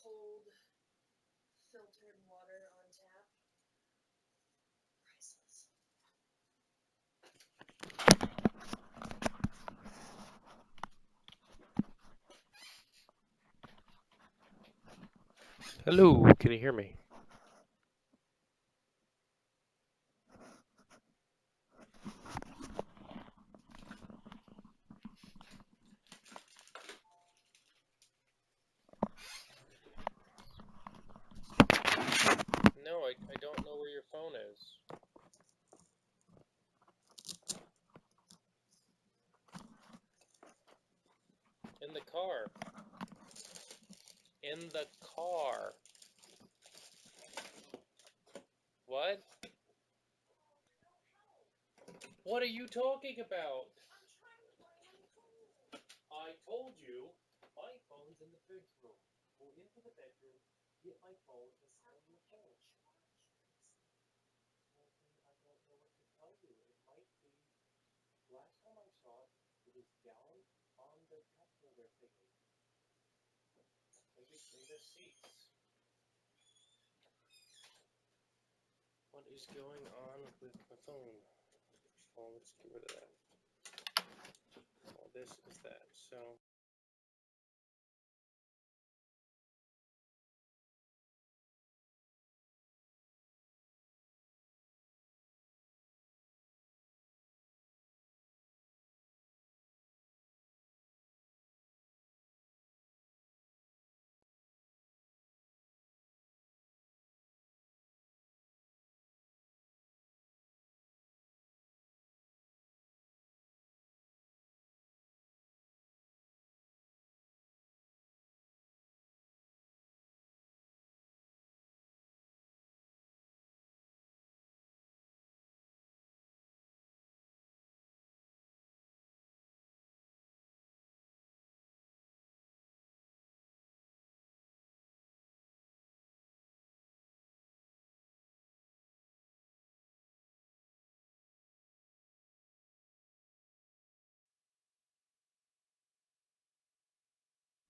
cold, filtered water on tap. Priceless. Hello, can you hear me? No, I don't know where your phone is. In the car. In the car. What? What are you talking about? I told you, my phone's in the bedroom. Go into the bedroom, get my phone, and sit on the couch. I don't know what to tell you. It might be. Last time I saw it, it was down on the cup holder thingy. In between the seats. What is going on with my phone? Well, let's get rid of that. Well, this is that. So.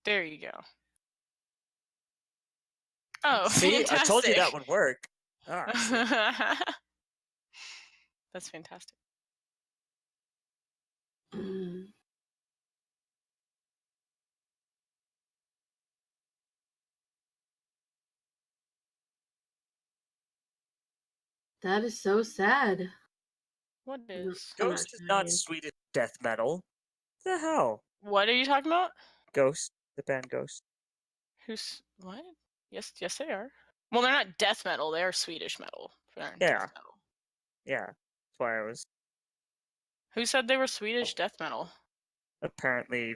There you go. Oh, See, fantastic. I told you that would work. All right, see? That's fantastic. That is so sad. What is? Ghost is not Swedish death metal. What the hell? What are you talking about? Ghost, the band Ghost. Who's what? Yes, they are. Well, they're not death metal. They are Swedish metal. They're Yeah. death metal. Yeah, that's why I was. Who said they were Swedish death metal? Apparently,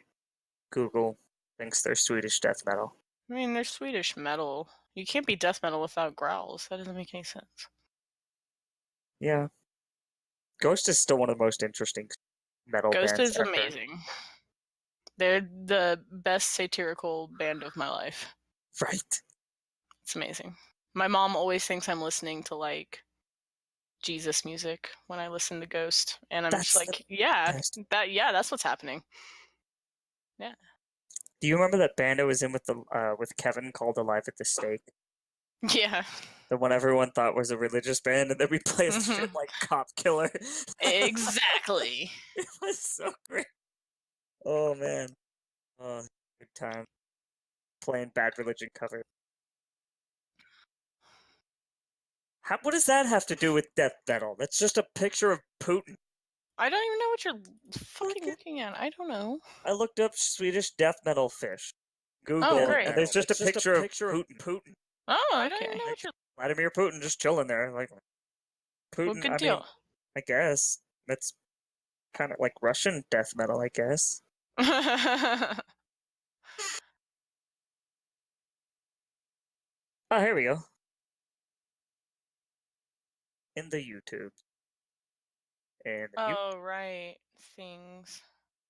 Google thinks they're Swedish death metal. I mean, they're Swedish metal. You can't be death metal without growls. That doesn't make any sense. Yeah. Ghost is still one of the most interesting metal Ghost bands is ever. amazing. They're the best satirical band of my life. Right. It's amazing. My mom always thinks I'm listening to like Jesus music when I listen to Ghost, and I'm just like, that's what's happening. Yeah. Do you remember that band I was in with Kevin called Alive at the Stake? Yeah. The one everyone thought was a religious band, and then we played shit like Cop Killer. Exactly. It was so great. Oh man. Oh, good time. Playing Bad Religion cover. What does that have to do with death metal? That's just a picture of Putin. I don't even know what you're fucking looking at. I don't know. I looked up Swedish death metal fish. Google, great. and there's just a picture of Putin. Oh, I don't okay. even know what Vladimir Putin just chilling there, like Putin. Well, good I deal. mean, I guess that's kind of like Russian death metal, I guess. Oh, here we go. In the YouTube. And Oh, right. Things.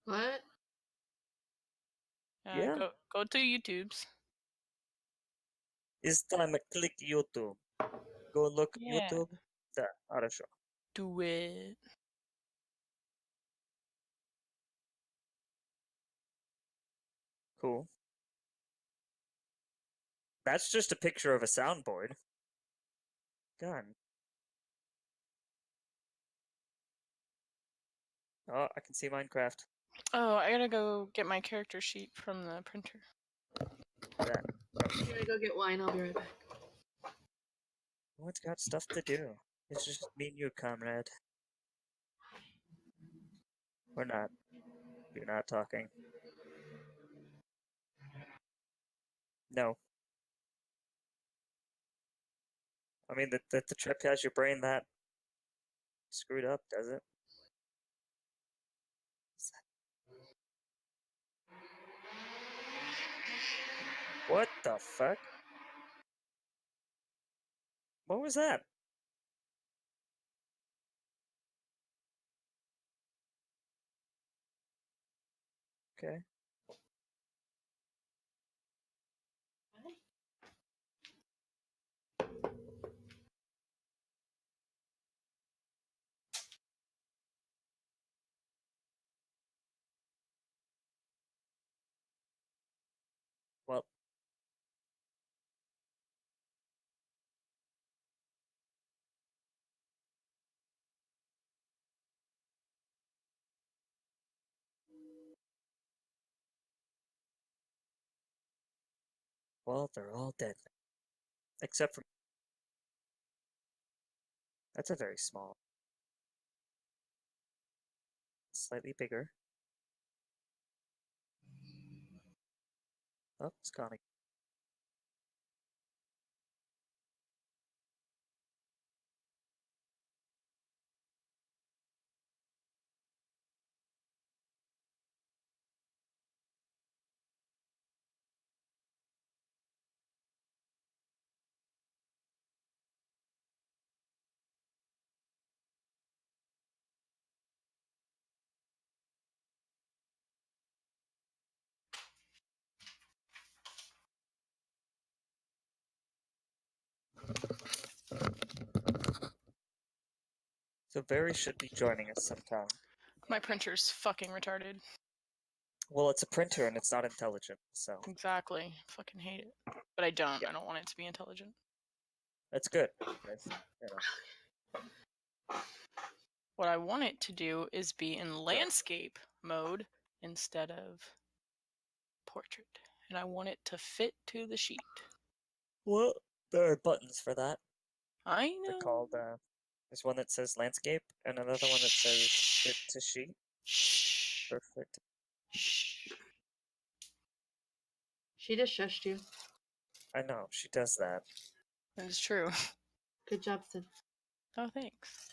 What? Yeah. Go to YouTube's. It's time to click YouTube. Go look Yeah. YouTube. There, хорошо. Do it. Cool. That's just a picture of a soundboard. Gun. Oh, I can see Minecraft. Oh, I gotta go get my character sheet from the printer. That. I'm gonna go get wine. I'll be right back. Everyone's got stuff to do. It's just me and you, comrade. We're not. You're not talking. No. I mean, the trip has your brain that screwed up, does it? What the fuck? What was that? Okay. Well. Well, they're all dead. Except for... That's a very small. Slightly bigger. Oh, it's gone again. So Barry should be joining us sometime. My printer's fucking retarded. Well, it's a printer and it's not intelligent, so... Exactly. Fucking hate it. But I don't. Yeah. I don't want it to be intelligent. That's good. Because, you know. What I want it to do is be in landscape mode instead of portrait. And I want it to fit to the sheet. Well, there are buttons for that. I know. They're called, there's one that says landscape, and another one that says fit to sheet. Shh. Perfect. Shh. She just shushed you. I know, she does that. That is true. Good job, Sid. Oh, thanks.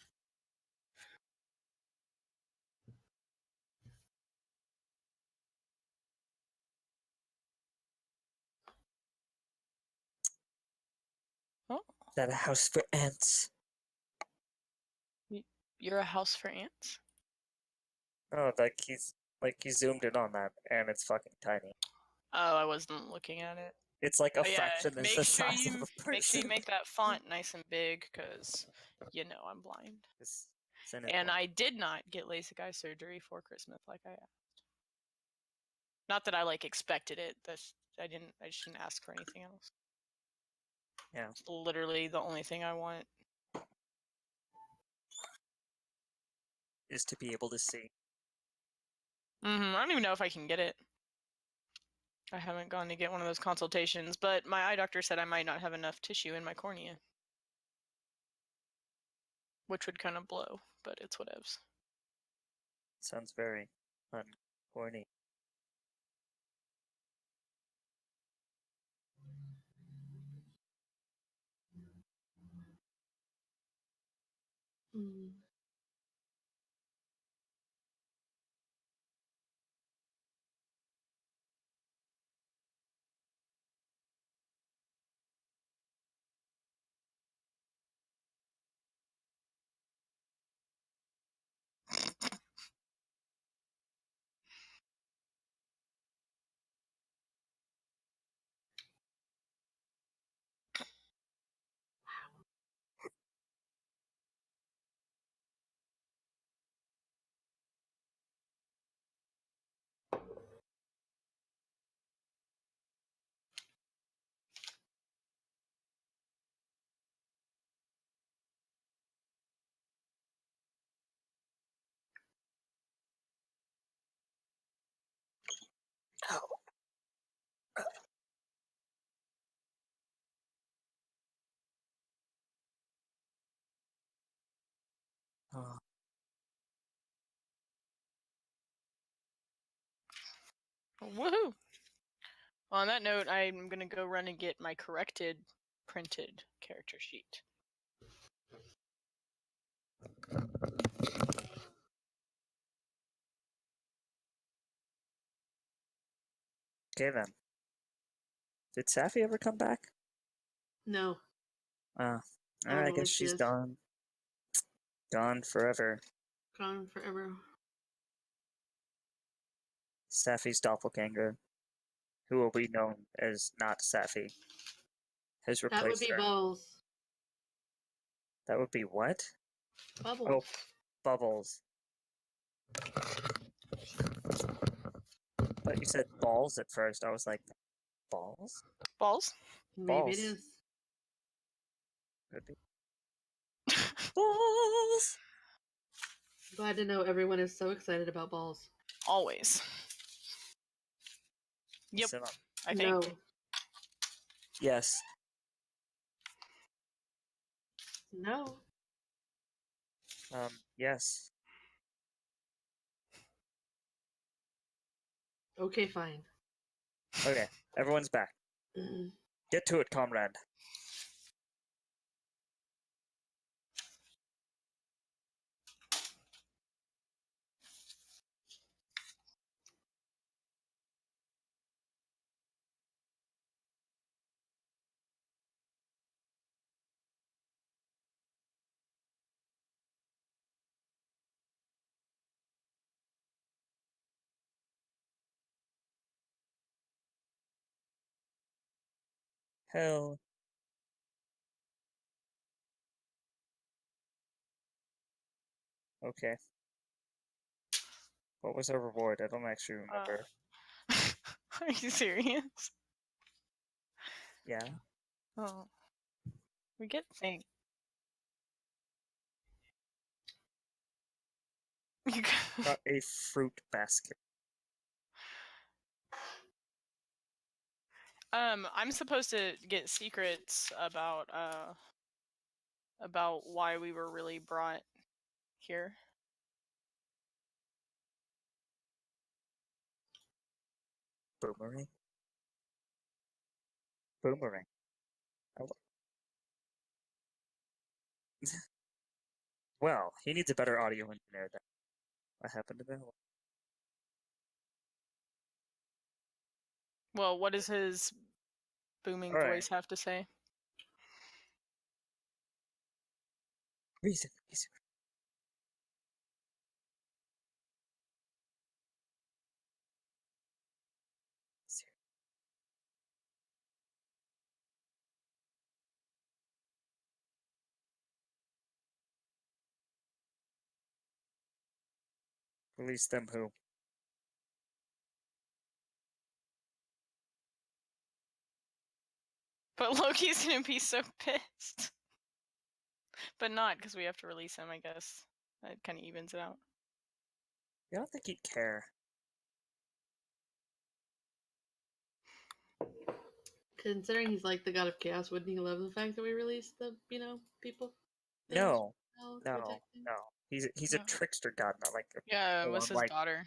Oh, Is that a house for ants? you're a house for ants? Oh, he zoomed in on that, and it's fucking tiny. Oh, I wasn't looking at it. It's like a But yeah, fraction the size of a person. make sure you make that font nice and big, because you know I'm blind. And I did not get LASIK eye surgery for Christmas like I asked. Not that I like expected it. I just didn't ask for anything else. Yeah. It's literally the only thing I want. Is to be able to see. I don't even know if I can get it. I haven't gone to get one of those consultations, but my eye doctor said I might not have enough tissue in my cornea. Which would kind of blow, but it's whatevs. Sounds very uncorny. Mm. Oh, Woohoo! Well, on that note, I'm gonna go run and get my corrected printed character sheet. okay then. Did Safi ever come back? No. I don't know guess where she she's is. gone. Gone forever. Gone forever. Safi's doppelganger, who will be known as not Safi, has That would replaced be her. Bubbles. That would be what? Bubbles. Oh, Bubbles. But you said balls at first. I was like, balls? Balls? Maybe it balls. is. Could be. Balls! Glad to know everyone is so excited about balls. Always. Yep, Sit up. I think. No. Yes. No. Yes. Okay, fine. Okay, everyone's back. Get to it, comrade. Hell. Okay. What was our reward? I don't actually remember. Are you serious? Yeah. Oh. We get things. You Got a fruit basket. I'm supposed to get secrets about why we were really brought here. Boomerang. Boomerang. Well, he needs a better audio engineer than what happened to that one. Well, what does his booming All right. voice have to say? Reason. Release them who? But Loki's gonna be so pissed. But not because we have to release him, I guess. That kind of evens it out. I don't think he'd care. Considering he's like the god of chaos, wouldn't he love the fact that we released the, people? things No. while No. protecting? No. He's No. a trickster god, not like a Yeah, it full was on, his like, daughter.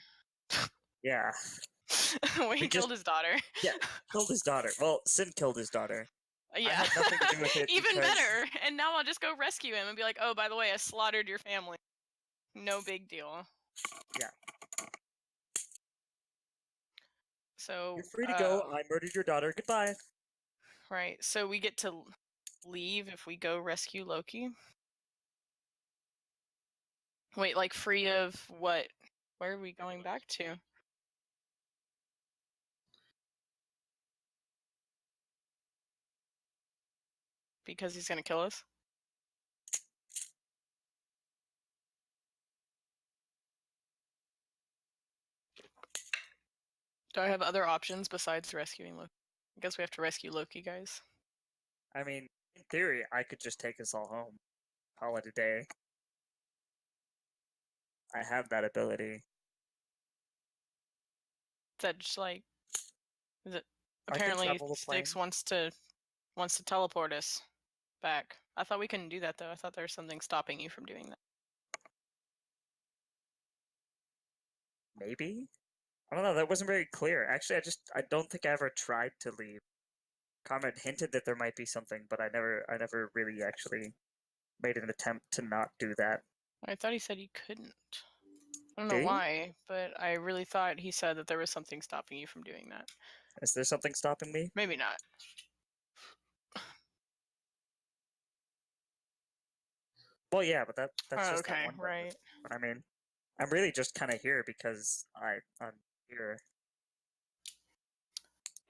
yeah. When he We killed just- his daughter. Yeah, killed his daughter. Well, Sin killed his daughter. Yeah. had nothing to do with it Even because- better. And now I'll just go rescue him and be like, oh, by the way, I slaughtered your family. No big deal. Yeah. So You're free to go. I murdered your daughter. Goodbye. Right. So we get to leave if we go rescue Loki. Wait, like free of what? Where are we going back to? Because he's gonna kill us? Do I have other options besides rescuing Loki? I guess we have to rescue Loki, guys. I mean, in theory, I could just take us all home. Call it a day. I have that ability. Is that just like... Is it... I can Apparently travel the Styx plane. wants to teleport us back. I thought we couldn't do that, though. I thought there was something stopping you from doing that. maybe. I don't know. That wasn't very clear. Actually, I don't think I ever tried to leave. Comment hinted that there might be something, but I never really actually made an attempt to not do that. I thought he said he couldn't. I don't Did know he? why, but I really thought he said that there was something stopping you from doing that. Is there something stopping me? Maybe not. Well, yeah, but that's just that Okay, one bit. right. But I mean, I'm really just kind of here because I'm here.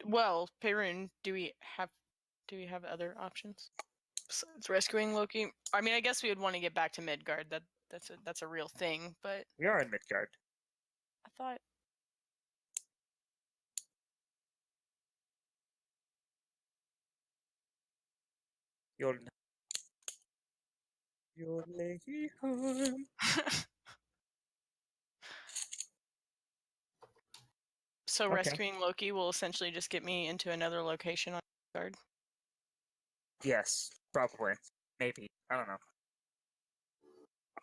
Well, Perun, do we have other options besides rescuing Loki? I mean, I guess we would want to get back to Midgard. That's a real thing, but We are in Midgard. I thought You'll lay home. so. Okay. Rescuing Loki will essentially just get me into another location on Midgard. Yes, probably. Maybe. I don't know.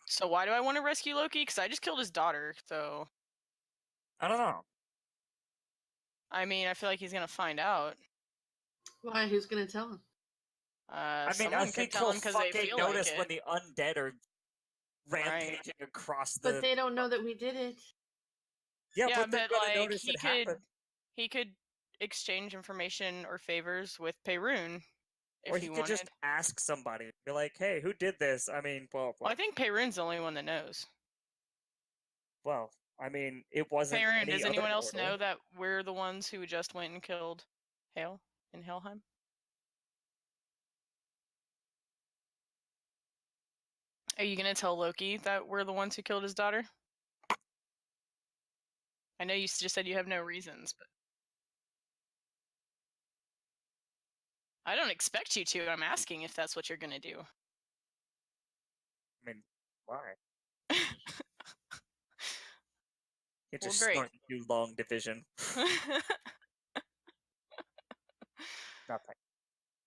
So why do I want to rescue Loki? Because I just killed his daughter. So I don't know. I mean, I feel like he's gonna find out. Why? Who's gonna tell him? I mean, Someone I could think tell he'll him because they fucking feel notice like when it. the undead are Right. rampaging across the. But they don't know that we did it. Yeah, Yeah, but they're but gonna like notice it happen. he could exchange information or favors with Perun if Or he he could wanted. just ask somebody. Be like, hey, who did this? I mean, Well, I think Perun's the only one that knows. well, I mean, it wasn't Perun, any does other anyone else mortal. know that we're the ones who just went and killed Hale in Helheim? Are you gonna tell Loki that we're the ones who killed his daughter? I know you just said you have no reasons, but I don't expect you to. I'm asking if that's what you're gonna do. I mean, why? You Well, just great. snort and do long division. Nothing.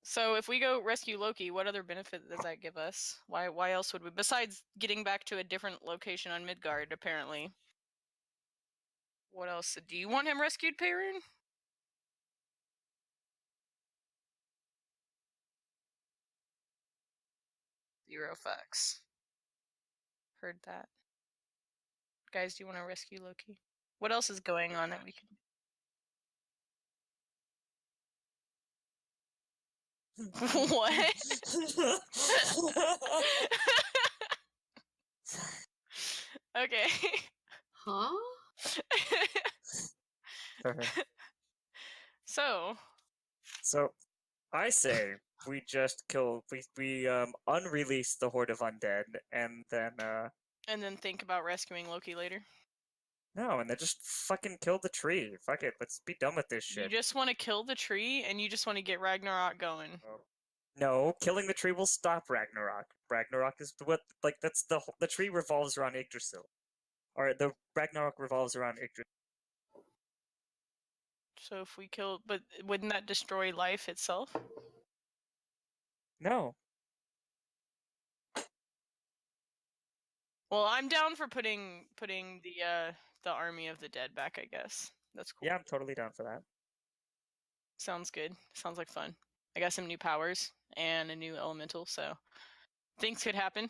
So if we go rescue Loki, what other benefit does that give us? Why else would we, besides getting back to a different location on Midgard, apparently? What else? Do you want him rescued, Perun? Zero fucks. Heard that. Guys, do you want to rescue Loki? What else is going on that we can... What? Okay. Huh? So, I say we just kill. We unrelease the horde of undead, and then think about rescuing Loki later. no, and then just fucking kill the tree. Fuck it, let's be done with this shit. You just want to kill the tree, and you just want to get Ragnarok going. No, killing the tree will stop Ragnarok. Ragnarok is what, like, that's the tree revolves around Yggdrasil, or the Ragnarok revolves around Yggdrasil. So if we kill, but wouldn't that destroy life itself? No, Well, I'm down for putting the army of the dead back, I guess. That's cool. yeah, I'm totally down for that. Sounds good. Sounds like fun. I got some new powers and a new elemental, so things could happen.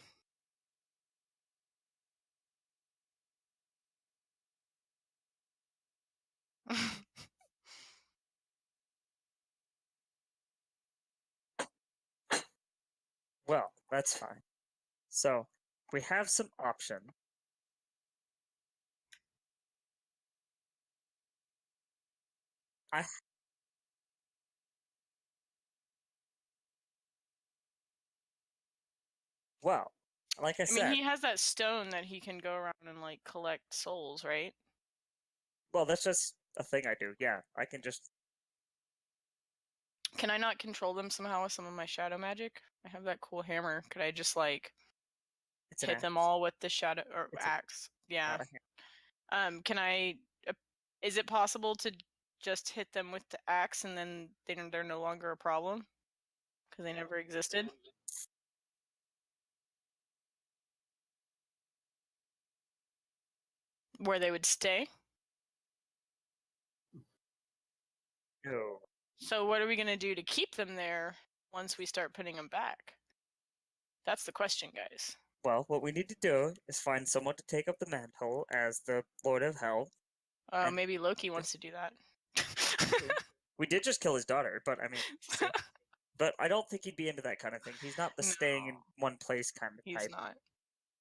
Well, that's fine. So we have some option. Well, like I I said, mean, he has that stone that he can go around and like collect souls, right? well, that's just a thing I do. Yeah, I can just. Can I not control them somehow with some of my shadow magic? I have that cool hammer. Could I just like hit them all with the shadow or axe? Yeah. Can I? Is it possible to just hit them with the axe and then they're no longer a problem because they never existed? Where they would stay? No. So what are we gonna do to keep them there once we start putting them back? That's the question, guys. Well, what we need to do is find someone to take up the mantle as the Lord of Hell. And- Maybe Loki wants to do that. We did just kill his daughter, but I mean, see? But I don't think he'd be into that kind of thing. He's not the staying in No. one place kind of He's type. not.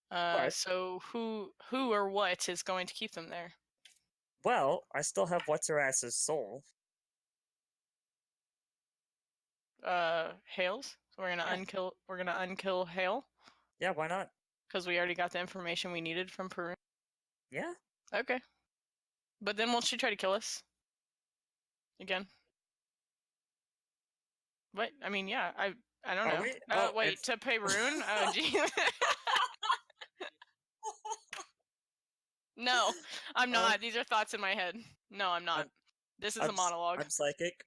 But- So who or what is going to keep them there? Well, I still have what's her ass's soul. Hales. So we're gonna Yeah. unkill. We're gonna unkill Hale Yeah, why not? because we already got the information we needed from Peru. Yeah. Okay. But then won't she try to kill us? Again? What? I mean, yeah. I don't Are know. we? Oh, Wait, to Perun? Oh, gee. No, I'm not. These are thoughts in my head. No, I'm not. This is a monologue. I'm psychic.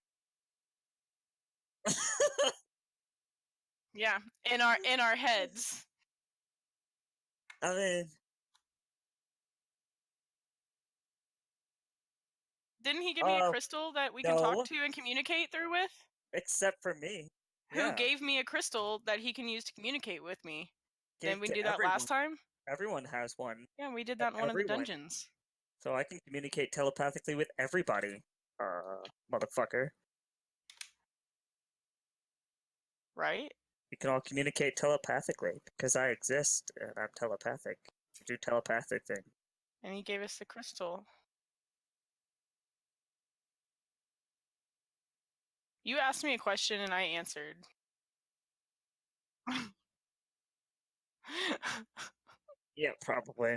Yeah, in our heads. I mean, Didn't he give me a crystal that we can no. talk to and communicate through with? Except for me. Who Yeah. gave me a crystal that he can use to communicate with me? Gave Didn't we to do that everyone. last time? Everyone has one. Yeah, we did that in one of the dungeons. So I can communicate telepathically with everybody. Motherfucker. Right? We can all communicate telepathically because I exist and I'm telepathic. I do telepathic things. And he gave us the crystal. You asked me a question and I answered. Yeah, probably.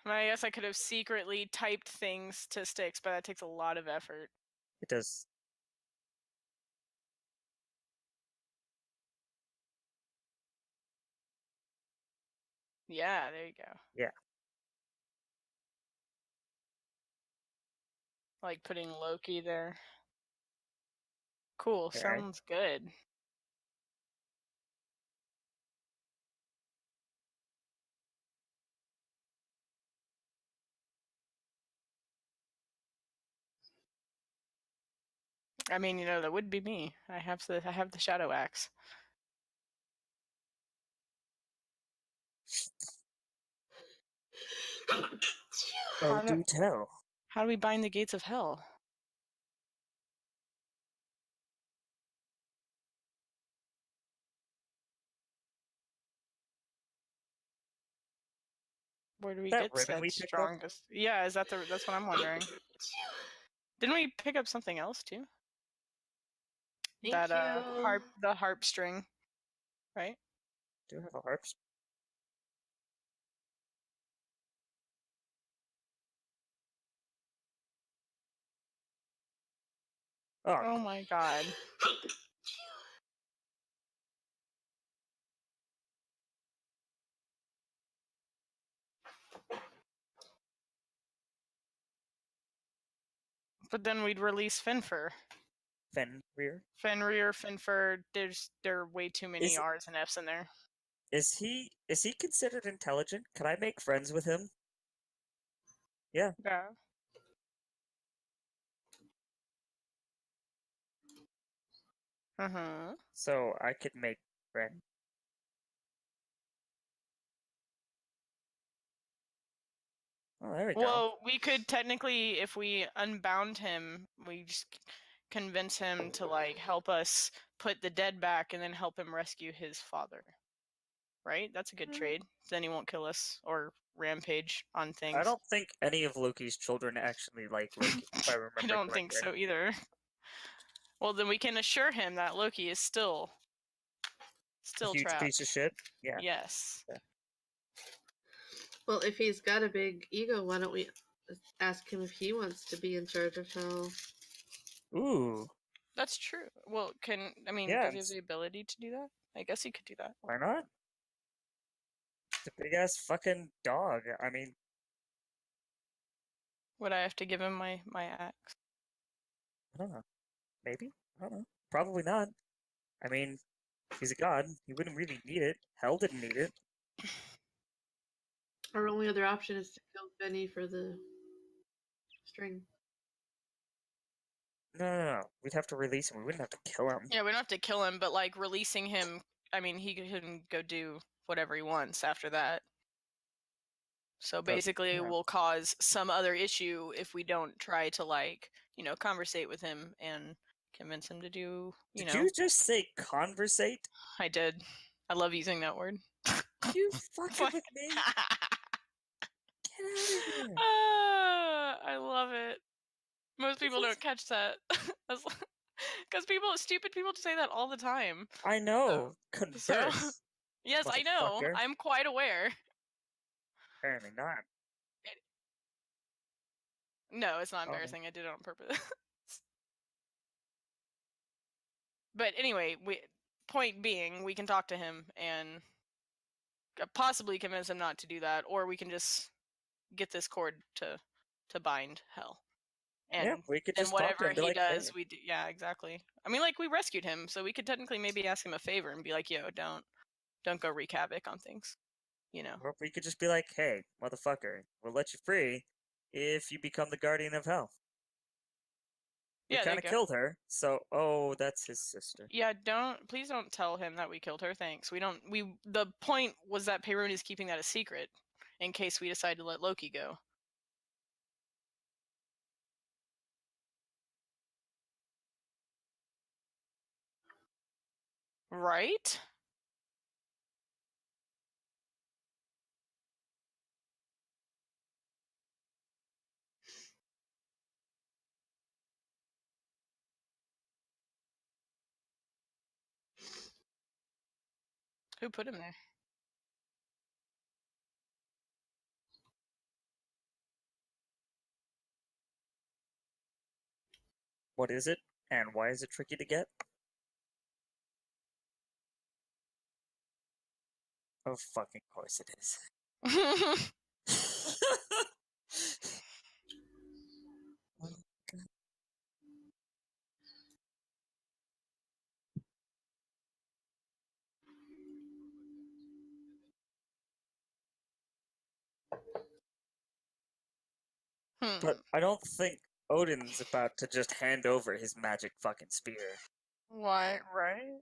I guess I could have secretly typed things to sticks, but that takes a lot of effort. It does. Yeah, there you go. Yeah. Like putting Loki there. Cool, Okay. sounds good. I mean, that would be me. I have the shadow axe. Oh, do tell. How do we bind the gates of hell? Where do we That get ribbon said we picked up? strongest? Yeah, that's what I'm wondering. Didn't we pick up something else too? Thank you. The harp string, right? Do you have a harp? Oh my god. But then we'd release Finfer. Fenrir? Fenrir, Finfer, there are way too many R's and F's in there. Is he considered intelligent? Can I make friends with him? Yeah. Yeah. Uh-huh. So I could make friends. Oh, there we go. Well, we could technically, if we unbound him, we just convince him to help us put the dead back and then help him rescue his father. Right? That's a good trade. Then he won't kill us or rampage on things. I don't think any of Loki's children actually like Loki, if I remember I don't think so either. Well, then we can assure him that Loki is still a huge trapped. piece of shit. Yeah. Yes. Yeah. Well, if he's got a big ego, why don't we ask him if he wants to be in charge of hell? Ooh. That's true. Well, does he have the ability to do that? I guess he could do that. Why not? It's a big ass fucking dog. I mean, would I have to give him my axe? I don't know. Maybe? I don't know. Probably not. I mean, he's a god. He wouldn't really need it. Hell didn't need it. Our only other option is to kill Benny for the string. No. We'd have to release him. We wouldn't have to kill him. Yeah, we don't have to kill him, but like releasing him, I mean, he can go do whatever he wants after that. So basically, yeah. we'll cause some other issue if we don't try to like, conversate with him and convince him to do, Did you just say conversate? I did. I love using that word. You fucking with me? Get out of here. I love it. Most people don't catch that. Because stupid people say that all the time. I know. Converse. Yes, I know. motherfucker. I'm quite aware. Apparently not. No, it's not Okay. embarrassing. I did it on purpose. But anyway, point being, we can talk to him and possibly convince him not to do that, or we can just get this cord to bind hell. And yeah, we could just whatever talk to him. Be he like, does, hey. we do. Yeah, exactly. I mean, like we rescued him, so we could technically maybe ask him a favor and be like, "Yo, don't go wreak havoc on things," Or we could just be like, hey, motherfucker, we'll let you free if you become the guardian of hell. We Yeah, there kind you of go. killed her, so that's his sister. Yeah, please don't tell him that we killed her. Thanks. The point was that Perun is keeping that a secret in case we decide to let Loki go. Right? Who put him there? What is it, and why is it tricky to get? Oh, fucking course it is. But I don't think Odin's about to just hand over his magic fucking spear. Why? Right?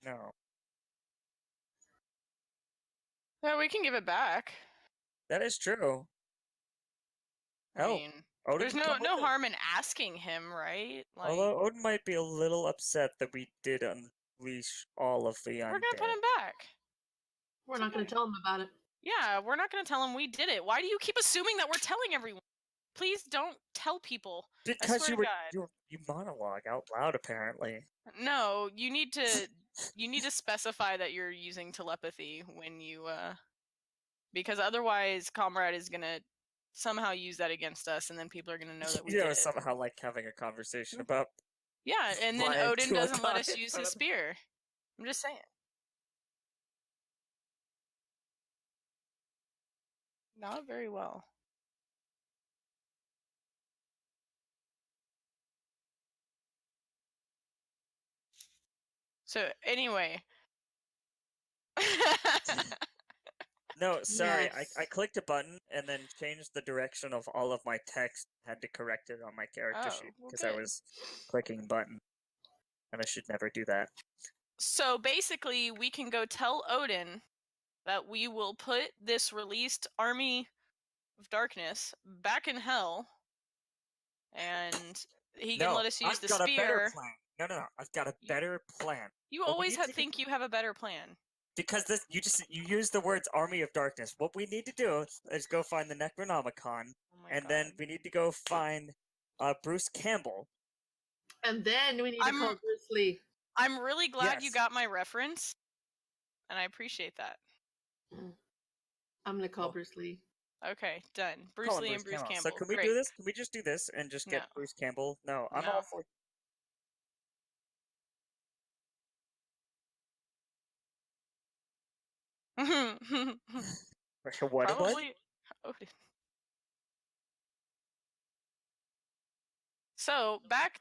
No. Yeah, we can give it back. That is true. I Hell, mean, Odin there's can no come with it. harm in asking him, right? Like, Although Odin might be a little upset that we did unleash all of the undead. we're gonna put him back. We're not going to tell him about it. Yeah, we're not gonna tell him we did it. Why do you keep assuming that we're telling everyone? Please don't tell people. Because you monologue out loud, apparently. No, you need to specify that you're using telepathy when you because otherwise Comrade is gonna somehow use that against us, and then people are gonna know that we did it. Somehow like having a conversation about. Yeah, and then Flying Odin to a doesn't let god us in use front his of- spear. I'm just saying. Not very well. So anyway. No, sorry, Yes. I clicked a button and then changed the direction of all of my text. Had to correct it on my character sheet well, because I good. was clicking button, and I should never do that. So basically, we can go tell Odin that we will put this released army of darkness back in hell, and he can let us use the I've got a better spear. plan. No, I've got a better plan. You What we always need to think you have a better plan. Because you use the words "army of darkness." What we need to do is go find the Necronomicon, Oh my and God. then we need to go find Bruce Campbell. And then we need to call Bruce Lee. I'm really glad you Yes. got my reference, and I appreciate that. I'm going to call Bruce Lee. Okay, done. Bruce Call him Lee and Bruce Campbell. So can we Great. do this? Can we just do this and just get No. Bruce Campbell? No, I'm No. all for. What? Probably Odin. So back.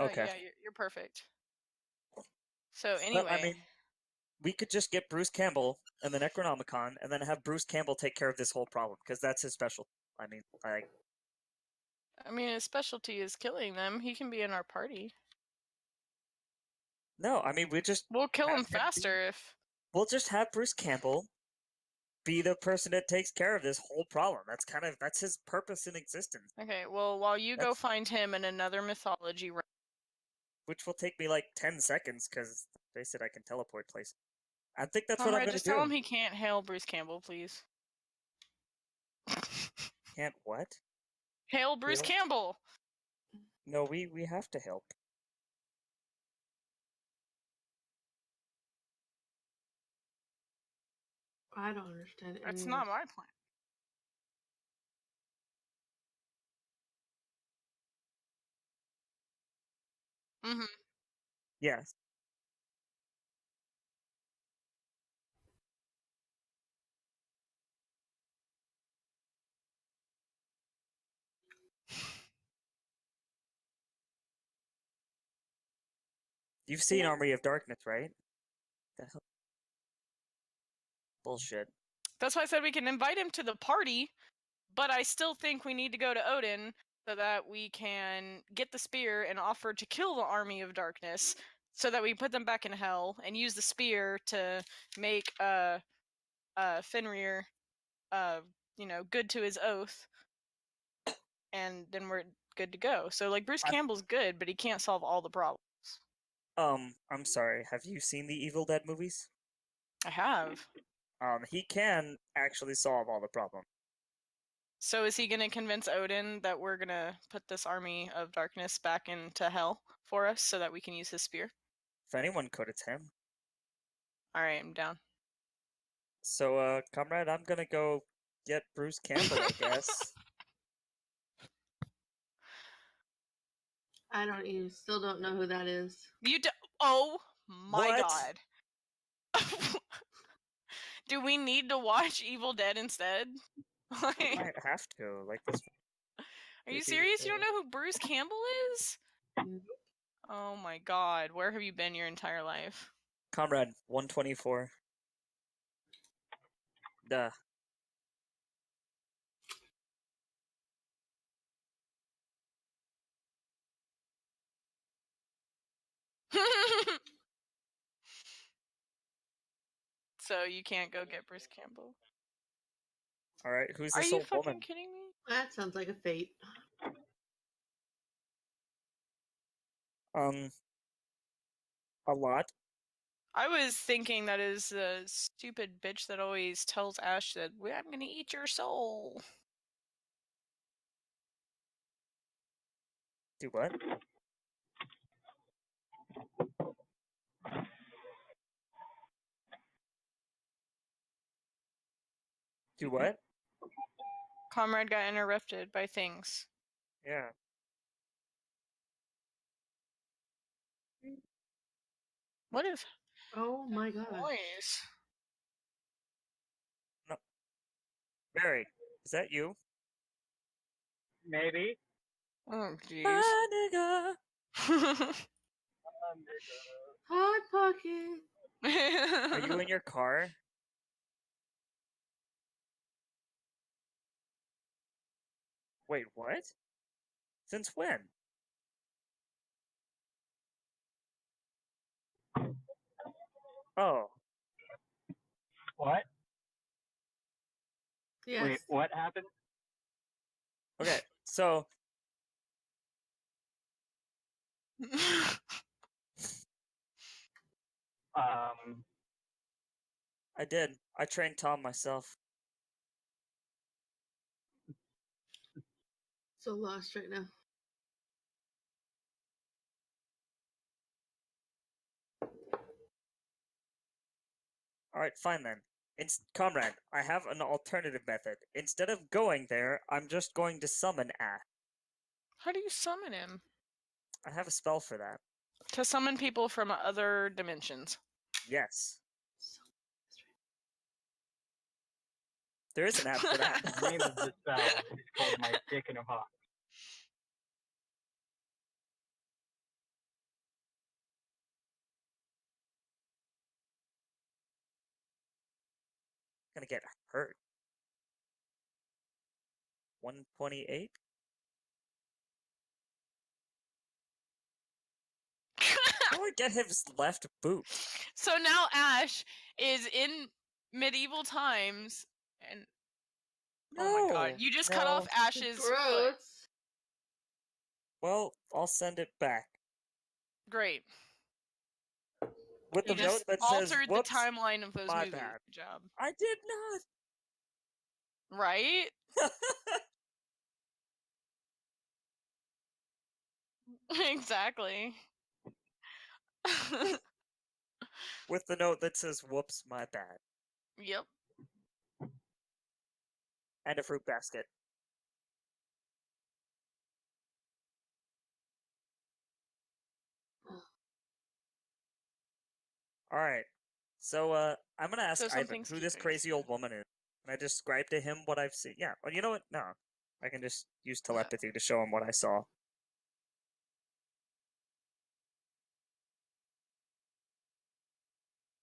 Okay. Oh, yeah, you're perfect. So Well, anyway, I mean, we could just get Bruce Campbell and the Necronomicon, and then have Bruce Campbell take care of this whole problem because that's his special. I mean, his specialty is killing them. He can be in our party. no, I mean, We'll kill him have him faster if. we'll just have Bruce Campbell be the person that takes care of this whole problem. That's his purpose in existence, Okay, well, while you go find him in another mythology realm. which will take me like 10 seconds because they said I can teleport places. I think that's what I'm Comrade, going to just do. tell him he can't hail Bruce Campbell, please. Can't what? Hail Bruce Hail? Campbell! No, we have to help. I don't understand it. That's not my plan. Mm-hmm. Yes. You've seen Army of Darkness, right? The hell? Bullshit. That's why I said we can invite him to the party, but I still think we need to go to Odin so that we can get the spear and offer to kill the army of darkness so that we put them back in hell and use the spear to make Fenrir good to his oath, and then we're good to go. So like Bruce Campbell's good, but he can't solve all the problems. I'm sorry. Have you seen the Evil Dead movies? I have. He can actually solve all the problems. So is he going to convince Odin that we're going to put this army of darkness back into hell for us so that we can use his spear? If anyone could, it's him. Alright, I'm down. So, comrade, I'm gonna go get Bruce Campbell, I guess. You still don't know who that is. Oh my What? god. Do we need to watch Evil Dead instead? I might have to. Like this. Are you serious? You don't know who Bruce Campbell is? Oh my god, where have you been your entire life? Comrade, 124. Duh. So you can't go get Bruce Campbell? Alright, who's Are this you old fucking woman? kidding me? That sounds like a fate. A lot. I was thinking that is the stupid bitch that always tells Ash that I'm gonna eat your soul. Do what? Do what? Comrade got interrupted by things. Yeah. What is Oh my gosh. noise? No. Barry, is that you? Maybe. Oh jeez. Nigga. Hot Pocket. Are you in your car? Wait, what? Since when? Oh, What? Yes. Wait, what happened? okay. So, I did. I trained Tom myself. So lost right now. Alright, fine then. Comrade, I have an alternative method. Instead of going there, I'm just going to summon Ash. How do you summon him? I have a spell for that. To summon people from other dimensions. Yes. There is an app for that. The name of this spell is called My Dick in a Box. Gonna get hurt. 128. How do I get his left boot? So now Ash is in medieval times, and oh my god, you just cut no. off Ash's foot. Gross. Well, I'll send it back Great. with the You note just that says, altered the "Whoops, timeline of those my movies. bad." Good job. I did not. Right? Exactly. With the note that says, "Whoops, my bad," Yep. and a fruit basket. All right. So, I'm gonna ask So Ivan something's who this keeping us crazy old here. woman is. Can I describe to him what I've seen? Yeah. Well, you know what? No, I can just use Yeah. telepathy to show him what I saw.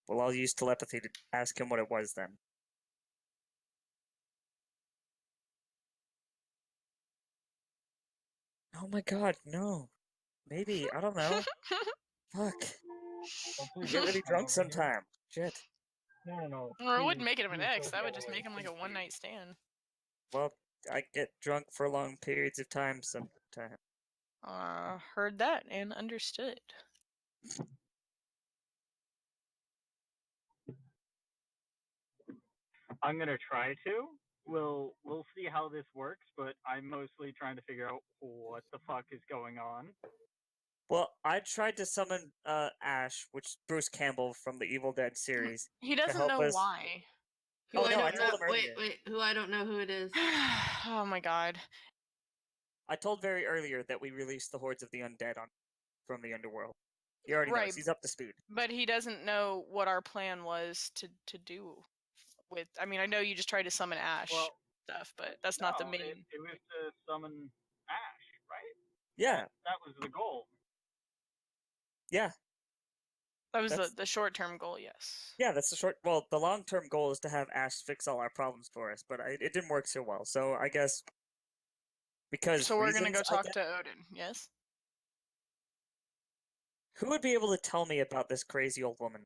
Well, I'll use telepathy to ask him what it was then. Oh my god, no. Maybe, I don't know. Fuck. Hopefully Get this really one drunk over here. sometime. Shit. No. Or it He wouldn't was- make it he an was ex. so That would far just away, make him like a couldn't one see. night stand. Well, I get drunk for long periods of time sometimes. Heard that and understood. I'm gonna try to. We'll see how this works, but I'm mostly trying to figure out what the fuck is going on. Well, I tried to summon Ash, which is Bruce Campbell from the Evil Dead series, He to doesn't help know us. why. Who Oh I no, I don't told know. him earlier. Wait. Who I don't know who it is. Oh my god. I told very earlier that we released the hordes of the undead from the underworld. He already Right. knows. He's up to speed. But he doesn't know what our plan was to do with. I mean, I know you just tried to summon Ash Well, stuff, but that's not the no, main. it was to summon Ash, right? Yeah, That was the goal. yeah, That was that's- the short term goal. Yes. yeah. That's the short. Well, the long-term goal is to have Ash fix all our problems for us, but it didn't work so well. So I guess because So we're gonna reasons, go I talk guess- to Odin. Yes. Who would be able to tell me about this crazy old woman?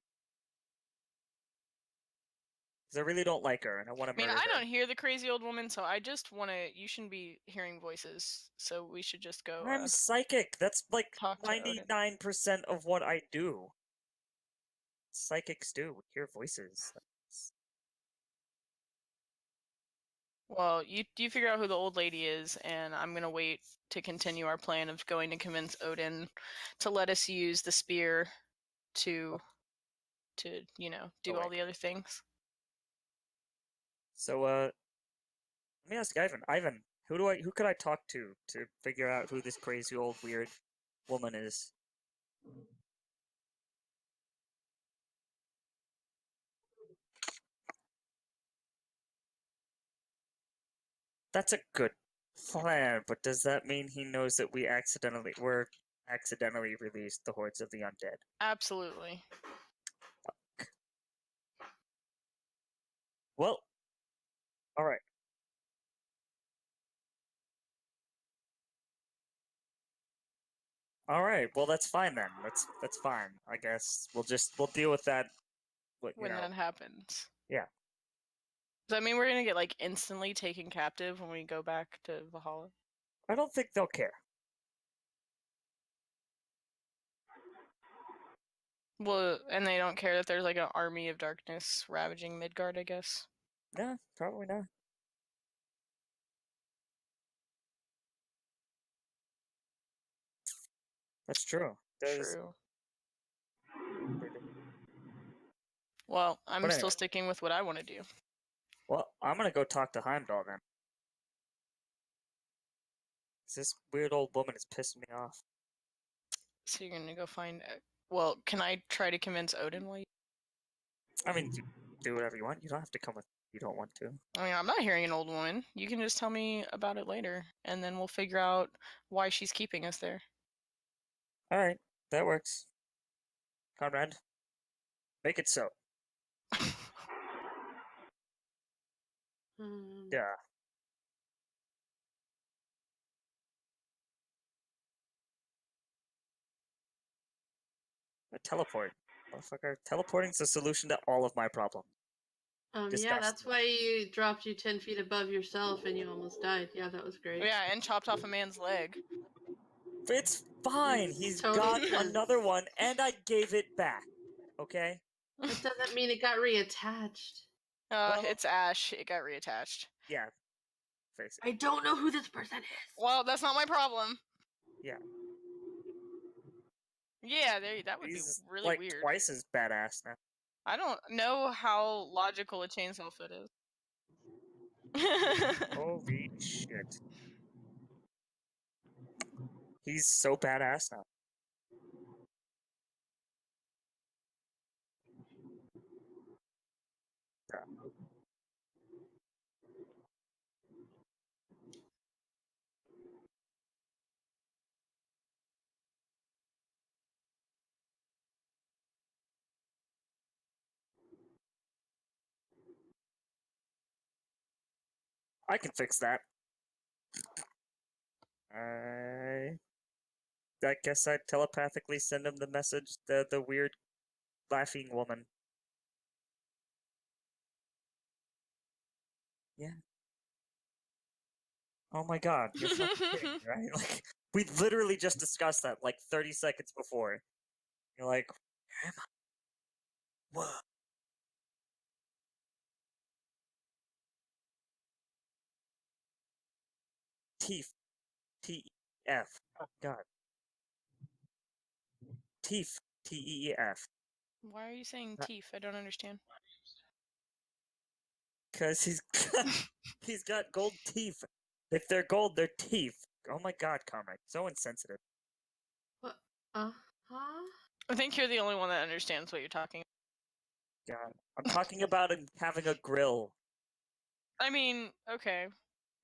Because I really don't like her, and I want I to mean, murder I her. don't hear the crazy old woman, so I just want to. You shouldn't be hearing voices, so we should just go I'm psychic. That's like talk to Odin. 99% of what I do. Psychics do. We hear voices. Well, you figure out who the old lady is, and I'm gonna wait to continue our plan of going to convince Odin to let us use the spear to do all wait. the other things. So, let me ask Ivan. Ivan, who could I talk to figure out who this crazy old weird woman is? That's a good plan, but does that mean he knows that we're accidentally released the hordes of the undead? Absolutely. Well, all right. All right. Well, that's fine then. That's fine. I guess we'll deal with that. When that happens. Yeah. Does that mean we're gonna get like instantly taken captive when we go back to Valhalla? I don't think they'll care. Well, and they don't care that there's like an army of darkness ravaging Midgard, I guess. No, probably not. That's true. True. Well, I'm But still anyway. sticking with what I want to do. Well, I'm gonna go talk to Heimdall then. This weird old woman is pissing me off. So you're gonna go find. Well, can I try to convince Odin while you? I mean, you do whatever you want. You don't have to come with. You don't want to. I mean, I'm not hearing an old woman. You can just tell me about it later, and then we'll figure out why she's keeping us there. All right, that works. Conrad, make it so. Hmm. Yeah. A teleport. Motherfucker. Teleporting's the solution to all of my problems. Yeah, Disgusting. that's why you dropped you 10 feet above yourself and you almost died. Yeah, that was great. Yeah, and chopped off a man's leg. It's fine. He's Total got sense. another one, and I gave it back. Okay? That doesn't mean it got reattached. Well- It's Ash. It got reattached. Yeah. Face it. I don't know who this person is. Well, that's not my problem. Yeah. Yeah, that would He's be really like weird. twice as badass now. I don't know how logical a chainsaw fit is. Holy shit. He's so badass now. Yeah. I can fix that. I guess I'd telepathically send him the message, the weird laughing woman. Yeah. Oh my god, you're fucking kidding, right? Like, we literally just discussed that like 30 seconds before. You're like, where am I? Whoa. Teef. T-E-F. God. Teef. T-E-E-F. Why are you saying teeth? I don't understand. Because he's got gold teeth. If they're gold, they're teeth. Oh my god, Comrade. So insensitive. What? Huh? I think you're the only one that understands what you're talking about. God. I'm talking about him having a grill. I mean, okay.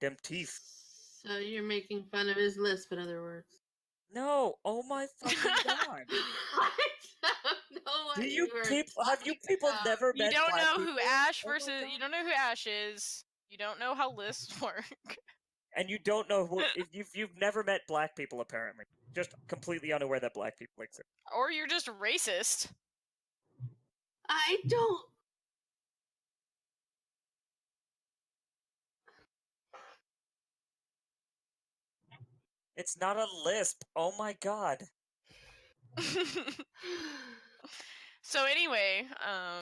Them teeth. So you're making fun of his lisp, in other words. No. Oh my fucking god. I don't know what Do you were people have you talking people about. never You met don't black know who people? Ash Oh my versus. God. You don't know who Ash is. You don't know how lists work. And you don't know who if you've never met black people apparently. Just completely unaware that black people exist. Or you're just racist. I don't. It's not a lisp. Oh my god. So anyway, Oh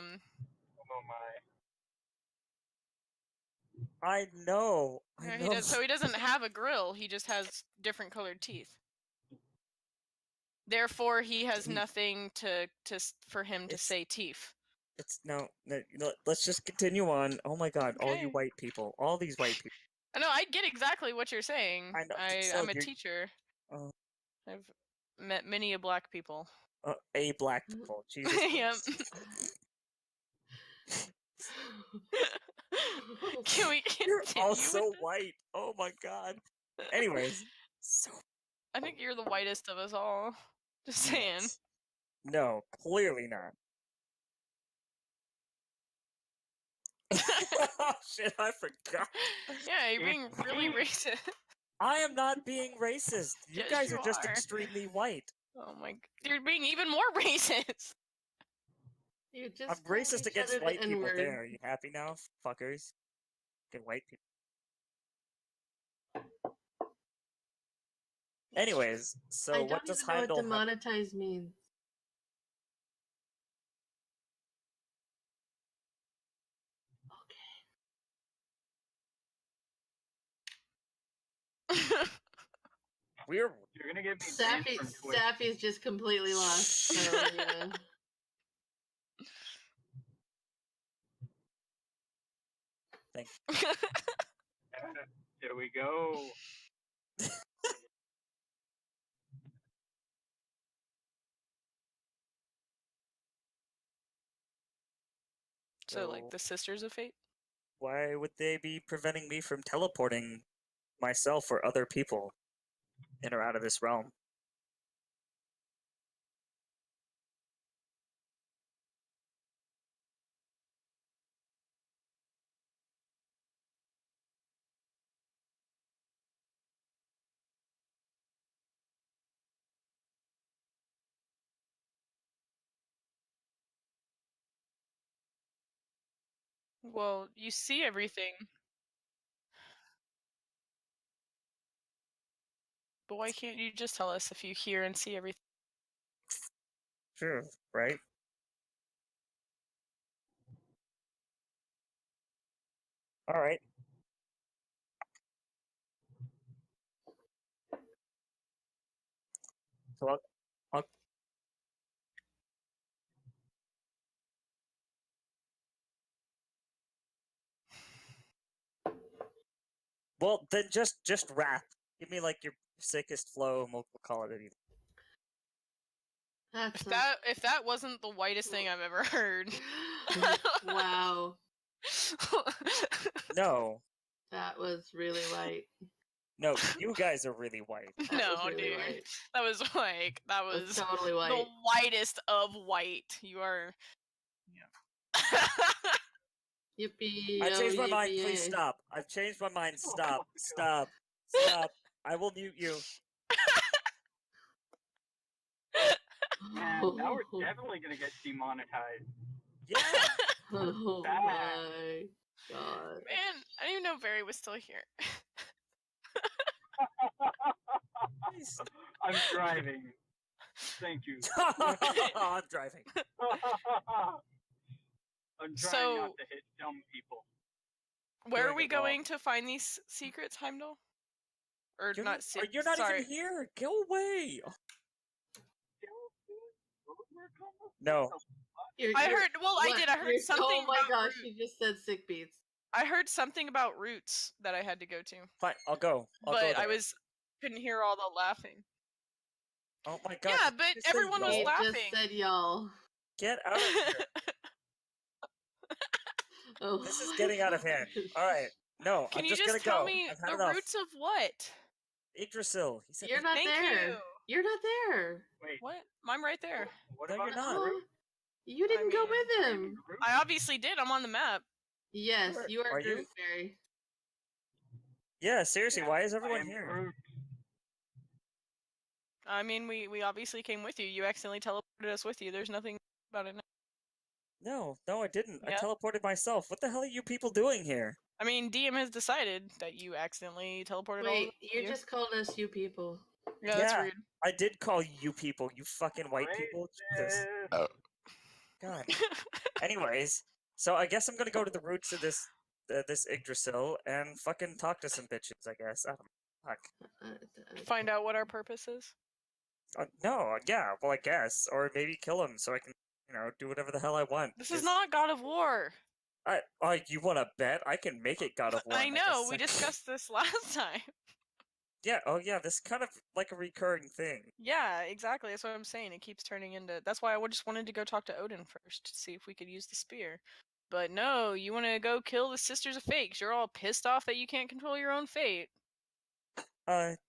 my. I know. I know. he doesn't have a grill. He just has different colored teeth. Therefore, he has Teeth. nothing for him to It's- say teeth. It's no, let's just continue on. Oh my god, all you Okay. white people. All these white people. I know. I get exactly what you're saying. I know, so I'm a you're- teacher. Uh, I've met many a black people. a black people. Jesus Yep. Christ. Can we You're continue? all so with white. Oh my god. Anyways, so I think you're the whitest of us all. Just saying. yes. No, clearly not. Oh shit, I forgot. Yeah, you're being really racist. I am not being racist. You Yes, guys you are just are. extremely white. Oh my! You're being even more racist. You just I'm called racist each against other the white people. N-word. There, are you happy now, fuckers? Fucking white people. Anyways, so I what don't does even know what Heimdall have? demonetize means. We're You're gonna get me banned from Twitch. Sappy's just completely lost. So, you know. thank Here we go. So, like the Sisters of Fate. Why would they be preventing me from teleporting myself or other people in or out of this realm? Well, you see everything. But why can't you just tell us if you hear and see everything? True, right? All right. So I'll well then just rap. Give me like your sickest flow, and we'll call it an evening. That's not... If that wasn't the whitest thing I've ever heard. Wow. No, That was really white. no, you guys are really white. That No, was really dude. white. That was like that That was was totally white. the whitest of white. You are. Yeah. Yippee! I changed my mind. yippee, Please yay. stop. I've changed my mind. Stop. Oh my Stop. Stop. I will mute you. And now we're definitely gonna get demonetized. Yeah. Oh Bad. my god. Man, I didn't even know Barry was still here. Please. I'm driving. Thank you. I'm driving. I'm trying So- not to hit dumb people. Where are Doing we it wrong. going to find these secrets, Heimdall? Or You're not? not, you're not sorry. even here. Go away. No. I heard. Well, I What? did. I heard You're- something. Oh my about gosh, Root. you just said sick beats. I heard something about roots that I had to go to, Fine. I'll go. I'll go but I there. couldn't hear all the laughing. Oh my god. Yeah, but just say everyone was He y'all. laughing. just said y'all. Get out of here. Oh This is my getting out of hand. gosh. All right. No, Can I'm you just just gonna tell go. me I've had the enough. roots of what? Yggdrasil. He said You're not Thank there. you. You're not there. Wait, What? I'm right there. what No, about you're not. Groot? You didn't go mean, with him. Groot? I obviously did. I'm on the map. Yes, Are- you are are you? Groot Fairy. Yeah, seriously, Yeah, why is I everyone am here? Groot. I mean, we obviously came with you. You accidentally teleported us with you. There's nothing about it now. No, I didn't. Yeah. I teleported myself. What the hell are you people doing here? I mean, DM has decided that you accidentally teleported all of Wait, us with you're you. just calling us you people. Yeah, that's Yeah. rude. I did call you people, you fucking white people. Jesus. Racist. God. Anyways, so I guess I'm gonna go to the roots of this Yggdrasil and fucking talk to some bitches, I guess. I don't know. Fuck. Find out what our purpose is. No, yeah, well, I guess. Or maybe kill him so I can, do whatever the hell I want. This is not God of War. You want to bet? I can make it God of War. I in, like, a know. We second. discussed this last time. Yeah, oh yeah, this is kind of like a recurring thing. Yeah, exactly. That's what I'm saying. It keeps turning into. That's why I just wanted to go talk to Odin first to see if we could use the spear. But no, you want to go kill the Sisters of Fakes. You're all pissed off that you can't control your own fate.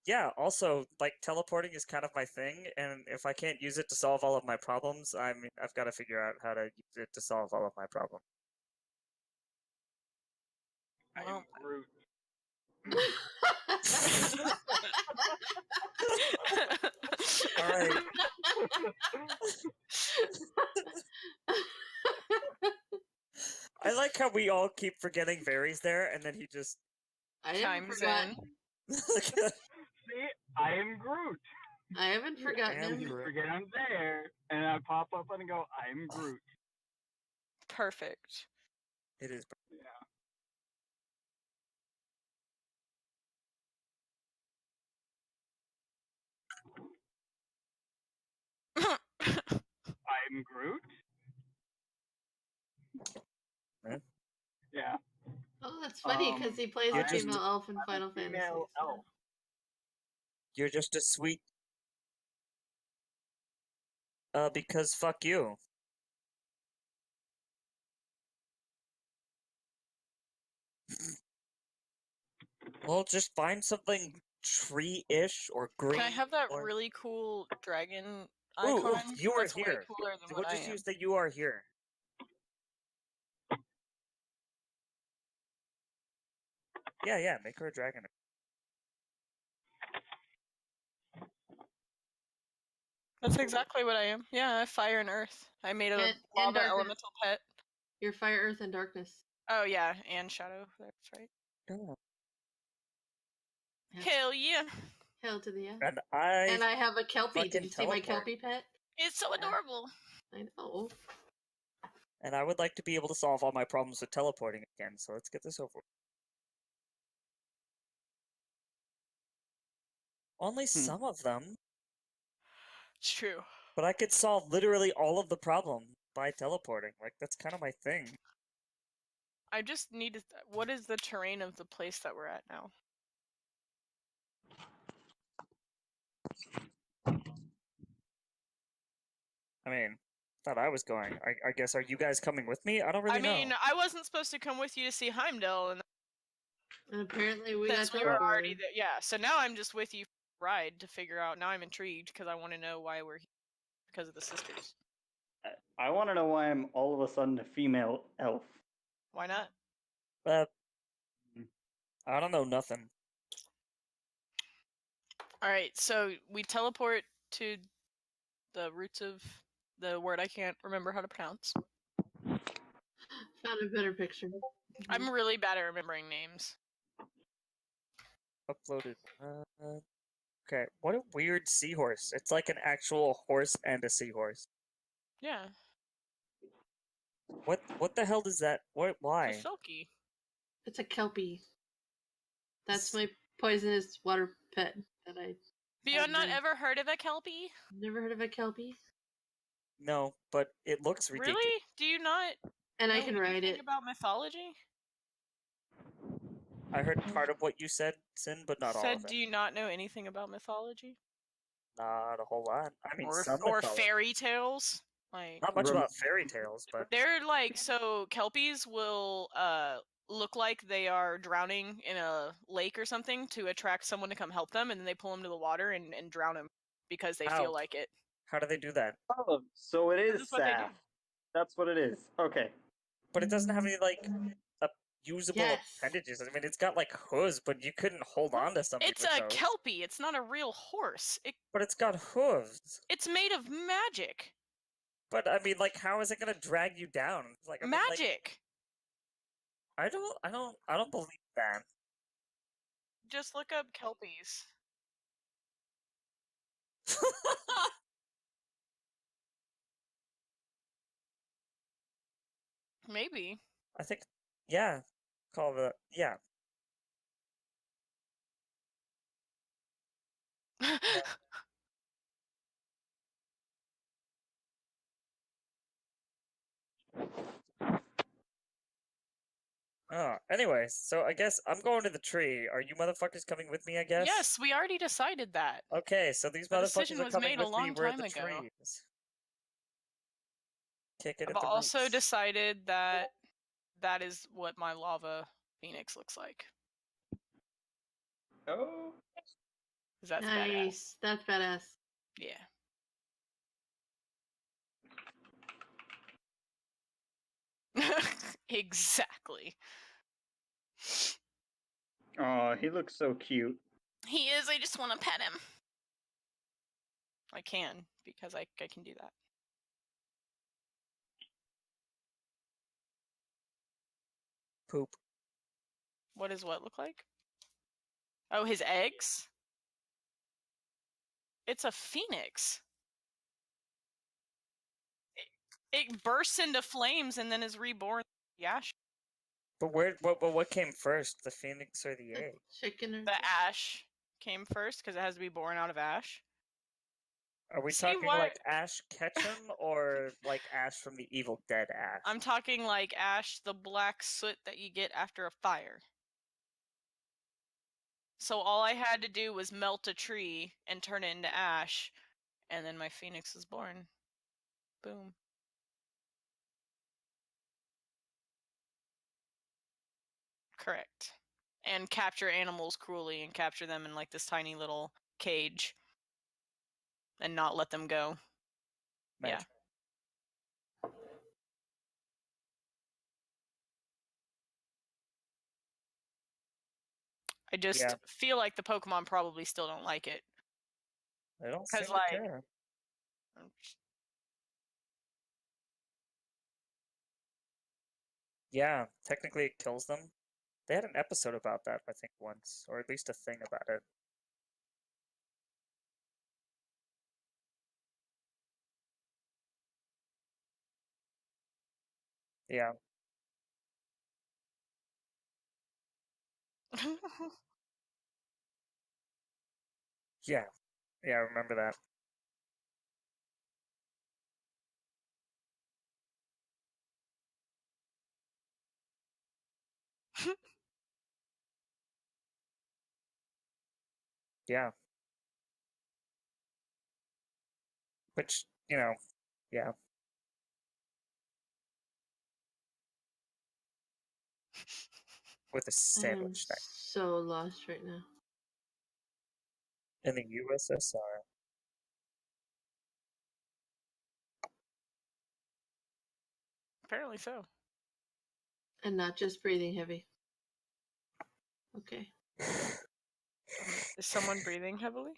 Yeah, also, like, teleporting is kind of my thing, and if I can't use it to solve all of my problems, I've got to figure out how to use it to solve all of my problems. I am Well, Groot. Alright. I like how we all keep forgetting Varys there, and then he just... I haven't chimes forgotten. in. See, I am Groot. I haven't forgotten am him. Groot. Forget I'm there, and I pop up and go, I am Groot. Perfect. It is... Yeah. I'm Groot. Eh? Yeah. Oh, that's funny because he plays You're a just- female elf in I'm a Final Fantasy. female so- elf. You're just a sweet... because fuck you. Well, just find something tree-ish or green. Can I have that or... really cool dragon Ooh, icon? you are That's way here. cooler than We'll what I just am. use that you are here. Yeah, make her a dragon. That's exactly what I am. Yeah, I have fire and earth. I made a And lava darkness. elemental pet. You're fire, earth, and darkness. Oh yeah, and Shadow. That's right. Oh. Yeah. Hell yeah! Hell to the yeah. And And I have a kelpie. Did fucking you see my teleport. kelpie pet? It's so Yeah. adorable. I know. And I would like to be able to solve all my problems with teleporting again, so let's get this over with. Only some of them, It's true. but I could solve literally all of the problem by teleporting. Like, that's kind of my thing. I just need to. What is the terrain of the place that we're at now? I mean, thought I was going. I guess, are you guys coming with me? I don't really I mean, know. I wasn't supposed to come with you to see Heimdall, and And apparently we since got we were already teleported. there, yeah. So now I'm just with you for a ride to figure out. Now I'm intrigued because I want to know why we're here because of the sisters. I want to know why I'm all of a sudden a female elf. Why not? I don't know nothing. All right, so we teleport to the roots of the word I can't remember how to pronounce. Found a better picture. I'm really bad at remembering names. Uploaded. Okay, what a weird seahorse. It's like an actual horse and a seahorse. Yeah, What the hell does that? What? Why? it's a Selkie. It's a kelpie. That's my poisonous water pet that I Have you not been- ever heard of a Kelpie? never heard of a kelpie. No, but it looks ridiculous. Really? Do you not And I know can ride anything it. about mythology? I heard part of what you said, Sin, but not all Said, of it. do you not know anything about mythology? Not a whole lot. I mean, Or some or mythology. fairy tales? Like Not much about fairy tales, but they're like so Kelpies will look like they are drowning in a lake or something to attract someone to come help them, and then they pull them to the water and drown them because they How? feel like it. how do they do that? Oh, so it This is is what they do. Saf. That's what it is. Okay. But it doesn't have any like usable Yes. appendages. I mean, it's got like hooves, but you couldn't hold on to something. It's with a those. Kelpie. It's not a real horse. But it's got hooves. It's made of magic. But I mean, like, how is it gonna drag you down? It's like, I mean, like, Magic. I don't believe that. Just look up Kelpies. Maybe. I think, yeah, call the yeah. Oh, anyways, so I guess I'm going to the tree. Are you motherfuckers coming with me? I guess. Yes, we already decided that. Okay, so these The motherfuckers decision are was coming made a with me. long We're at time the ago. trees. Kick it I've at the also roots. decided that that is what my lava phoenix looks like. Oh. 'Cause that's badass. Nice. That's badass. Yeah. Exactly. Oh, he looks so cute. He is. I just want to pet him. I can because I can do that. Poop. What does what look like? Oh, his eggs? It's a phoenix. It bursts into flames and then is reborn. Yeah, But what came first, the phoenix or the The egg? chicken or the ash came first because it has to be born out of ash. Are we See talking what- like Ash Ketchum or like Ash from the Evil Dead Ash? I'm talking like ash, the black soot that you get after a fire. So all I had to do was melt a tree and turn it into ash, and then my phoenix is born. Boom. Correct. And capture animals cruelly and capture them in like this tiny little cage and not let them go. Yeah. Magic. I just Yeah. feel like the Pokemon probably still don't like it. They don't 'Cause, seem to like- care. Yeah, technically it kills them. They had an episode about that, I think, once, or at least a thing about it. Yeah. Yeah. Yeah, I remember that. Yeah. Which, yeah. With a I am sandwich neck. so lost right now. In the USSR. Apparently so. And not just breathing heavy. Okay. Is someone breathing heavily?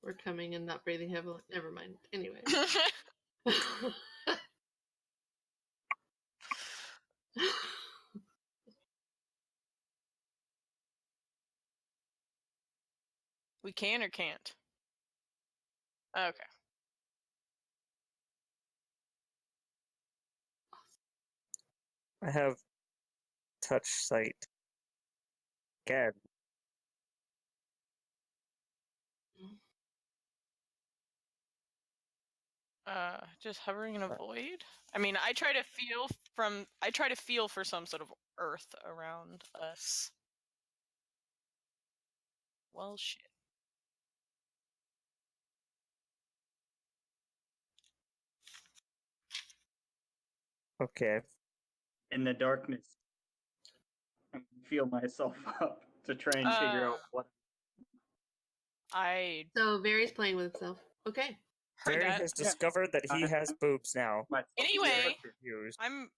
We're coming and not breathing heavily. Never mind. Anyway. We can or can't? Okay. I have touch sight. Again. Just hovering in a void? I mean, I try to feel for some sort of earth around us. Well, shit. Okay. In the darkness, I feel myself up to try and figure out what. So Barry's playing with himself. Okay. Heard Barry that. has discovered that he has boobs now. Anyway, Reviews. I'm.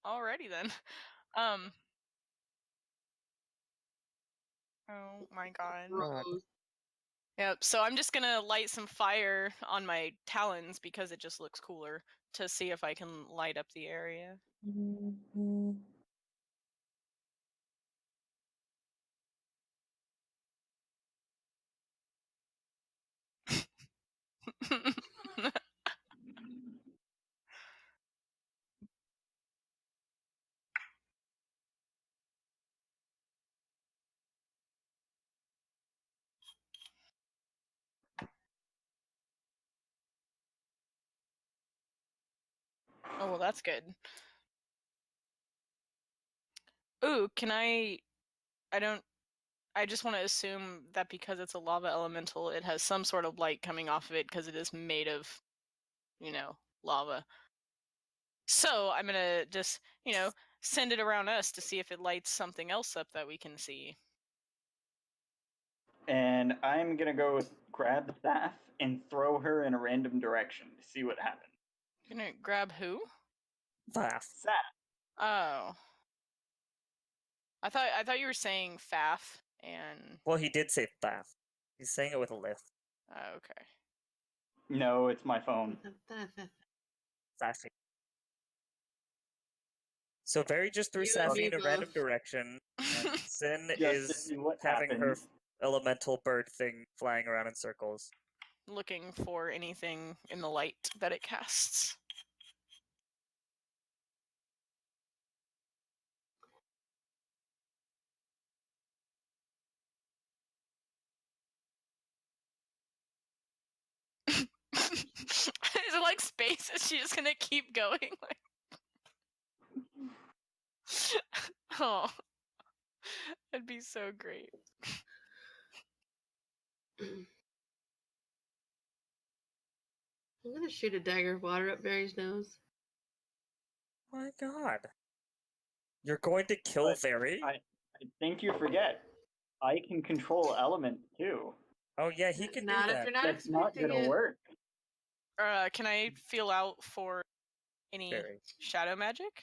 Alrighty then. Oh my god. Gross. Yep, so I'm just gonna light some fire on my talons because it just looks cooler to see if I can light up the area. Oh, well, that's good. Ooh, I just want to assume that because it's a lava elemental, it has some sort of light coming off of it because it is made of, lava. So I'm gonna just, send it around us to see if it lights something else up that we can see. And I'm gonna go grab the staff and throw her in a random direction to see what happens. Gonna grab who? Laugh. Staff. Oh. I thought you were saying faff and. Well, he did say laugh. He's saying it with a lift. Oh, okay. No, it's my phone. Laughing. So Barry just threw You Safi and in me a random both. direction, and Sin Just to is see what having her happens. elemental bird thing flying around in circles. Looking for anything in the light that it casts. Is it like space? Is she just gonna keep going? Oh, that'd be so great. I'm gonna shoot a dagger of water up Barry's nose. My god. You're going to kill But Barry? I think you forget. I can control elements too. Oh yeah, he can do Not if that. you're not That's not expecting gonna it. work. Can I feel out for any Barry. shadow magic?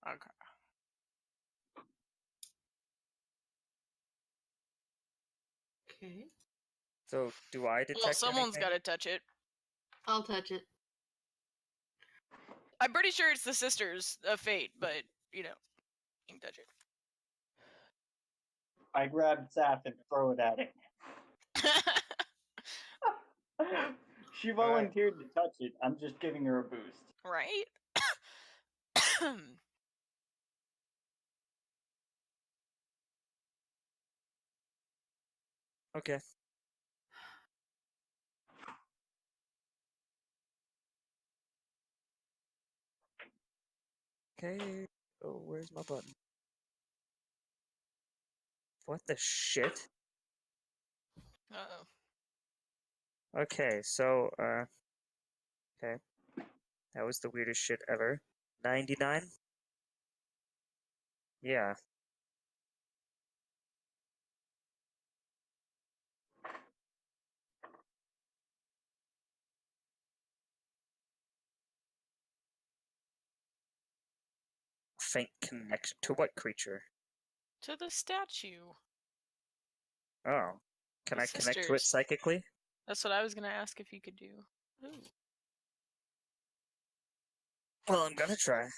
Okay. Okay. So do I detect Well, someone's anything? got to touch it. I'll touch it. I'm pretty sure it's the sisters of fate, but you know, you can touch it. I grab Saf and throw it at it. She volunteered to touch it. I'm just giving her a boost. Right? Okay. Okay. Oh, where's my button? What the shit? Uh-oh. Okay, so, okay. That was the weirdest shit ever. 99? Yeah. Faint connection to what creature? To the statue. Oh. Can The I connect to it sisters. psychically? That's what I was gonna ask if you could do. Ooh. Well, I'm gonna try.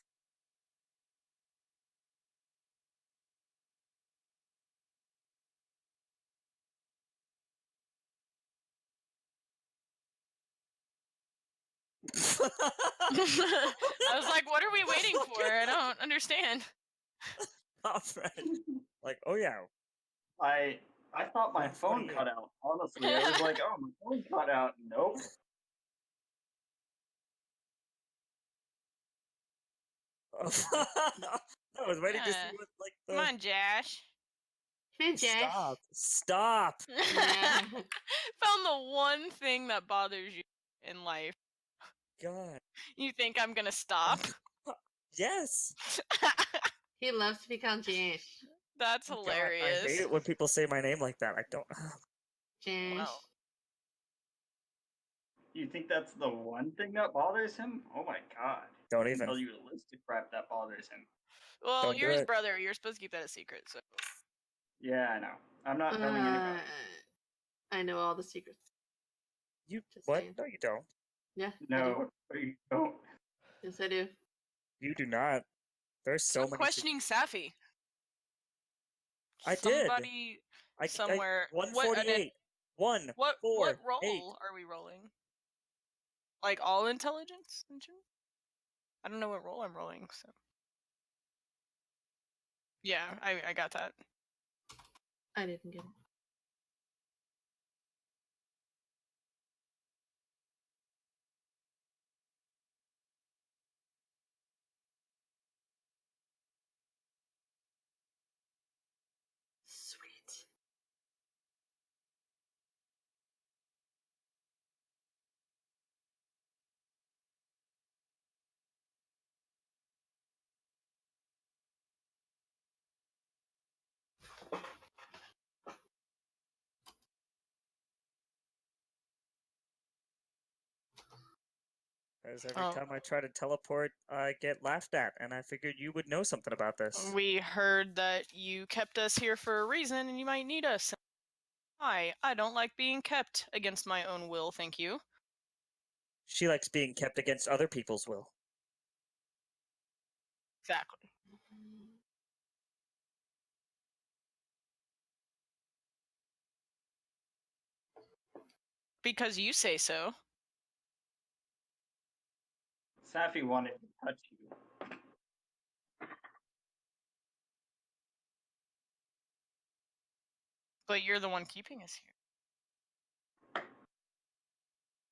I was like, what are we waiting for? I don't understand. Alright. Like, oh yeah. I thought my phone 148. cut out. Honestly, I was like, oh, my phone cut out. Nope. I was waiting to see Yeah. what, like, Come the... on, Josh. Hey, Josh. Stop. Stop! Yeah. Found the one thing that bothers you in life. God. You think I'm gonna stop? Yes! He loves to be called Josh. That's God, I hilarious. hate it when people say my name like that. I don't... Josh. Wow. You think that's the one thing that bothers him? Oh my god. Don't I can even. tell you a list of crap that bothers him. Well, Don't do you're his it. brother. You're supposed to keep that a secret. So Yeah, I know. I'm not telling anybody. I know all the secrets. You... Just What? saying. No, you don't. Yeah. I do. No, you don't. Yes, I do. You do not. There's so stop many... questioning Safi. I did. Somebody I somewhere. 148. What 4, 8. roll are we rolling? Like all intelligence? I don't know what roll I'm rolling. So yeah, I got that. I didn't get it. Sweet. As every Oh. time I try to teleport, I get laughed at, and I figured you would know something about this. We heard that you kept us here for a reason, and you might need us. I don't like being kept against my own will. Thank you. She likes being kept against other people's will. Exactly. Because you say so. Safi wanted to touch you. But you're the one keeping us here.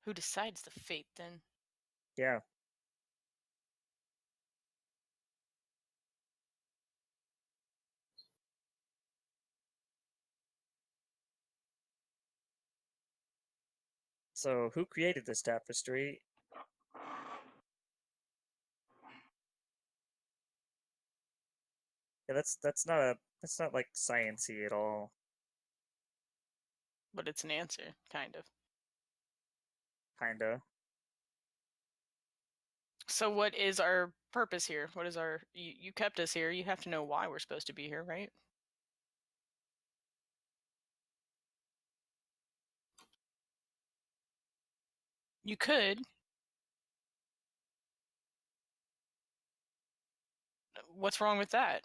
Who decides the fate then? Yeah. So, who created this tapestry? Yeah, that's not like science-y at all. But it's an answer, kind of. Kinda. So what is our purpose here? What is our... You kept us here. You have to know why we're supposed to be here, right? You could. What's wrong with that?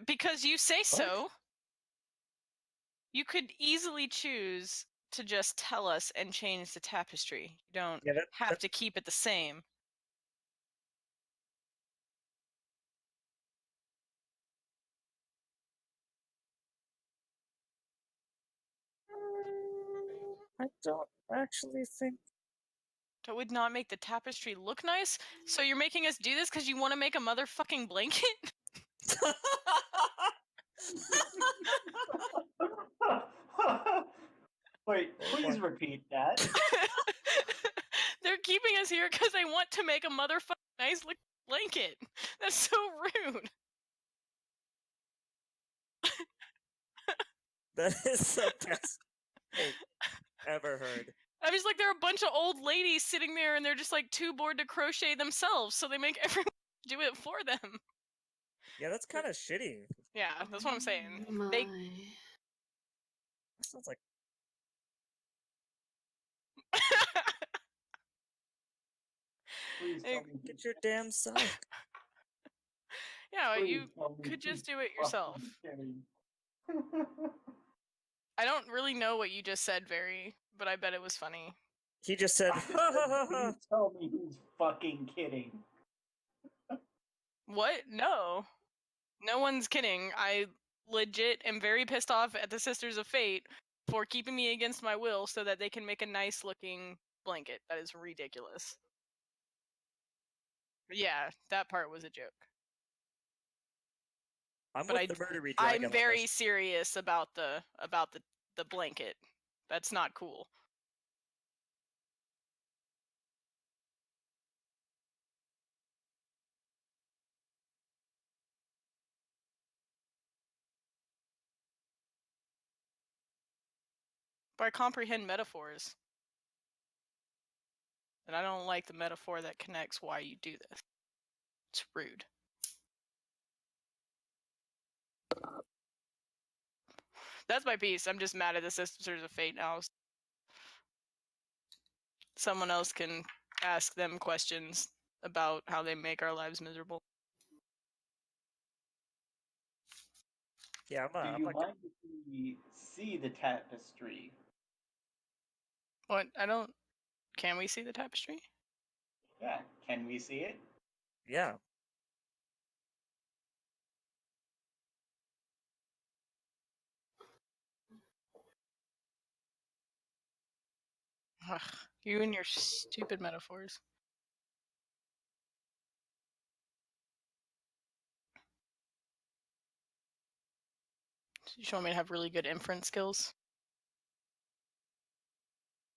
Because you say so. You could easily choose to just tell us and change the tapestry. You don't have to keep it the same. I don't actually think... That would not make the tapestry look nice? So you're making us do this because you want to make a motherfucking blanket? Wait, please repeat that. They're keeping us here because they want to make a motherfucking nice looking blanket. That's so rude. That is the best thing ever heard. I was like, there are a bunch of old ladies sitting there and they're just like too bored to crochet themselves, so they make everyone do it for them. Yeah, that's kind of shitty. Yeah, that's what I'm saying. My. That sounds like... Please tell me. Get your damn self. Yeah, Please you tell me could just he's do it yourself. fucking I don't really know what you just said, but I bet it was funny. He just said, Please tell me he's fucking kidding. What? No. No one's kidding. I legit am very pissed off at the Sisters of Fate for keeping me against my will so that they can make a nice looking blanket. That is ridiculous. Yeah, that part was a joke. I'm But with the murdery dragon. I'm very serious about the blanket. That's not cool. But I comprehend metaphors. And I don't like the metaphor that connects why you do this. It's rude. That's my piece. I'm just mad at the Sisters of Fate now. Someone else can ask them questions about how they make our lives miserable. Yeah, Do you mind if we see the tapestry? What? Can we see the tapestry? Yeah, can we see it? Yeah. Ugh, you and your stupid metaphors. You just want me to have really good inference skills?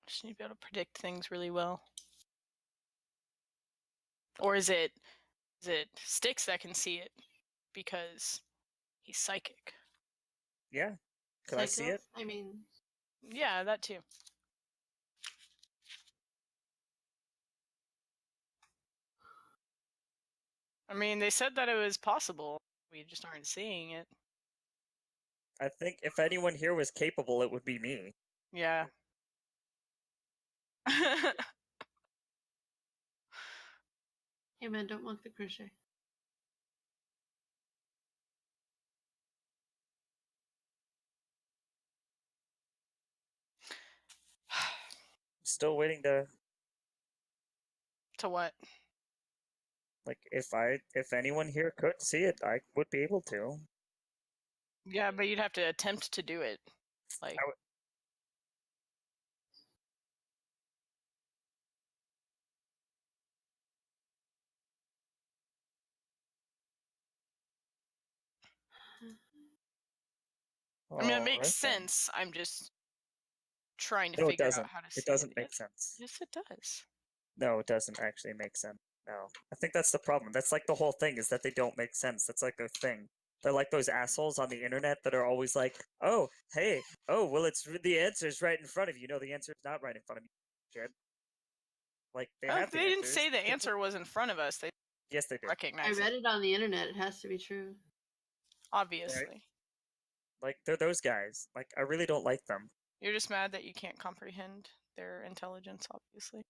Just need to be able to predict things really well. Or is it Styx that can see it because he's psychic? Yeah. Could I see it? I mean, yeah, that too. I mean, they said that it was possible. We just aren't seeing it. I think if anyone here was capable, it would be me. Yeah. hey man, don't mock the crochet. Still waiting to... To what? Like, if anyone here could see it, I would be able to. Yeah, but you'd have to attempt to do it. Like... I mean, it makes sense. I'm just trying to figure out how to see it. It doesn't make sense. Yes, it does. No, it doesn't actually make sense. No. I think that's the problem. That's like the whole thing, is that they don't make sense. That's like a thing. They're like those assholes on the internet that are always like, oh, hey, oh, well, the answer's right in front of you. No, the answer's not right in front of you, kid. Like they Oh, have the they didn't answers. say the answer was in front of us. They Yes, they did. I recognize read it, it on the internet. It has to be true. obviously. Like they're those guys. Like I really don't like them. You're just mad that you can't comprehend their intelligence, obviously.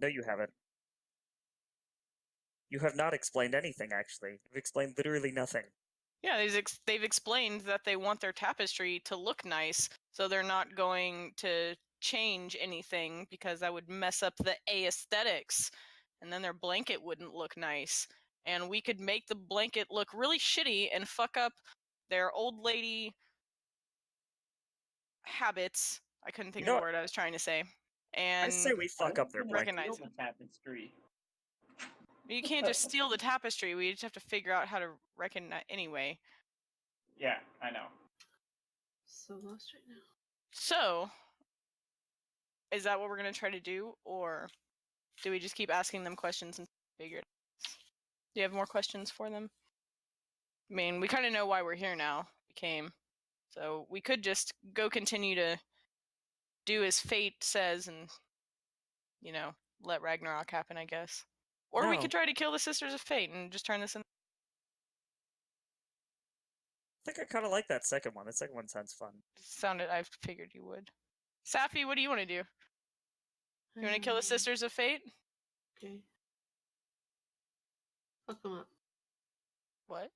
No, you haven't. You have not explained anything. Actually, you've explained literally nothing. Yeah, they've explained that they want their tapestry to look nice, so they're not going to change anything because that would mess up the aesthetics, and then their blanket wouldn't look nice. And we could make the blanket look really shitty and fuck up their old lady habits. I couldn't think You know of the what? word I was trying to say. I And say we fuck up their blanket. recognize Steal the tapestry. you can't just steal the tapestry. We just have to figure out how to recognize anyway. Yeah, I know. So lost right now. So, is that what we're going to try to do, or do we just keep asking them questions and figure it out? Do you have more questions for them? I mean, we kind of know why we're here now. We came. So we could just go continue to do as fate says and, you know, let Ragnarok happen, I guess. Or we No. could try to kill the Sisters of Fate and just turn this in. I think I kind of like that second one. The second one sounds fun. Sounded, I figured you would. Safi, what do you want to do? You want to kill the Sisters of Fate? Okay. Fuck them up. What?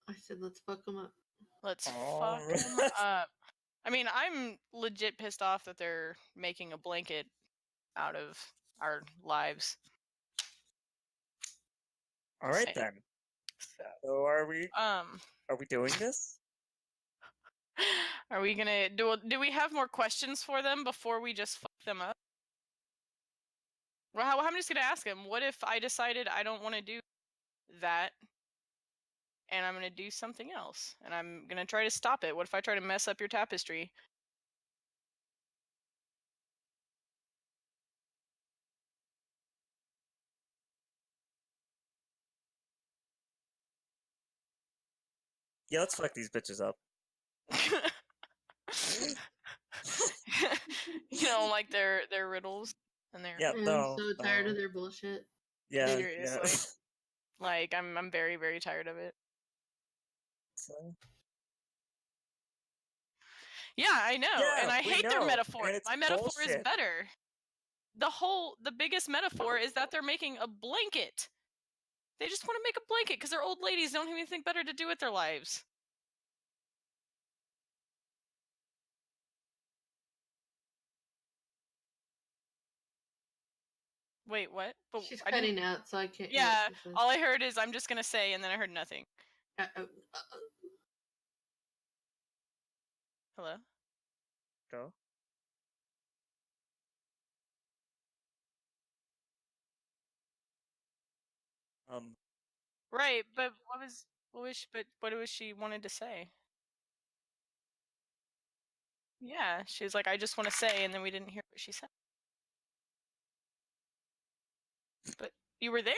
I said let's fuck them up. Let's All fuck 'em right. up. I mean, I'm legit pissed off that they're making a blanket out of our lives. All right Same. then. So, So are we doing this? are we gonna do we have more questions for them before we just fuck them up? Well, I'm just gonna ask him, what if I decided I don't want to do that and I'm gonna do something else and I'm gonna try to stop it? What if I try to mess up your tapestry? Yeah, let's fuck these bitches up. You know, like their riddles and their Yeah, I'm no. so tired no. of their bullshit. Yeah, yeah. Seriously. Like I'm very, very tired of it. So, Yeah, I know. Yeah, and I we hate their know, metaphor. and it's My metaphor is bullshit. better. The biggest metaphor is that they're making a blanket. They just want to make a blanket because they're old ladies, don't have anything better to do with their lives. Wait, what? But She's I didn't. cutting out, so I can't hear Yeah, what she says. all I heard is I'm just gonna say, and then I heard nothing. Hello? Go. Right, but what was she wanted to say? Yeah, she was like, I just want to say, and then we didn't hear what she said. But you were there.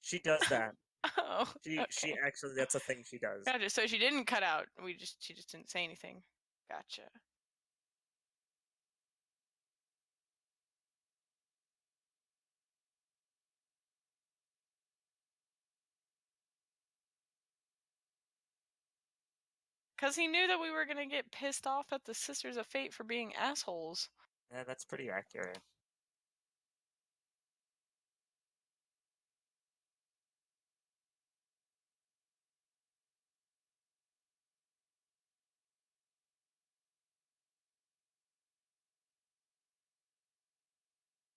She does that. Oh, She okay. actually, that's a thing she does. Gotcha. So she didn't cut out. She just didn't say anything. Gotcha. Because he knew that we were gonna get pissed off at the Sisters of Fate for being assholes. Yeah, that's pretty accurate.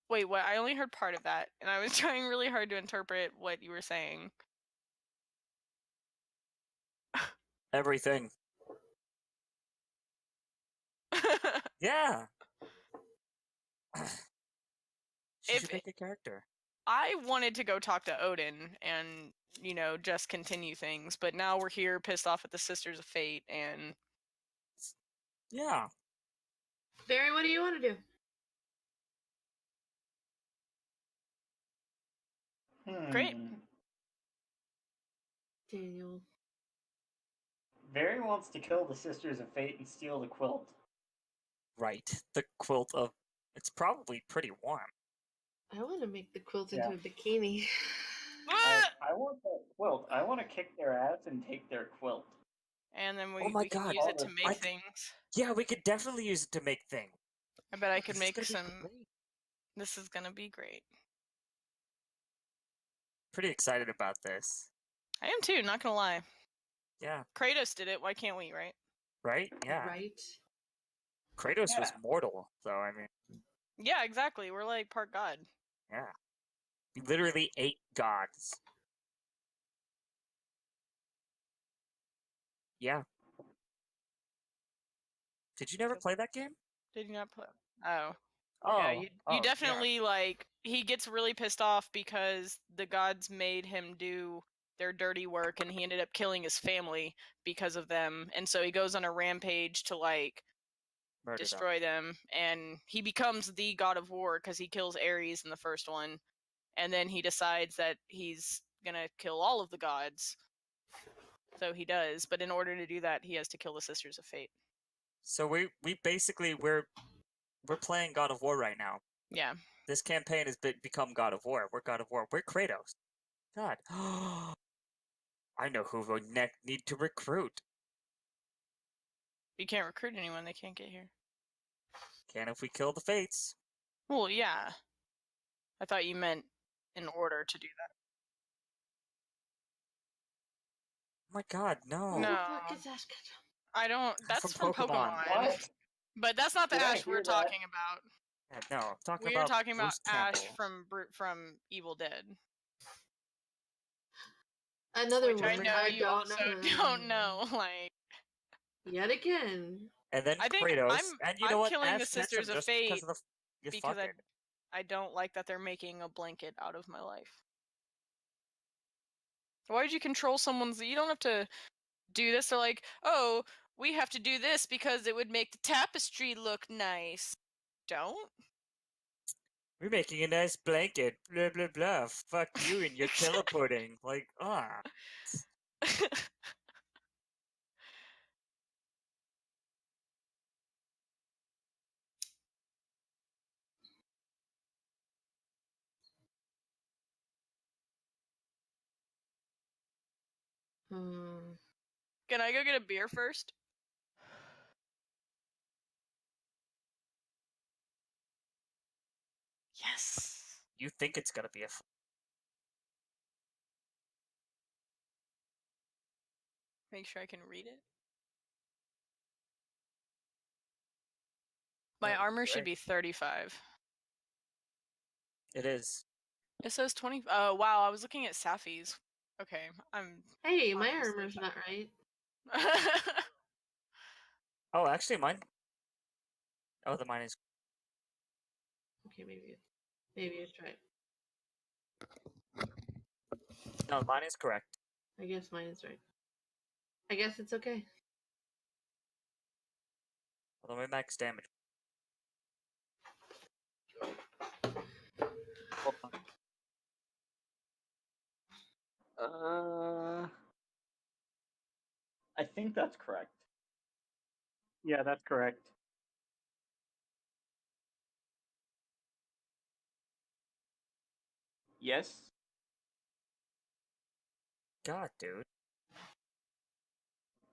Wait, what? I only heard part of that, and I was trying really hard to interpret what you were saying. Everything. Yeah. She should make a character. I wanted to go talk to Odin and, just continue things, but now we're here pissed off at the Sisters of Fate, and Yeah. Barry, what do you want to do? Great. Daniel. Barry wants to kill the Sisters of Fate and steal the quilt. Right. The quilt of. It's probably pretty warm. I want to make the quilt Yeah. into a bikini. I want that quilt. I want to kick their ass and take their quilt. And then Oh my we can God. use it to I make c- things. Yeah, we could definitely use it to make things. I bet I This could is make gonna be some. great. This is gonna be great. Pretty excited about this. I am too, not gonna lie. Yeah. Kratos did it, why can't we, right? Right? Yeah. Right? Kratos was Yeah. mortal, so I mean, Yeah, exactly. We're like part god. yeah. He literally ate gods. Yeah. Did you never play that game? Did you not play? Oh. Oh. Yeah, you yeah. definitely like he gets really pissed off because the gods made him do their dirty work and he ended up killing his family because of them. And so he goes on a rampage to like Murder them. destroy them and he becomes the god of war because he kills Ares in the first one. And then he decides that he's gonna kill all of the gods. So he does, but in order to do that, he has to kill the Sisters of Fate. So we basically we're playing God of War right now. Yeah. This campaign has become God of War. We're God of War. We're Kratos. God. I know who we need to recruit. You can't recruit anyone, they can't get here. Can if we kill the Fates. Well, yeah. I thought you meant in order to do that. Oh my God, no. Who No. the fuck is Ashka? I don't. That's from Pokemon. What? But that's not the Did I Ash we're hear that? talking about. Yeah, no, I'm talking We're about talking about Bruce Ash Campbell. from Evil Dead, Another which one. I know you don't also know. don't know. Like, Yet again. And then I think Kratos. I'm And you know what? killing Ash the Sisters mentioned of just because Fate of the you because fucking. I don't like that they're making a blanket out of my life. Why would you control someone's? You don't have to do this. They're like, oh, we have to do this because it would make the tapestry look nice. Don't. We're making a nice blanket. Blah blah blah. Fuck you and your teleporting. Like, ah. Can I go get a beer first? Yes. You think it's gonna be a. Make sure I can read it. My That'd be armor should great. be 35. It is. It says 20. Oh, wow. I was looking at Safi's. Okay. Hey, my Obviously armor's not right. Oh, actually, mine. Oh, the mine is. Okay, maybe it's right. No, mine is correct. I guess mine is right. I guess it's okay. Although my max damage. Hold on. I think that's correct. Yeah, that's correct. Yes. God, dude.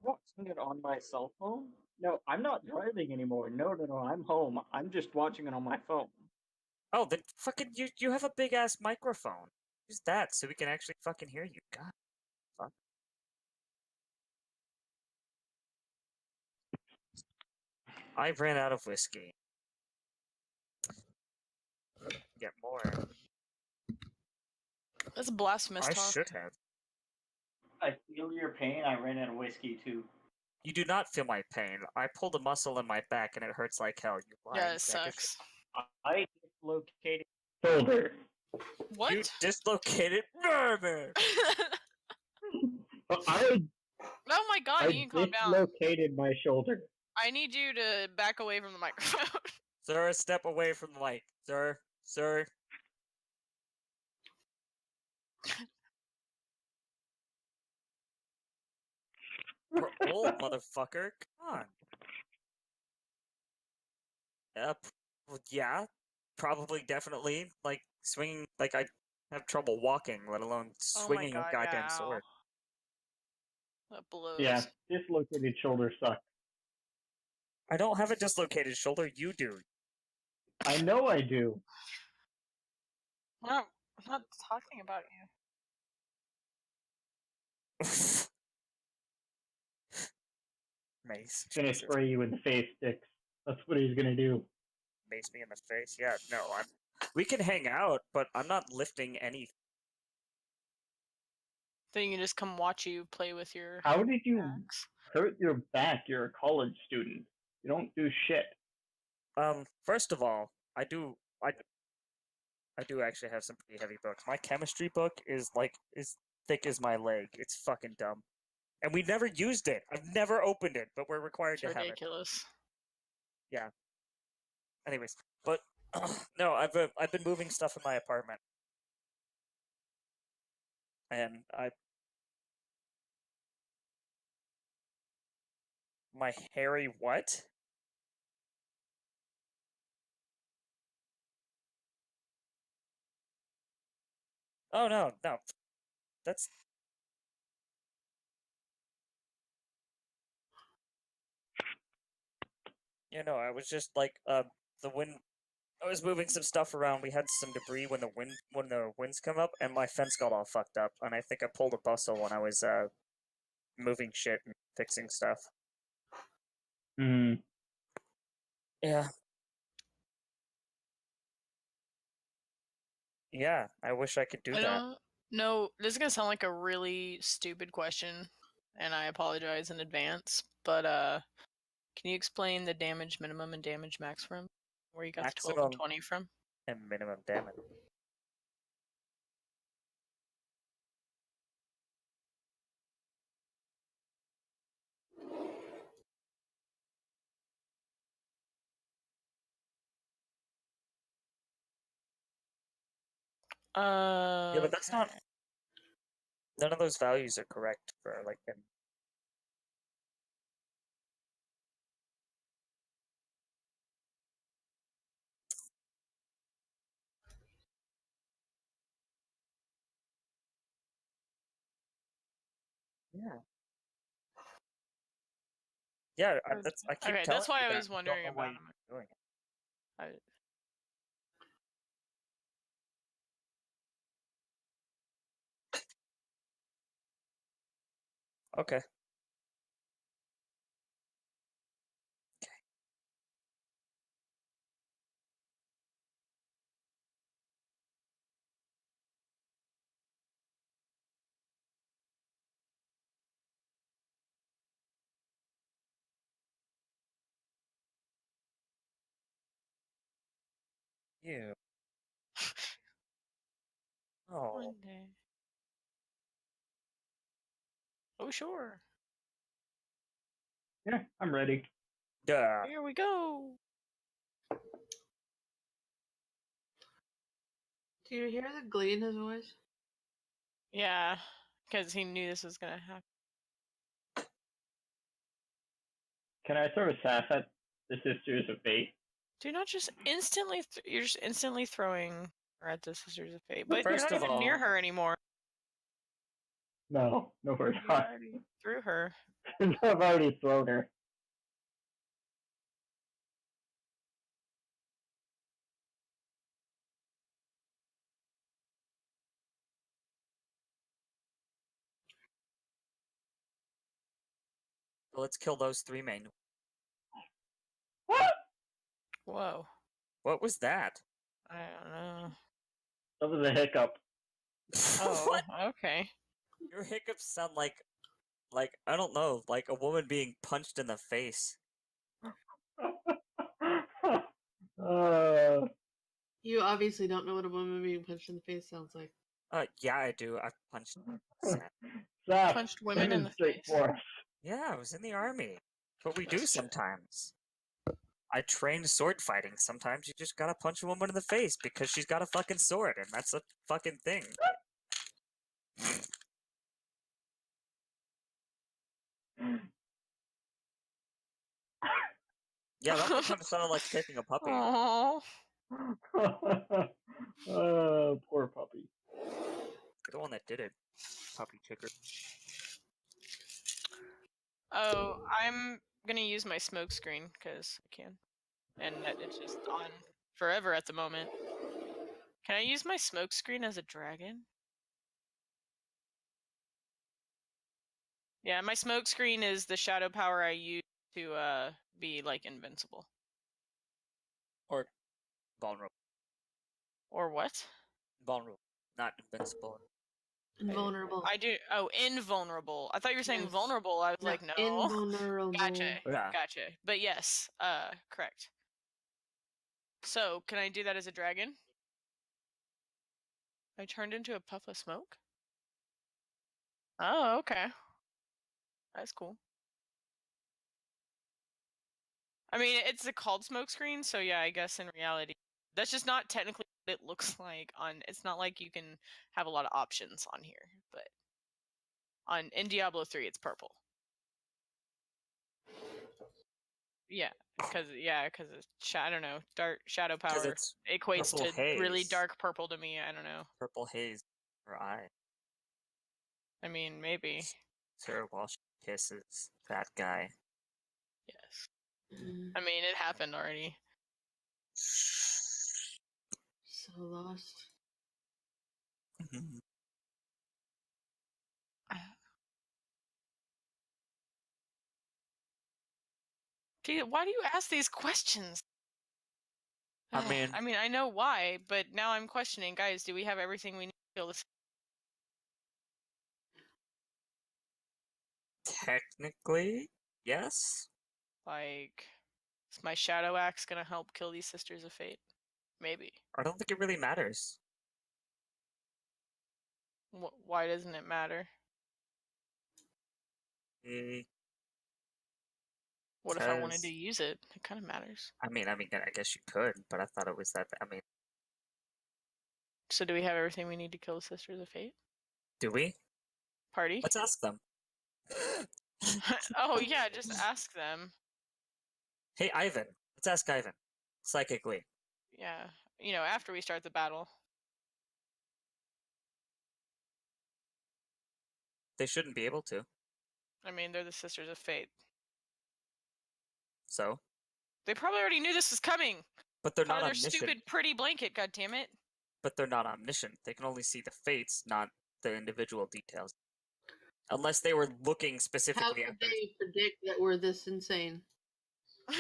Watching it on my cell phone? No, I'm not driving anymore. No, I'm home. I'm just watching it on my phone. Oh, then fucking you have a big ass microphone. Use that so we can actually fucking hear you. God. Fuck. I ran out of whiskey. Get more. That's blasphemous I talk. should have. I feel your pain. I ran out of whiskey too. You do not feel my pain. I pulled a muscle in my back and it hurts like hell. You lying Yeah, it sack of shit. sucks. I dislocated shoulder. What? You dislocated murder. I Oh my god, you can calm down. dislocated my shoulder. I need you to back away from the microphone. Sir, step away from the light. Sir. We're old, motherfucker. Come on. Yeah, probably, definitely. Like swinging, like I have trouble walking, let alone Oh my swinging a god, goddamn ow. sword. That blows. Yeah, dislocated shoulder sucks. I don't have a dislocated shoulder. You do. I know I do. No, I'm not talking about you. Mace. He's gonna Jesus. spray you in the face, Sticks. That's what he's gonna do. Mace me in the face. Yeah, no, we can hang out, but I'm not lifting anything. Then you can just come watch you play with your How did you axe. hurt your back? You're a college student. You don't do shit. First of all, I do actually have some pretty heavy books. My chemistry book is thick as my leg. It's fucking dumb. And we never used it. I've never opened it, but we're required It's to have it. ridiculous. Yeah. Anyways, but no, I've been moving stuff in my apartment. And my hairy what? Oh no. That's I was just like the wind. I was moving some stuff around. We had some debris when the winds come up, and my fence got all fucked up. And I think I pulled a bustle when I was moving shit and fixing stuff. Hmm. Yeah. Yeah, I wish I could do I that. don't know. This is gonna sound like a really stupid question, and I apologize in advance. But can you explain the damage minimum and damage max from? Where you got the 12 and Maximum 20 from? and minimum damage. Yeah, but that's not. Okay. None of those values are correct for like an. Yeah. Yeah, I keep Okay, telling that's why you I that. was I don't wondering know why about you're doing it. I, Okay. You. Oh. one day. Oh sure. Yeah, I'm ready. Duh. Here we go. Do you hear the glee in his voice? Yeah, because he knew this was gonna happen. Can I throw a sass at the Sisters of Fate? Do not just instantly. You're just instantly throwing her at the Sisters of Fate, but you're First not of even near all- her anymore. No, we're You not. already threw her. I've already thrown her. Let's kill those three main. What? Whoa. What was that? I don't know. That was a hiccup. Oh, What? okay. Your hiccups sound like I don't know, like a woman being punched in the face. uh, You obviously don't know what a woman being punched in the face sounds like. Yeah, I do. I've punched. Sad. Zach, Punched women in the demonstrate face. for us. Yeah, I was in the army. What we do sometimes. I trained sword fighting. Sometimes you just gotta punch a woman in the face because she's got a fucking sword, and that's a fucking thing. Yeah, that one kind of sounded like kicking a puppy. Oh. Poor puppy. The one that did it. Puppy kicker. Oh, I'm gonna use my smoke screen because I can, and it's just on forever at the moment. Can I use my smoke screen as a dragon? Yeah, my smoke screen is the shadow power I use to be like invincible. Or vulnerable. Or what? Vulnerable. Not invincible. Invulnerable. I do. Oh, invulnerable. I thought you were saying Yes. vulnerable. I was No, like, no. invulnerable. Gotcha. Yeah. Gotcha. But yes, correct. So, can I do that as a dragon? I turned into a puff of smoke? Oh, okay. That's cool. I mean, it's a called smoke screen, so yeah, I guess in reality, that's just not technically what it looks like on. It's not like you can have a lot of options on here, but in Diablo 3, it's purple. Yeah, because it's I don't know, dark shadow power it's equates purple to really haze. dark purple to me. I don't know. Purple haze in her eye. I mean, maybe. Sarah Walsh kisses that guy. Yes. Mm, I mean, it happened already. so lost. Gee, why do you ask these questions? I mean, I mean, I know why, but now I'm questioning, guys. Do we have everything we need to kill this? technically, yes. Like, is my shadow axe gonna help kill these sisters of fate? Maybe. I don't think it really matters. Why doesn't it matter? What if I wanted to use it? It kind of matters. I mean, I guess you could, but I thought it was that. I mean, So do we have everything we need to kill the sisters of fate? do we? Party? Let's ask them. Oh yeah, just ask them. Hey, Ivan. Let's ask Ivan. Psychically. Yeah, after we start the battle. They shouldn't be able to. I mean, they're the sisters of fate. So? They probably already knew this was coming. But they're Part not of their omniscient. stupid pretty blanket, goddammit. But they're not omniscient. They can only see the fates, not the individual details. Unless they were looking How specifically could at their... they predict that we're this insane?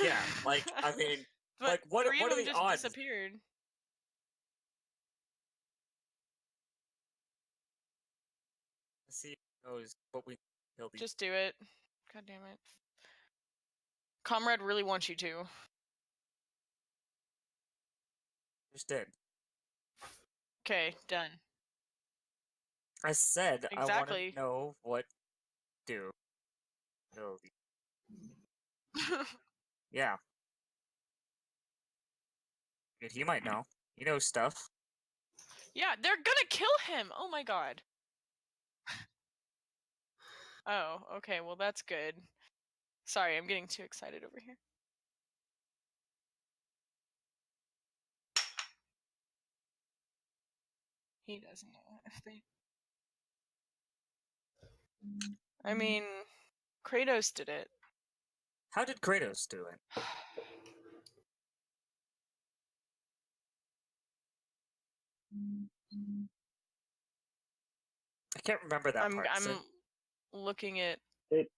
Yeah, like, I mean, but like, what three are of them the just odds? disappeared. Let's see who knows what we kill these. Just do it. God damn it. Comrade really wants you to. Just did. Okay, done. I said I want Exactly. to know what to do. Kill these. Yeah. Dude, he might know. He knows stuff. Yeah, they're gonna kill him! Oh my god. Oh, okay, well that's good. Sorry, I'm getting too excited over here. He doesn't know if they... I mean, Kratos did it. How did Kratos do it? I can't remember that part. I'm looking at... It,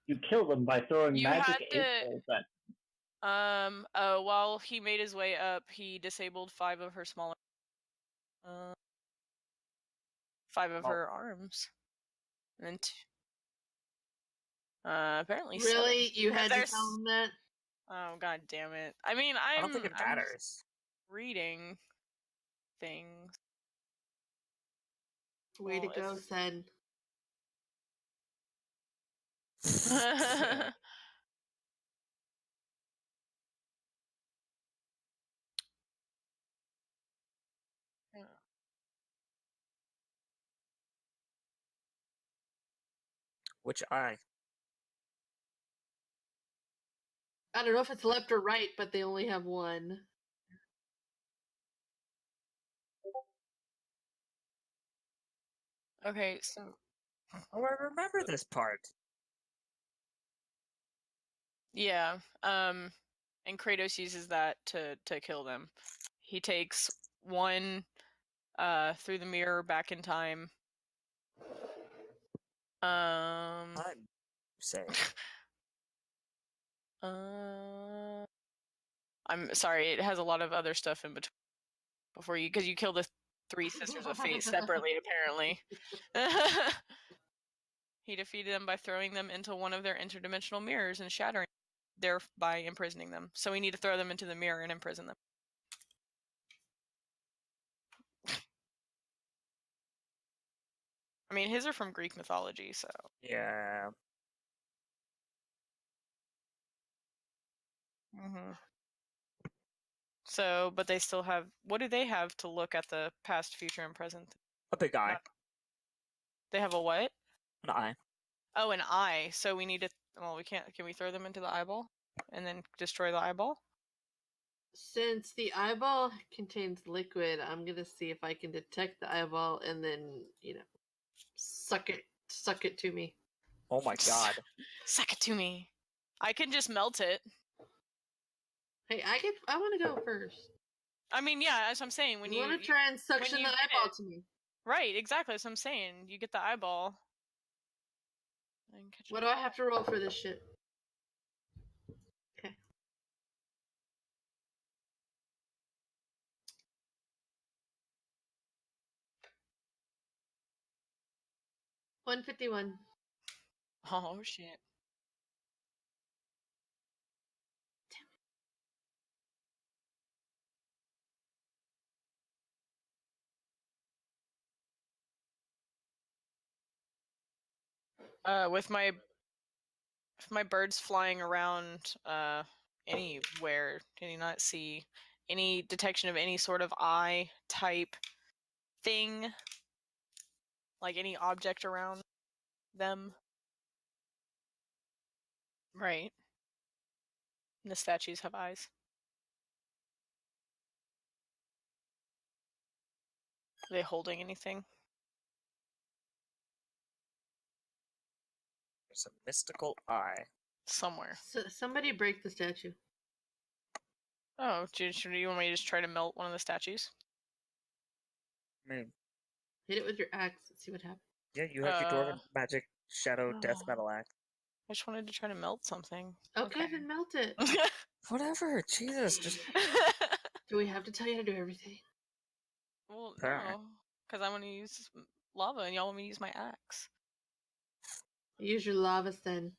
you kill them by throwing You magic had to- 8-balls at while he made his way up, he disabled 5 of her smaller... 5 of her arms. And then apparently Really? 7. You had to There's- tell them that? Oh, god damn it. I mean, I don't think it I'm matters. reading things. Way to Well, go, if- Sen. Yeah. Yeah. Which eye? I don't know if it's left or right, but they only have one. Okay, so Oh, I remember this part. yeah, and Kratos uses that to kill them. He takes one through the mirror back in time. I'm saying. I'm sorry, it has a lot of other stuff in between before you, because you kill the three sisters of fate separately, apparently. He defeated them by throwing them into one of their interdimensional mirrors and shattering, thereby imprisoning them. So we need to throw them into the mirror and imprison them. I mean, his are from Greek mythology, so. Yeah. Mm-hmm. So, but they still have. What do they have to look at the past, future, and present? A big eye. They have a what? An eye. Oh, an eye. So we need to. Well, we can't. Can we throw them into the eyeball and then destroy the eyeball? Since the eyeball contains liquid, I'm gonna see if I can detect the eyeball and then, suck it to me. Oh my god. Suck it to me. I can just melt it. Hey, I want to go first. I mean, yeah, as I'm saying, when you you want to try and suction you the get eyeball it- to me. right, exactly. That's what I'm saying. You get the eyeball. What do I have to roll for this shit? Okay. $151. Oh shit. With my birds flying around anywhere, can you not see any detection of any sort of eye type thing? Like any object around them? Right. And the statues have eyes. Are they holding anything? There's a mystical eye. Somewhere. Somebody break the statue. Oh, do you want me to just try to melt one of the statues? I mean, Hit it with your axe and see what happens. yeah, you have your Dwarven magic shadow death Oh. metal axe. I just wanted to try to melt something. Okay, then melt it. Whatever, Jesus, just Do we have to tell you how to do everything? Well, Alright. no, because I want to use lava, and y'all want me to use my axe. Use your lavas then.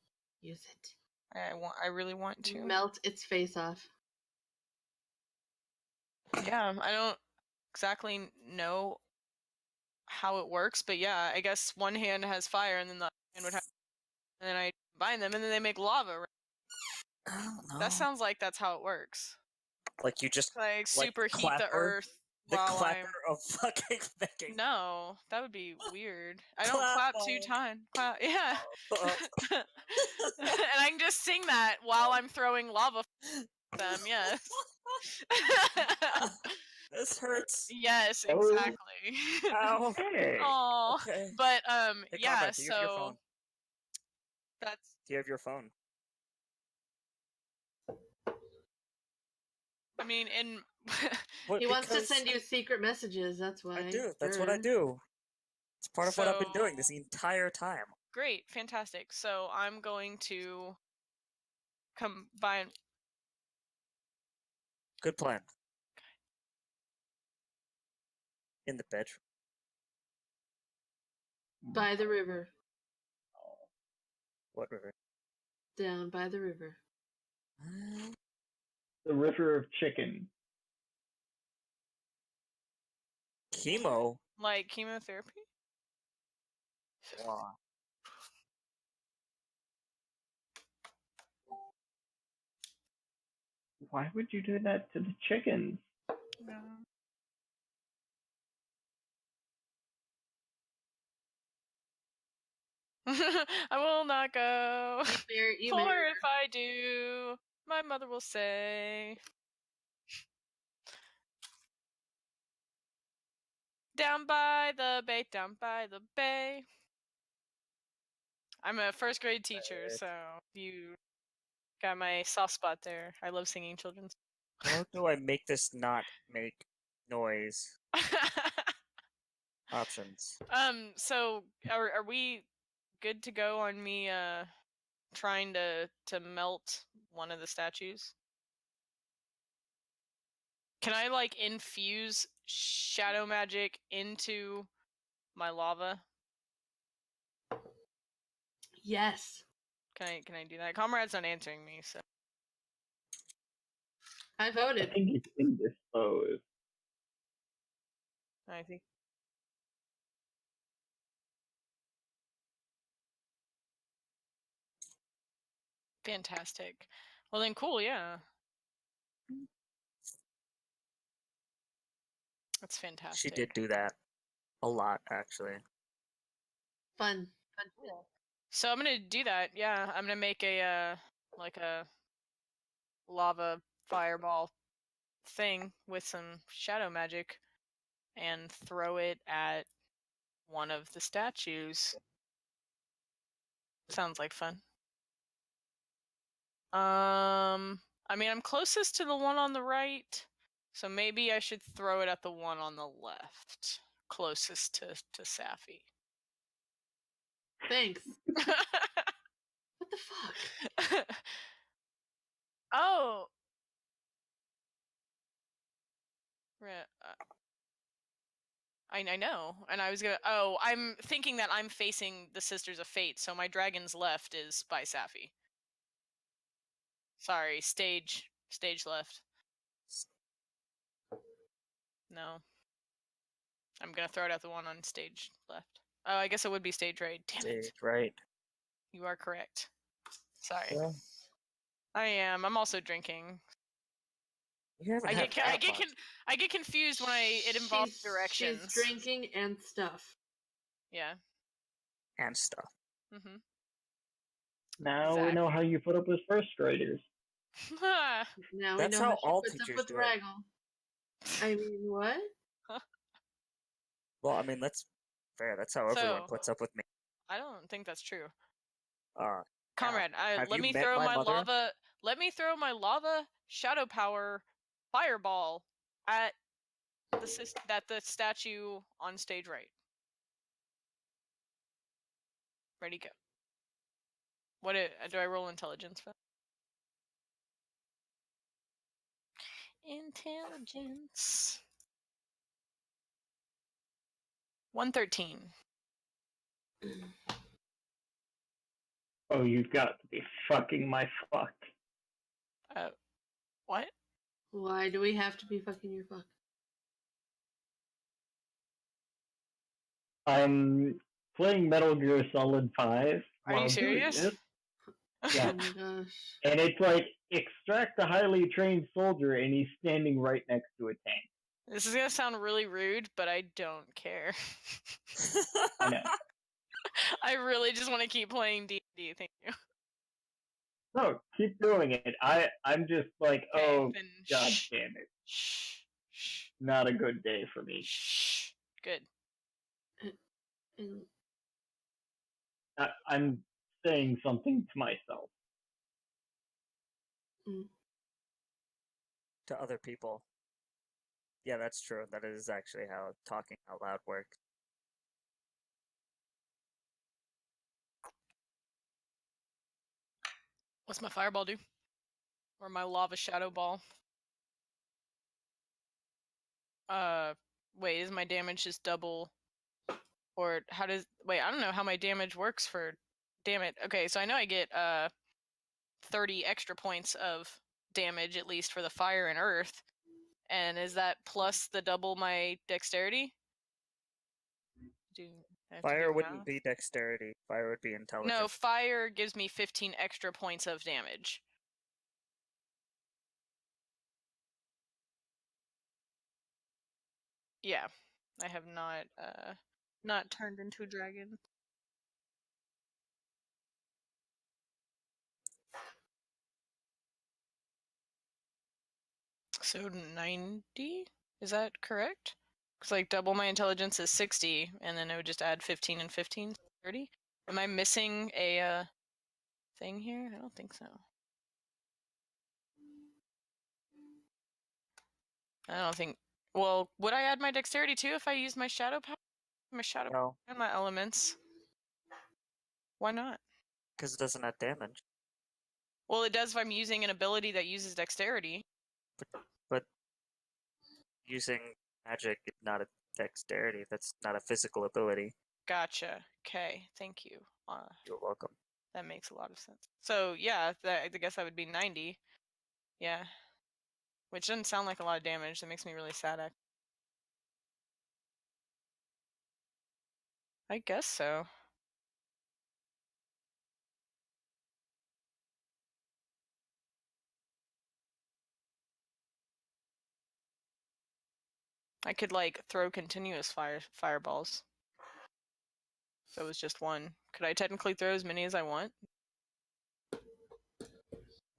Use it. I really want to. Melt its face off. Yeah, I don't exactly know how it works, but yeah, I guess one hand has fire, and then the other hand would have, and then I combine them, and then they make lava. Right? I don't know. That sounds like that's how it works. Like you just Like superheat the clapper? earth the while clapper of fucking making. No, that would be weird. I don't Clap clap 2 on. times. Clap, yeah. Oh. And I can just sing that while I'm throwing lava at them. Yes. This hurts. Yes, Oh. exactly. Ow. Hey. Oh, Okay. but Hey, yeah. Conrad, do you have your So phone? that's. Do you have your phone? I mean, in. What, He wants to because send you secret messages, that's why. I do. That's what I do. It's part of what I've been doing this entire time. Great, fantastic. So I'm going to combine. Good plan. In the bedroom. By the river. What river? Down by the river. The river of chicken. Chemo? Like chemotherapy? Wow. Why would you do that to the chickens? No. I will not go. You For married if I do, my mother will say. Down by the bay, down by the bay. I'm a first grade teacher, Right. so you got my soft spot there. I love singing children's. How do I make this not make noise? Options. So are we good to go on me trying to melt one of the statues? Can I like infuse shadow magic into my lava? Yes. Can I do that? Comrade's not answering me, so I I voted. think it's indisposed. I think fantastic. Well then cool, yeah. That's fantastic. She did do that a lot, actually. Fun. Cool. So I'm gonna do that. Yeah, I'm gonna make a like a lava fireball thing with some shadow magic and throw it at one of the statues. Sounds like fun. I mean, I'm closest to the one on the right, so maybe I should throw it at the one on the left, closest to Safi. Thanks. What the fuck? Oh. Right. I know, and I was gonna. Oh, I'm thinking that I'm facing the Sisters of Fate, so my dragon's left is by Safi. Sorry, stage left. No. I'm gonna throw it at the one on stage left. Oh, I guess it would be stage right. Damn it. Stage right. You are correct. Sorry. Well, I am. I'm also drinking. you haven't I had get that much. I get confused when it involves directions. She's drinking and stuff. Yeah. And stuff. Mm-hmm. Now we Exact. know how you put up with first graders. Now we That's know how how she all puts up teachers with do it. Raggle. I mean, what? Well, I mean, that's fair. That's how everyone So- puts up with me. I don't think that's true. Comrade, Comrade, let me throw my lava. Let me throw my lava shadow power fireball at the statue on stage right. Ready, go. What do I roll intelligence for? Intelligence. 113. Oh, you've got to be fucking my fuck. What? Why do we have to be fucking your fuck? I'm playing Metal Gear Solid 5. Are you while doing serious? this, Yeah. Oh my gosh. and it's like, extract a highly trained soldier, and he's standing right next to a tank. This is gonna sound really rude, but I don't care. I know. I really just want to keep playing D&D. Thank you. No, keep doing it. I'm just like, Okay, oh, then god shh, damn it. shh, shh, Not a good day for me. shh. Good. And I'm saying something to myself. To other people. Yeah, that's true. That is actually how talking out loud works. What's my fireball do? Or my lava shadow ball? Wait, is my damage just double? Or how does... Wait, I don't know how my damage works for... Damn it. Okay, so I know I get 30 extra points of damage, at least for the fire and earth. And is that plus the double my dexterity? I have to Fire do wouldn't math? be dexterity. Fire would be intelligence. No, fire gives me 15 extra points of damage. Yeah, I have not turned into a dragon. So 90? Is that correct? Because like double my intelligence is 60, and then it would just add 15 and 15, 30. Am I missing a thing here? I don't think so. I don't think. Well, would I add my dexterity too if I used my shadow power? My shadow No, and my elements. Why not? because it doesn't add damage. Well, it does if I'm using an ability that uses dexterity. But using magic is not a dexterity. That's not a physical ability. Gotcha. Okay, thank you. You're welcome. That makes a lot of sense. So yeah, I guess that would be 90. Yeah. Which doesn't sound like a lot of damage. That makes me really sad. I guess so. I could like throw continuous fireballs. So it was just one. Could I technically throw as many as I want?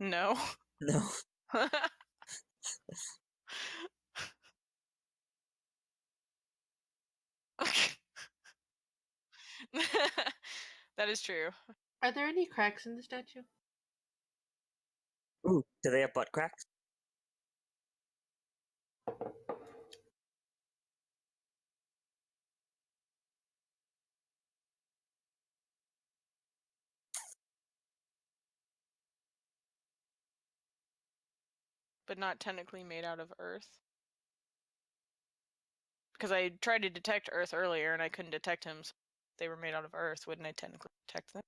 No. No. That is true. Are there any cracks in the statue? Ooh, do they have butt cracks? But not technically made out of earth. Because I tried to detect earth earlier and I couldn't detect him. So if they were made out of earth, wouldn't I technically detect them?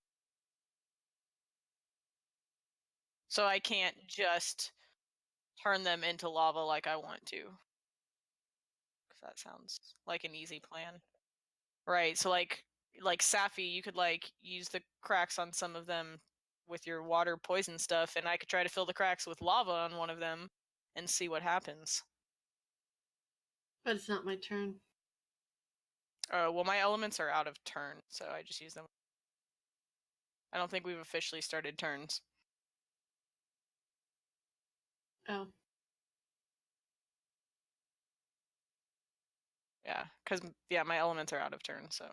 So I can't just turn them into lava like I want to. Because that sounds like an easy plan. Right, so like Safi, you could like use the cracks on some of them with your water poison stuff, and I could try to fill the cracks with lava on one of them and see what happens. But it's not my turn. Well, my elements are out of turn, so I just use them. I don't think we've officially started turns. Oh. Yeah, because yeah, my elements are out of turn, so.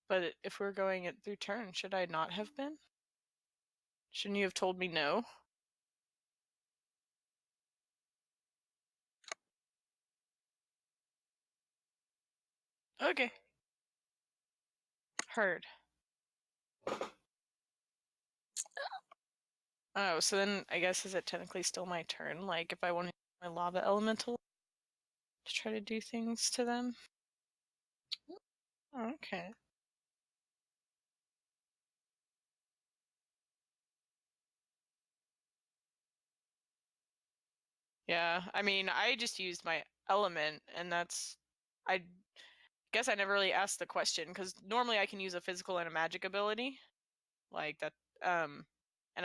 But if we're going it through turn, should I not have been? Shouldn't you have told me no? Okay. Heard. Oh, so then I guess is it technically still my turn? Like if I want to use my lava elemental to try to do things to them? Oh, okay. Yeah, I mean, I just used my element, and that's. I guess I never really asked the question, because normally I can use a physical and a magic ability. Like that, and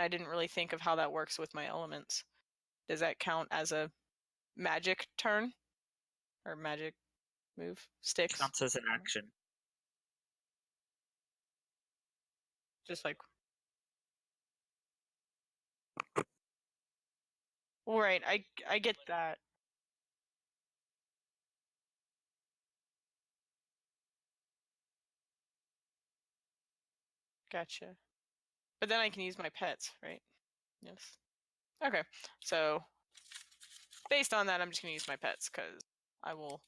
I didn't really think of how that works with my elements. Does that count as a magic turn? Or magic move? Sticks? Counts as an action. Just like. All right, I get that. Gotcha. But then I can use my pets, right? Yes. Okay. So based on that, I'm just gonna use my pets because I will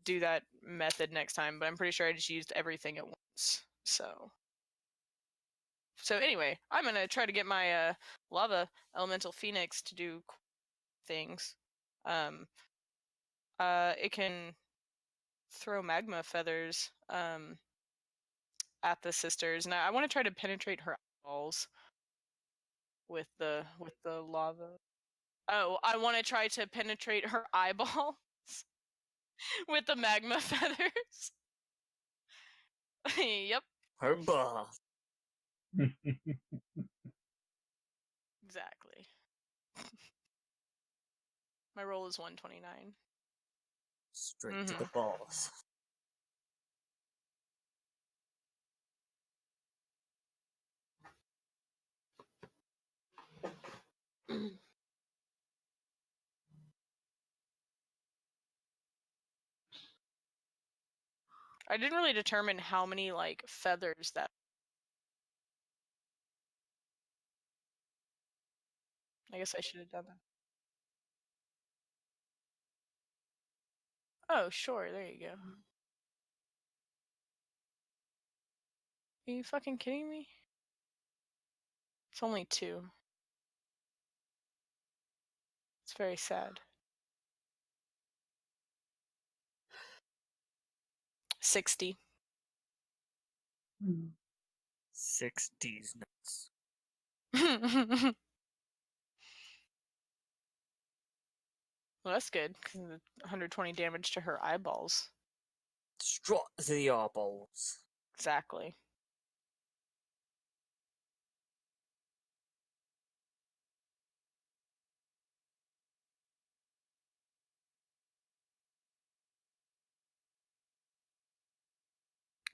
do that method next time. But I'm pretty sure I just used everything at once. So anyway, I'm gonna try to get my lava elemental phoenix to do things. It can throw magma feathers at the sisters. Now I want to try to penetrate her eyeballs with the lava. Oh, I want to try to penetrate her eyeballs with the magma feathers. Yep, Her boss. exactly. My roll is 129. Straight to the balls. I didn't really determine how many like feathers that. I guess I should have done that. Oh, sure. There you go. Are you fucking kidding me? It's only 2. It's very sad. 60. 60's nuts. Well, that's good. 'Cause 120 damage to her eyeballs. Strut the eyeballs. Exactly.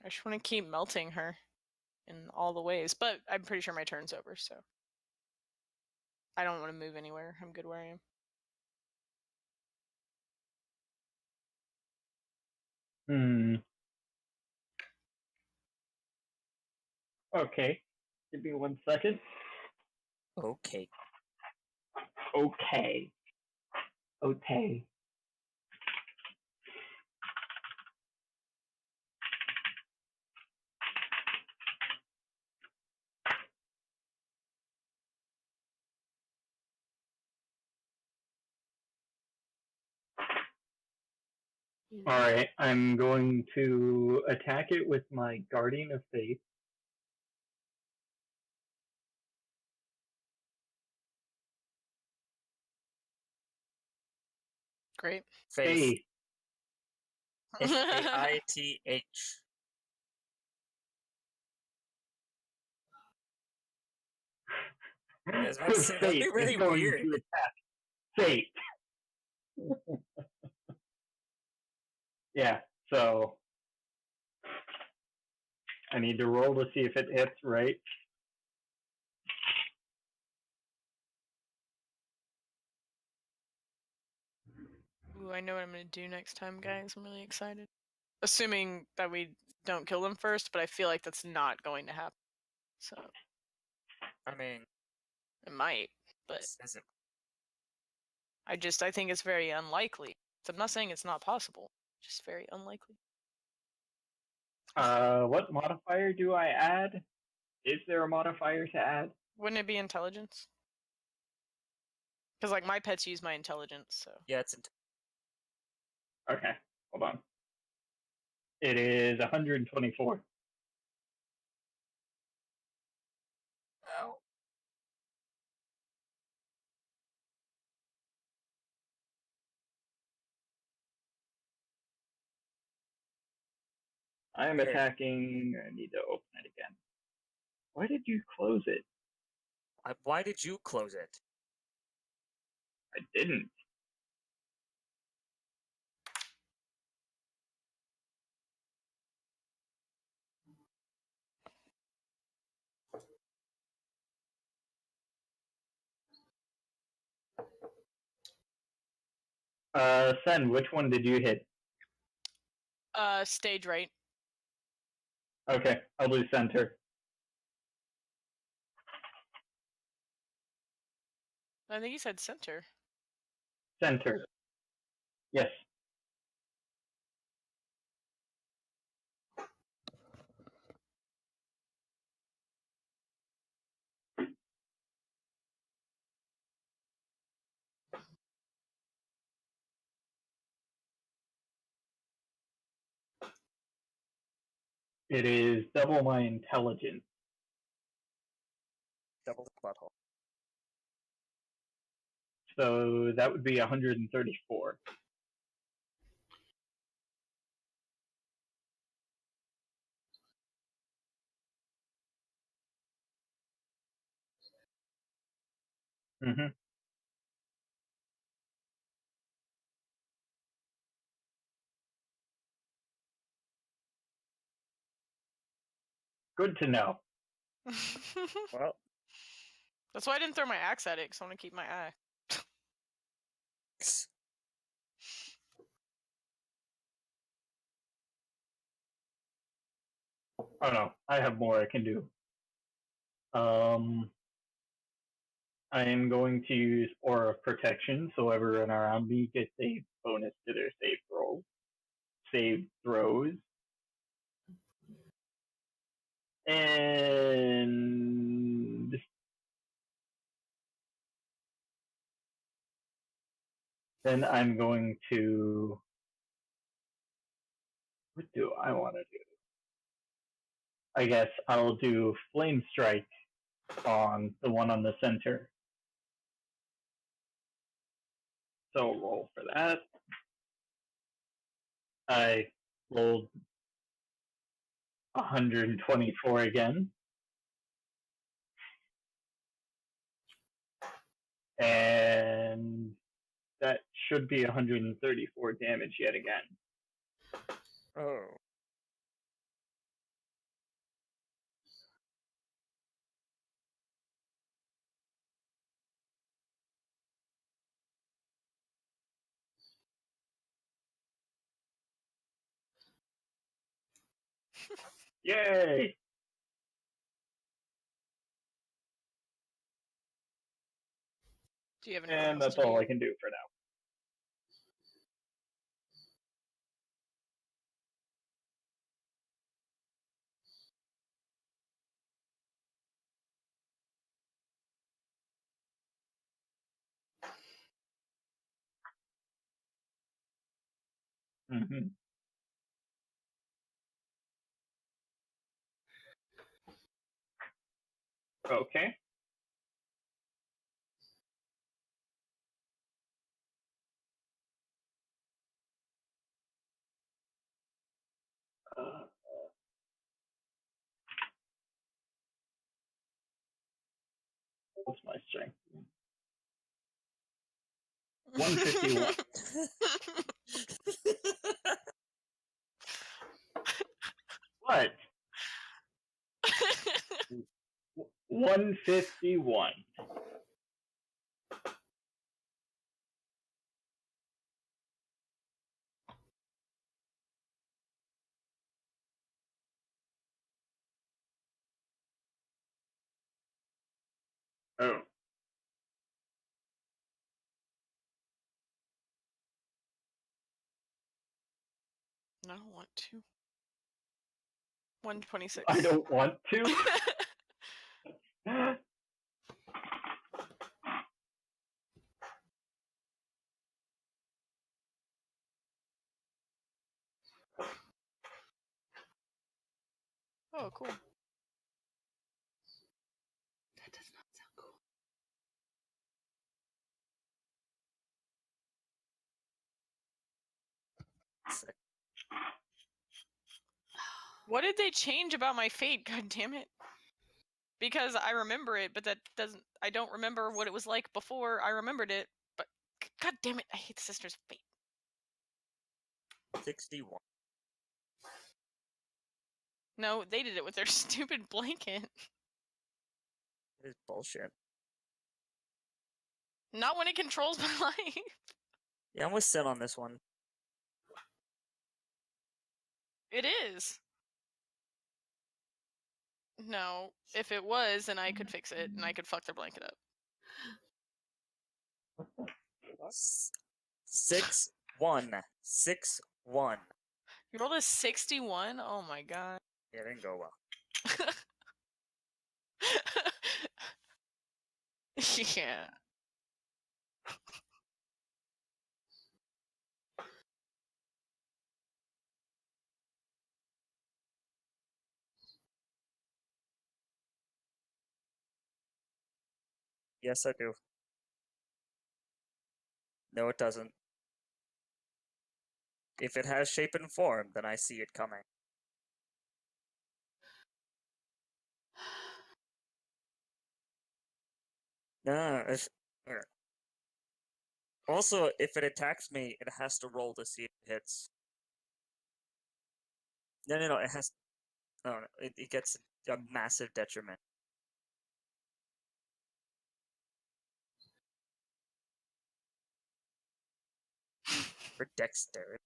I just want to keep melting her in all the ways, but I'm pretty sure my turn's over, so I don't want to move anywhere. I'm good where I am. Okay. Give me 1 second. Okay. Okay. Okay. Alright, I'm going to attack it with my Guardian of Faith. Great. Faith. Faith. Faith. I was about to say, that'd be Faith really is going weird. to attack. Faith. Yeah, so I need to roll to see if it hits right. Ooh, I know what I'm going to do next time, guys. I'm really excited. Assuming that we don't kill them first, but I feel like that's not going to happen. So. I mean, it might, but is it? I think it's very unlikely. So I'm not saying it's not possible. Just very unlikely. What modifier do I add? Is there a modifier to add? Wouldn't it be intelligence? Because like my pets use my intelligence, so. Yeah, it's Okay, hold on. It is 124. Ow. I am attacking. I need to open it again. Why did you close it? Why did you close it? I didn't. Sen, which one did you hit? Stage right. Okay, I'll do center. I think you said center. Center. Yes. It is double my intelligence. Double the butthole. So that would be 134. Mm-hmm. Good to know. Well, That's why I didn't throw my axe at it, because I want to keep my eye. Oh no, I have more I can do. I am going to use Aura of Protection, so everyone around me gets a bonus to their save throws. And then I'm going to, what do I want to do? I guess I'll do Flame Strike on the one on the center. So I'll roll for that. I rolled 124 again. And that should be 134 damage yet again. Oh. Yay! Do you have any? And that's all I can do for now. Mm-hmm. Okay. What's my strength? 151. What? 151. Oh. No, I don't want to. 126. I don't want to. Oh, cool. That does not sound cool. What did they change about my fate? God damn it. Because I remember it, but that doesn't. I don't remember what it was like before I remembered it. But god damn it, I hate the Sister's Fate. 61. No, they did it with their stupid blanket. It is bullshit. Not when it controls my life. Yeah, I'm with Sin on this one. It is. No, if it was, then I could fix it, and I could fuck their blanket up. 6-1. 6-1. You rolled a 61? Oh my god. Yeah, it didn't go well. Yeah. Yes, I do. No, it doesn't. If it has shape and form, then I see it coming. No, if also if it attacks me, it has to roll to see if it hits. No, it has. No, it gets a massive detriment. For dexterity.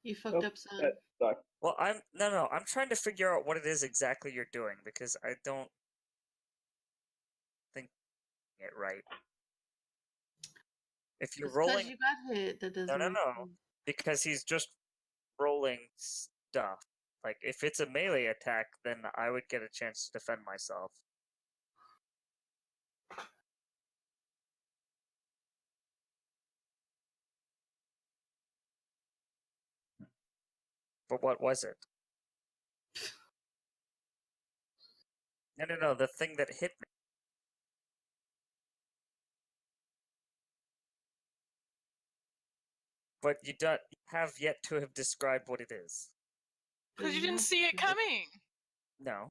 You fucked up, son. That sucks. Well, I'm trying to figure out what it is exactly you're doing because I don't think it right. If you're Just because rolling, you got hit, that doesn't no, mean. because he's just rolling stuff. Like if it's a melee attack, then I would get a chance to defend myself. But what was it? No, the thing that hit me. But you don't have yet to have described what it is. Because you didn't see it coming. No.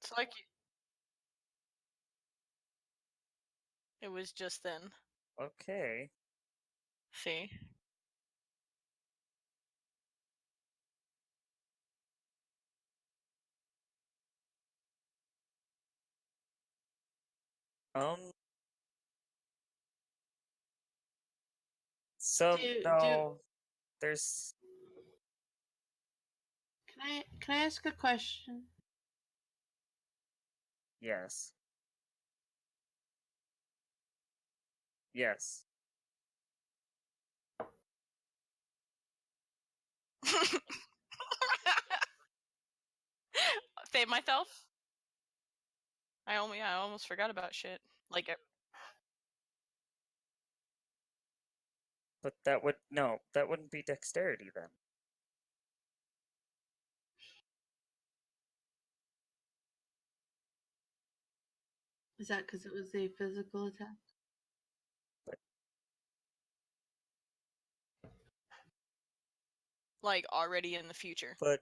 It's like it was just then. Okay. See? So Do there's can I ask a question? yes. Yes. Save myself. I almost forgot about shit. Like But that wouldn't be dexterity then. Is that because it was a physical attack? like already in the future. But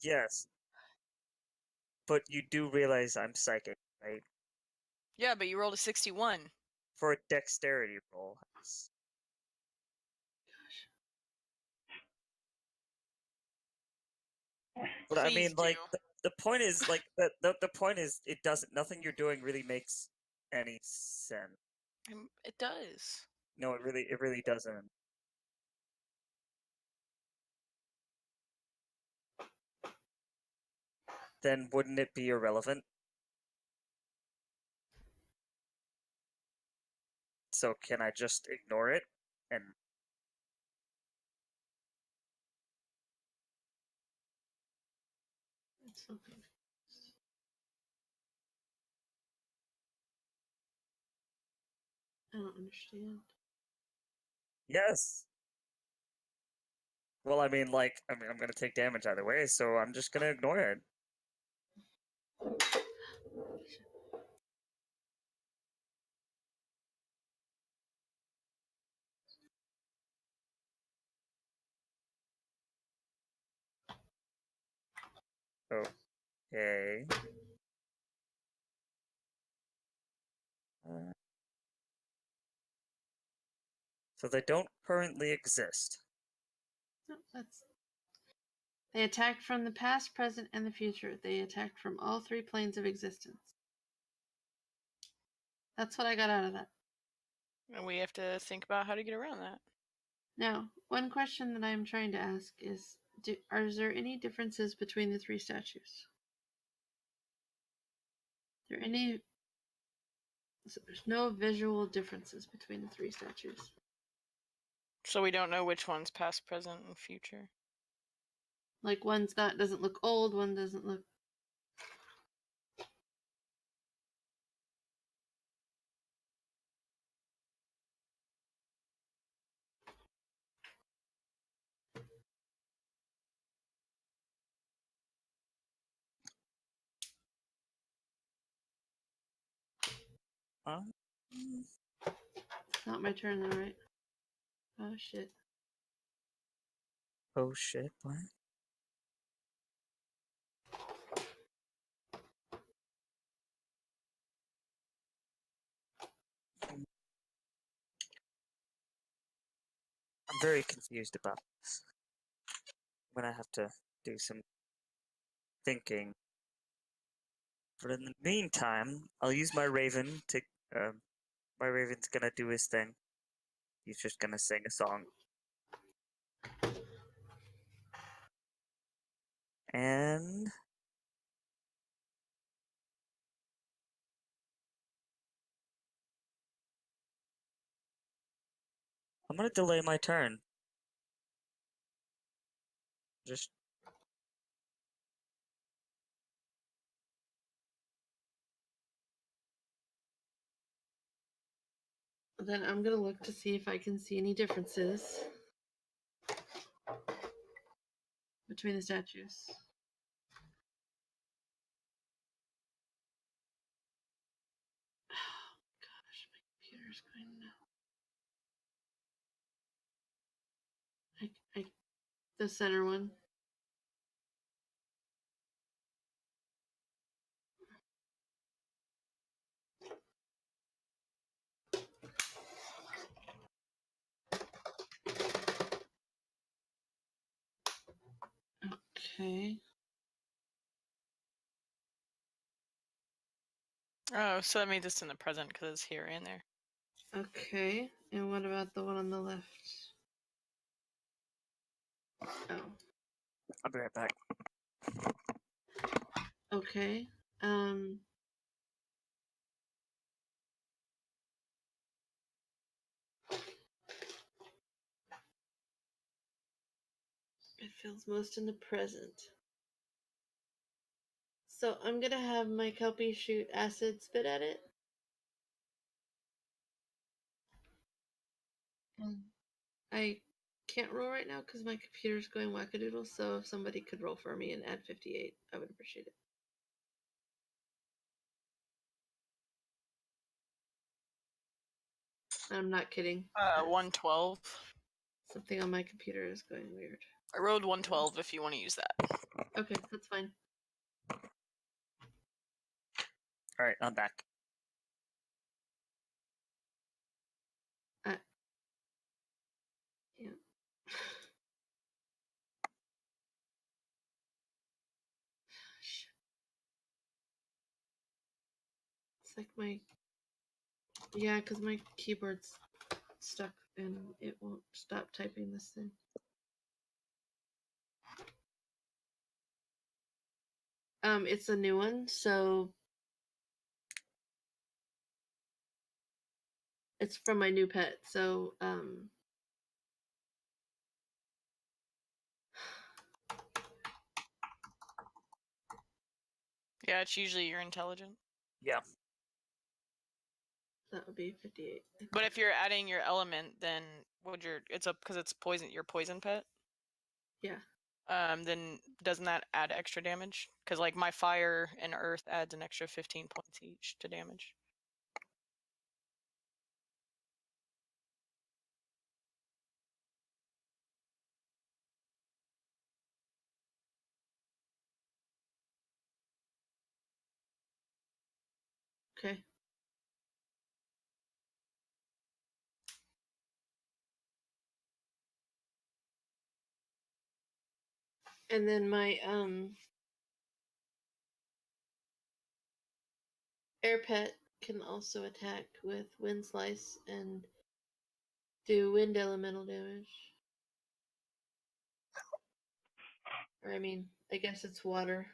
yes. But you do realize I'm psychic, right? Yeah, but you rolled a 61. For a dexterity roll. But I mean, Please like, do. the point is, like, the point is, it doesn't. Nothing you're doing really makes any sense. It does. No, it really doesn't. Then wouldn't it be irrelevant? So can I just ignore it and It's so confused. I don't understand. yes? Well, I mean, like, I'm gonna take damage either way, so I'm just gonna ignore it. Okay. So they don't currently exist. No, they attacked from the past, present, and the future. They attacked from all three planes of existence. That's what I got out of that. And we have to think about how to get around that. Now, one question that I'm trying to ask is, are there any differences between the three statues? There any? So there's no visual differences between the three statues. So we don't know which one's past, present, and future. Like one's doesn't look old, one doesn't look. It's not my turn though, right? Oh shit. Oh shit! What? very confused about this. I'm gonna have to do some thinking. But in the meantime, I'll use my raven to. My raven's gonna do his thing. He's just gonna sing a song. And I'm gonna delay my turn. Just Then I'm gonna look to see if I can see any differences between the statues. Oh gosh, my computer's going now. The center one. Okay. Oh, so that means it's in the present because it's here and there. Okay. And what about the one on the left? Oh. I'll be right back. Okay. It feels most in the present. So I'm gonna have my Kelpie shoot acid spit at it. I can't roll right now because my computer's going wackadoodle, so if somebody could roll for me and add 58, I would appreciate it. I'm not kidding. 112. Something on my computer is going weird. I rolled 112 if you want to use that. Okay, that's fine. Alright, I'm back. Yeah. Shit. It's like yeah, because my keyboard's stuck and it won't stop typing this thing. It's a new one, so it's from my new pet, so Yeah, it's usually your intelligence. Yeah. that would be 58. But if you're adding your element, then it's up because it's poison. Your poison pet. Yeah. Then doesn't that add extra damage? Because like my fire and earth adds an extra 15 points each to damage. Okay. And then my air pet can also attack with wind slice and do wind elemental damage. Or I mean, I guess it's water.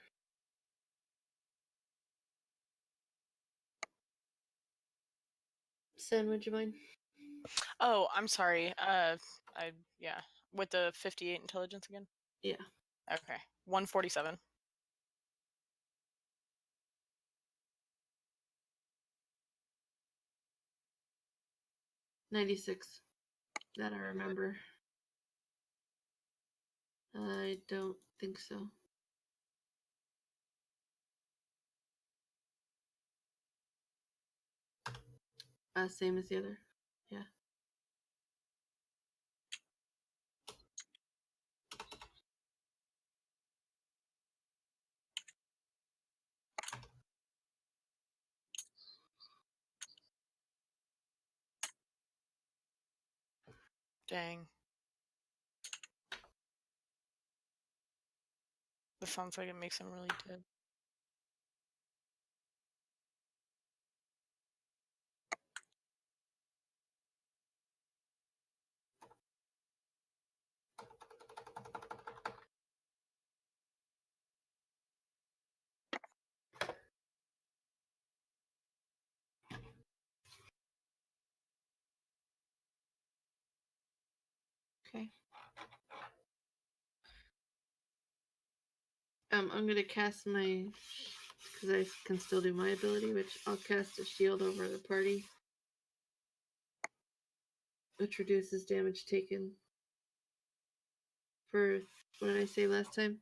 Sen, would you mind? Oh, I'm sorry. Yeah, with the 58 intelligence again. Yeah. Okay, 147. $96. That I remember. I don't think so. Same as the other. Yeah. Dang. This sounds like it makes him really dead. Okay. I'm gonna cast my, because I can still do my ability, which I'll cast a shield over the party, which reduces damage taken for, what did I say last time?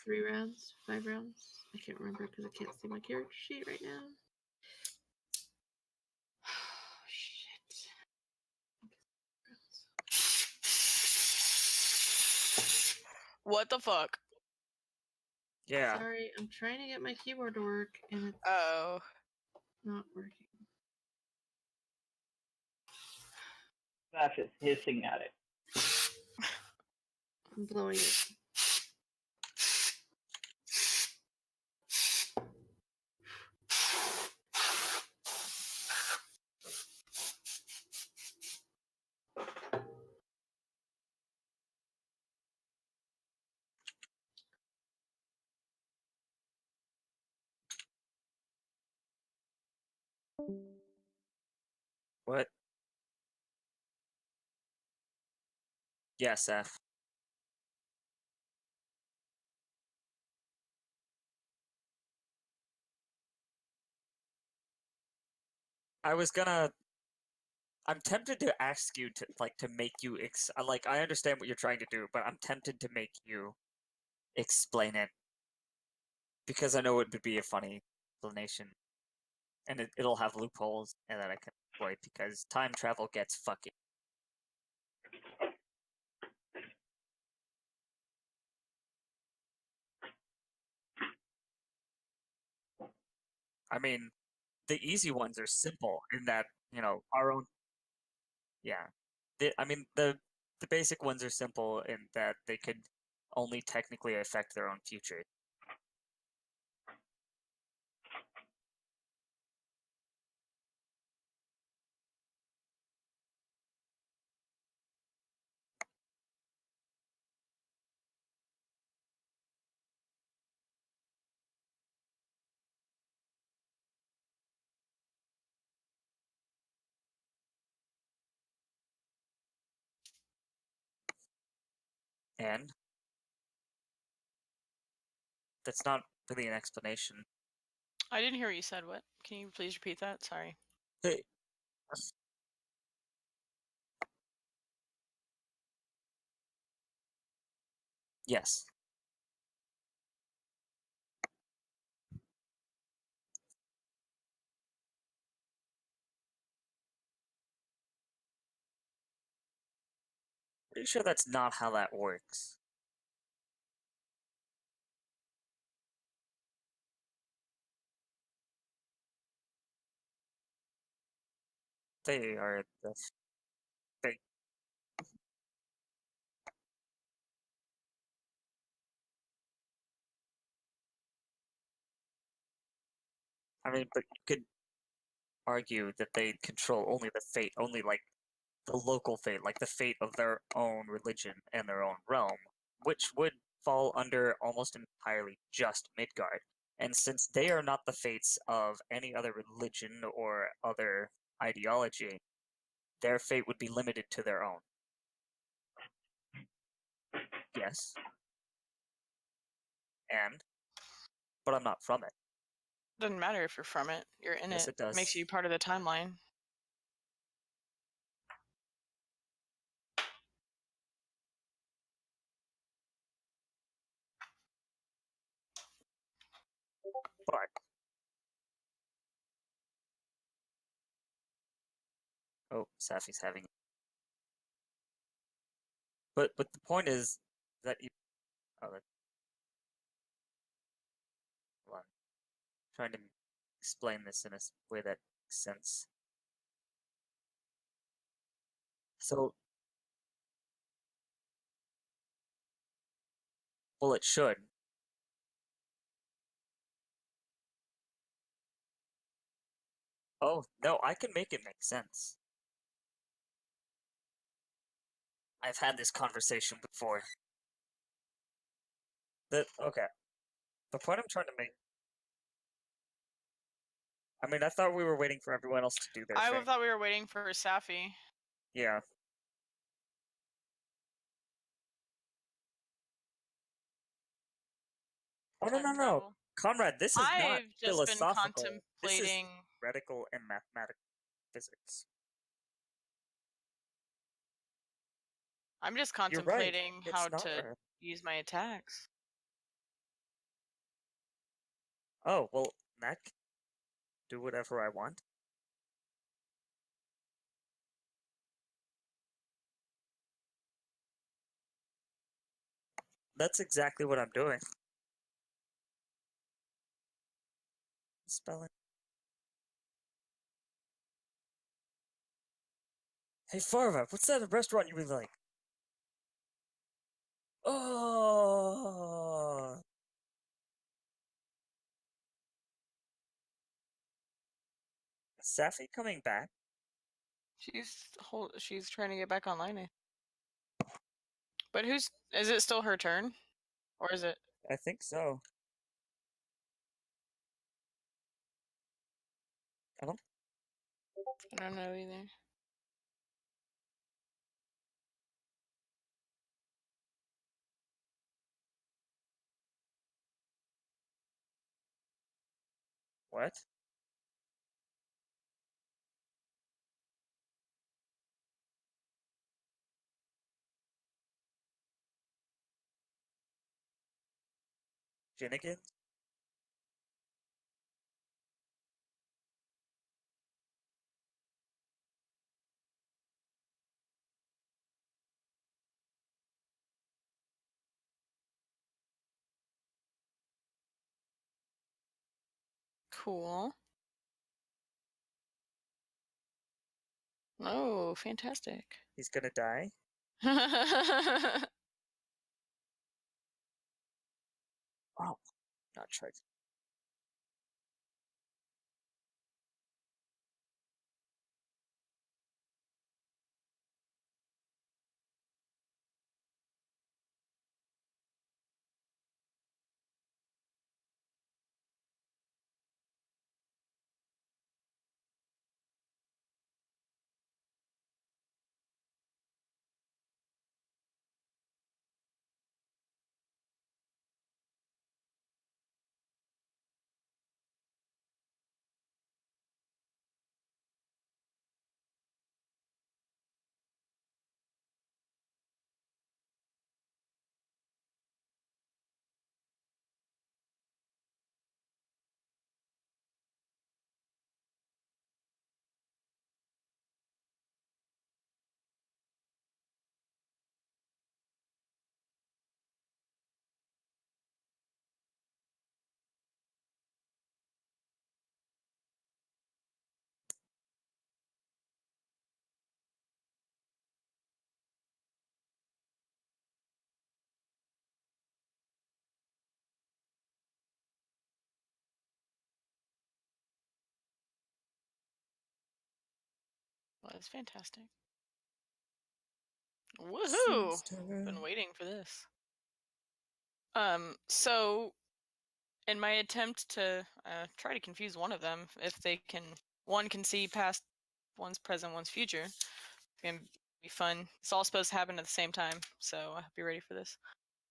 3 rounds? 5 rounds? I can't remember because I can't see my character sheet right now. Shit. What the fuck? Yeah. Sorry, I'm trying to get my keyboard to work and it's Oh. not working. That's just hissing at it. I'm blowing it. What? Yes, F. I'm tempted to ask you to make you I understand what you're trying to do, but I'm tempted to make you explain it because I know it would be a funny explanation, and it'll have loopholes, and that I can exploit because time travel gets fucking. I mean, the easy ones are simple in that our own. Yeah, the basic ones are simple in that they could only technically affect their own future. And that's not really an explanation. I didn't hear what you said. What? Can you please repeat that? Sorry. Hey. Yes. Pretty sure that's not how that works. They are the they. I mean, but you could argue that they control only the fate, only like the local fate, like the fate of their own religion and their own realm, which would fall under almost entirely just Midgard. And since they are not the fates of any other religion or other ideology, their fate would be limited to their own. Yes. But I'm not from it. Doesn't matter if you're from it. You're in Yes, it. it does. Makes you part of the timeline. But oh, Safi's having. But the point is that you. Oh, hold on. I'm trying to explain this in a way that makes sense. So, well, it should. Oh, no, I can make it make sense. I've had this conversation before. Okay. The point I'm trying to make. I mean, I thought we were waiting for everyone else to do their I thing. thought we were waiting for Safi. Yeah. Oh, no, Time no, no. travel. Comrade, this is not I've just been philosophical. This is contemplating. theoretical and mathematical physics. I'm just You're right. contemplating It's how not to Earth. use my attacks. Oh, well, that can do whatever I want. That's exactly what I'm doing. Spelling. Hey, Farva, what's that restaurant you really like? Oh, is Safi coming back? She's trying to get back online. But is it still her turn? Or is it? I think so. I don't know either. What? Finnegan? Cool. Oh, fantastic. He's gonna die? Oh, not tried. Well, that's fantastic. Woohoo! Been waiting for this. So in my attempt to try to confuse one of them, if one can see past one's present, one's future, it's gonna be fun. It's all supposed to happen at the same time, so I hope you're ready for this.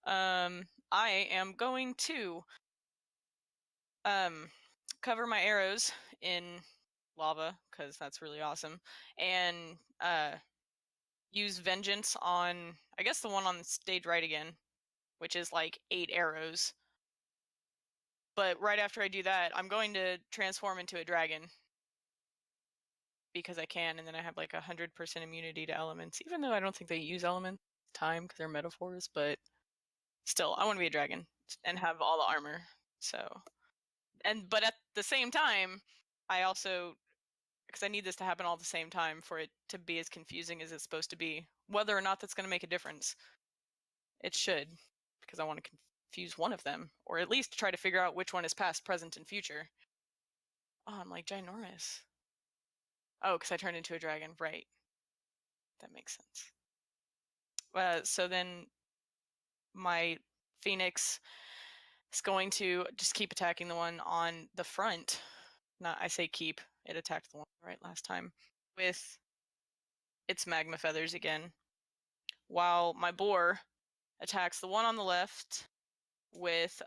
I am going to cover my arrows in lava because that's really awesome, and use vengeance on, I guess, the one on the stage right again, which is like 8 arrows. But right after I do that, I'm going to transform into a dragon because I can, and then I have like 100% immunity to elements, even though I don't think they use element time because they're metaphors. But still, I want to be a dragon and have all the armor. So, but at the same time, I also, because I need this to happen all at the same time for it to be as confusing as it's supposed to be, whether or not that's going to make a difference. It should, because I want to confuse one of them, or at least try to figure out which one is past, present, and future. Oh, I'm like ginormous. Oh, because I turned into a dragon, right? That makes sense. So then my Phoenix is going to just keep attacking the one on the front. I say keep. It attacked the one right last time with its magma feathers again, while my boar attacks the one on the left with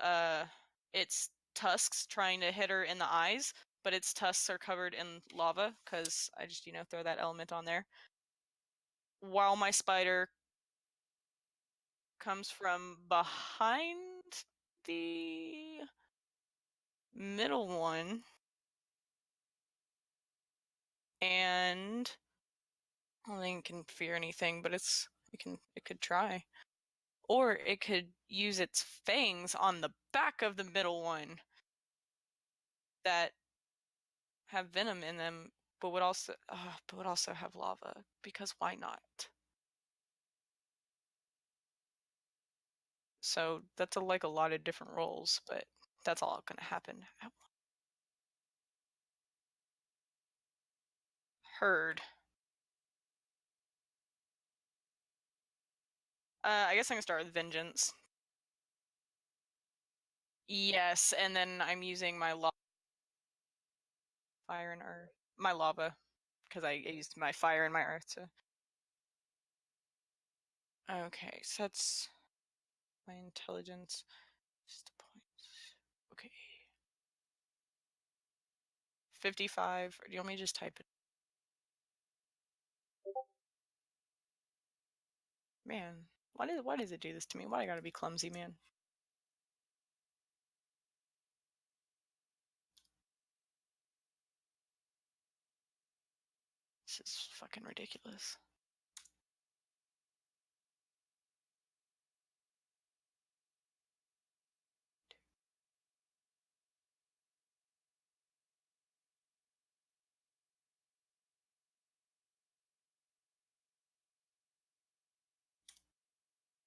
its tusks, trying to hit her in the eyes, but its tusks are covered in lava because I just throw that element on there. While my spider comes from behind the middle one, and I don't think it can fear anything, but it could try. Or it could use its fangs on the back of the middle one that have venom in them, but would also have lava, because why not? So that's like a lot of different rolls, but that's all gonna happen. Heard. I guess I'm gonna start with Vengeance. Yes, and then I'm using my fire and earth. My lava, because I used my fire and my earth to... Okay, so that's my intelligence. Just a point. Okay. 55, or do you want me to just type it? Man, why does it do this to me? Why I gotta be clumsy, man? This is fucking ridiculous.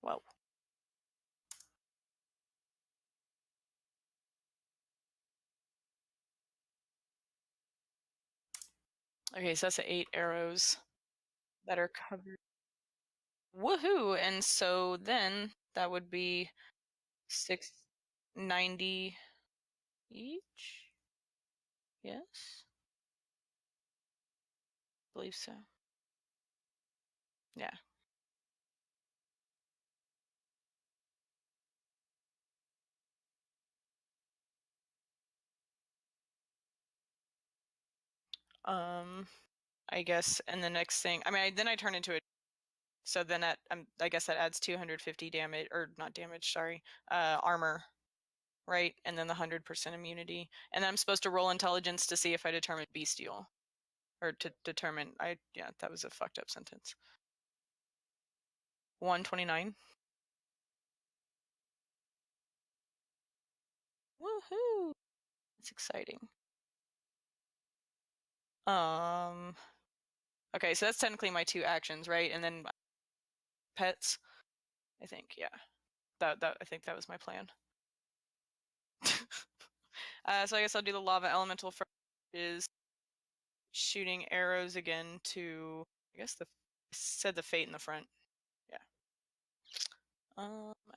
Whoa. Okay, so that's 8 arrows that are covered. Woohoo! And so then that would be 690 each? Yes? I believe so. Yeah. I guess, and the next thing, then I turn into a, so then I guess that adds 250 damage, or not damage, sorry, armor, right? And then the 100% immunity. And then I'm supposed to roll intelligence to see if I determine bestial. Or to determine, yeah, that was a fucked up sentence. 129. Woohoo! That's exciting. Okay, so that's technically my 2 actions, right? And then pets, I think, yeah. I think that was my plan. So I guess I'll do the lava elemental first, is shooting arrows again to, I guess said the fate in the front. Yeah.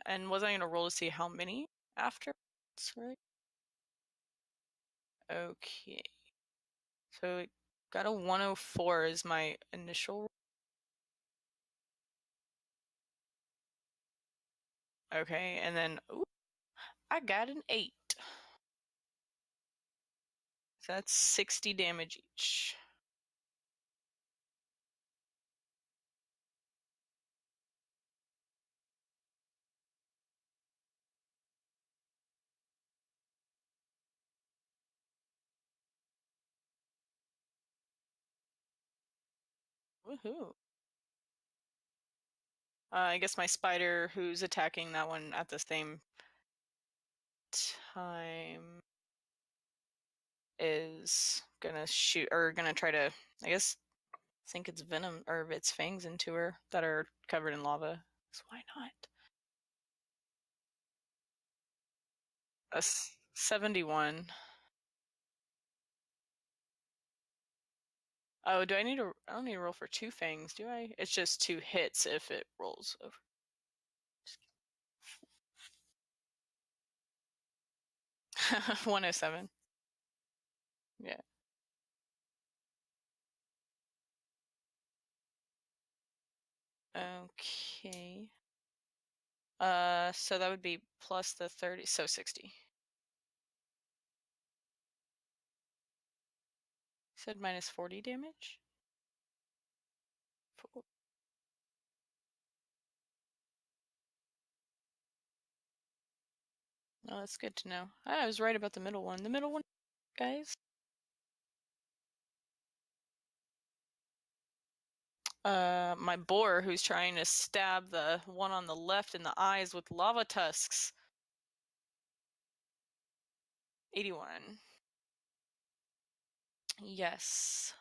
And was I gonna roll to see how many after? Right? Okay. So it got a 104 as my initial roll. Okay, and then ooh, I got an 8. So that's 60 damage each. Woohoo. I guess my spider, who's attacking that one at the same time, is gonna shoot, or gonna try to, I guess, sink its venom or its fangs into her that are covered in lava. So why not? A 71. Oh, do I need to? I don't need to roll for 2 fangs, do I? It's just 2 hits if it rolls over. 107. Yeah. Okay. So that would be plus the 30, so 60. Said minus 40 damage? Oh, that's good to know. I was right about the middle one. The middle one, guys. My boar who's trying to stab the one on the left in the eyes with lava tusks. 81. Yes.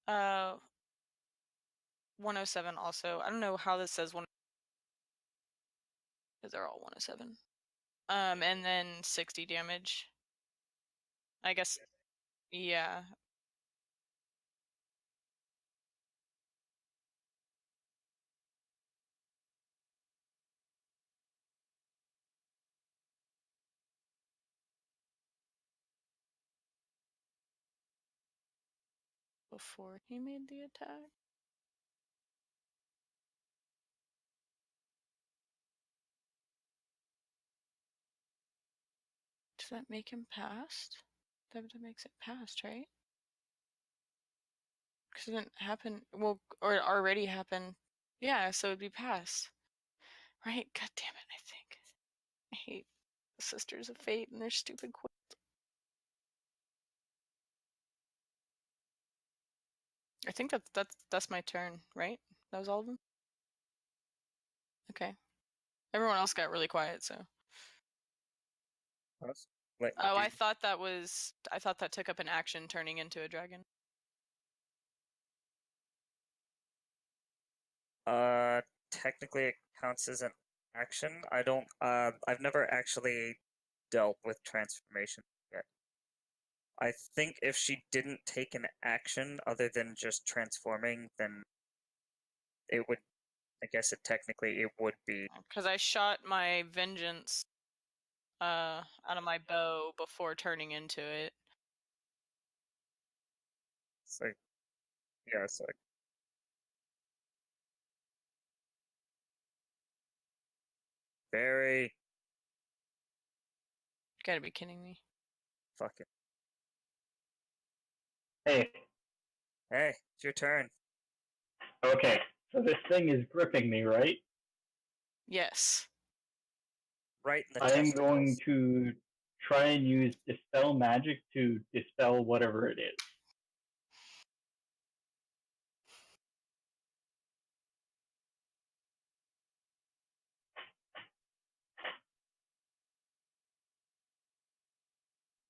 Uh, 107 also. I don't know how this says 1, because they're all 107. And then 60 damage. I guess, yeah. Before he made the attack. Does that make him passed? That makes it passed, right? Because it didn't happen, well, or it already happened. Yeah, so it'd be passed. Right? God damn it, I think. I hate the Sisters of Fate and their stupid quiz. I think that's my turn, right? That was all of them? Okay. Everyone else got really quiet, so. Wait, Oh, I thought that took up an action turning into a dragon. Technically it counts as an action. I don't. I've never actually dealt with transformation yet. I think if she didn't take an action other than just transforming, then it would. I guess it would be. Because I shot my vengeance out of my bow before turning into it. So, yeah, so. Barry. You gotta be kidding me. Fuck it. Hey, Hey, it's your turn. okay, so this thing is gripping me, right? Yes. Right in the I am testicles. going to try and use Dispel Magic to dispel whatever it is.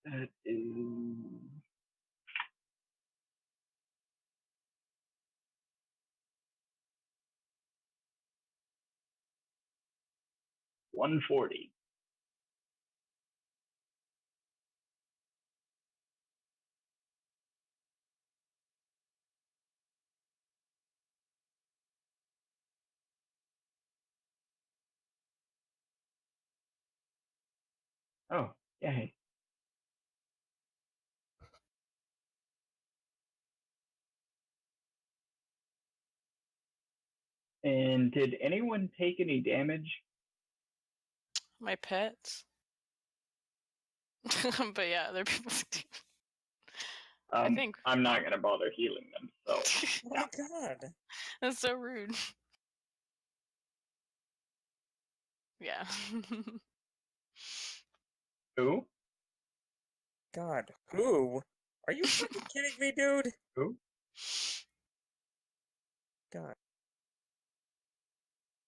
That is 140. Oh, yay. And did anyone take any damage? My pets. But yeah, other people do. I think. I'm not going to bother healing them, so. Oh my god. That's so rude. Yeah. Who? God. Who? Are you fucking kidding me, dude? Who? God.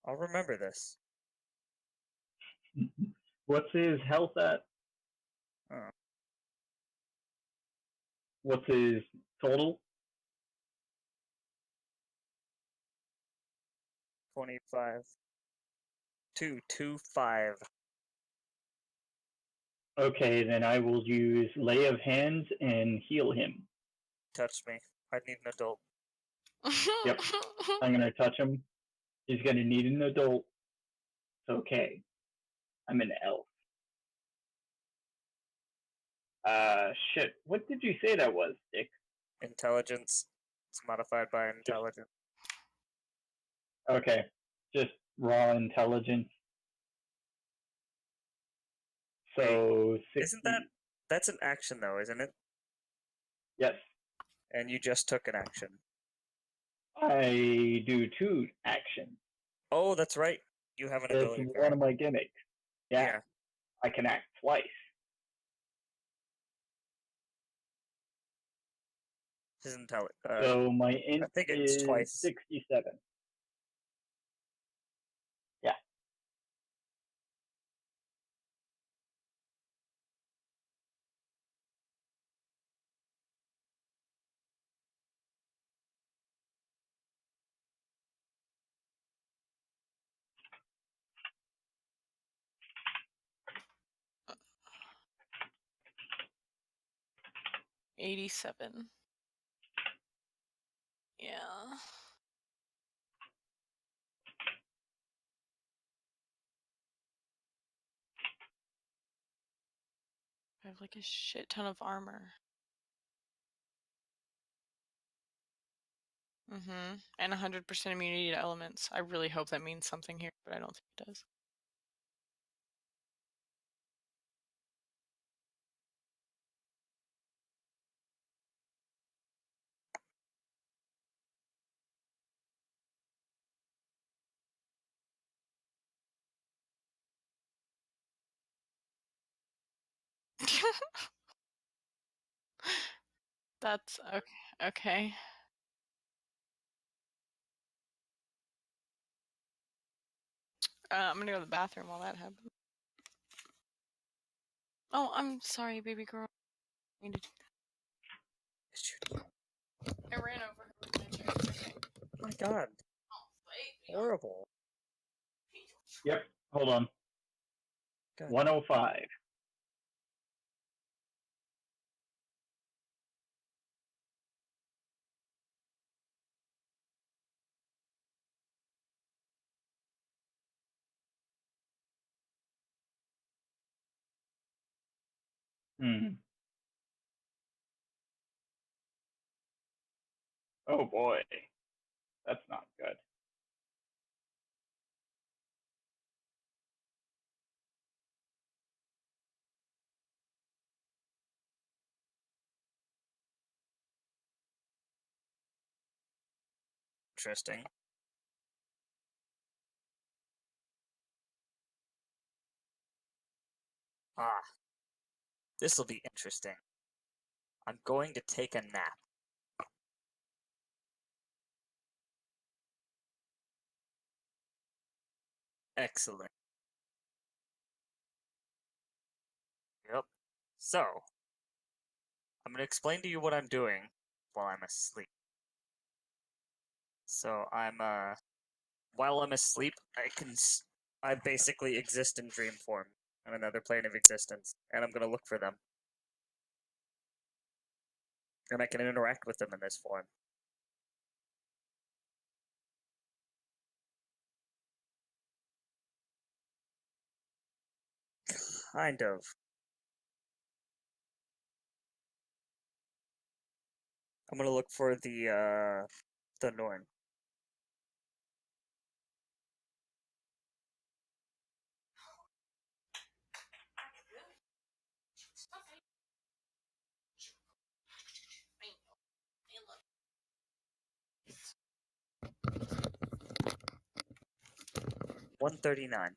I'll remember this. What's his health at? Oh. What's his total? 25. +2, 2, 5. Okay, then I will use Lay of Hands and heal him. Touch me. I need an adult. Yep. I'm gonna touch him. He's gonna need an adult. It's okay. I'm an elf. Shit. What did you say that was, Dick? Intelligence. It's modified by intelligence. Okay. Just raw intelligence. So, 60. Isn't that's an action though, isn't it? Yes. And you just took an action. I do 2 actions. Oh, that's right. You have an That's ability. one of my gimmicks. Yeah. Yeah. I can act twice. His intelligence. So my int I think it's is twice. 67. Yeah. $87. Yeah. I have like a shit ton of armor. And 100% immunity to elements. I really hope that means something here, but I don't think it does. That's okay. Okay. I'm gonna go to the bathroom while that happens. Oh, I'm sorry, baby girl. I need to do that. I ran over her with my chair. It's okay. Oh my god. Horrible. Yep. Hold on. God. 105. Hmm. Oh boy. That's not good. Interesting. Ah. This'll be interesting. I'm going to take a nap. Excellent. Yep. So, I'm going to explain to you what I'm doing while I'm asleep. So, while I'm asleep, I basically exist in dream form on another plane of existence, and I'm going to look for them. And I can interact with them in this form. Kind of. I'm gonna look for the Norn. $139.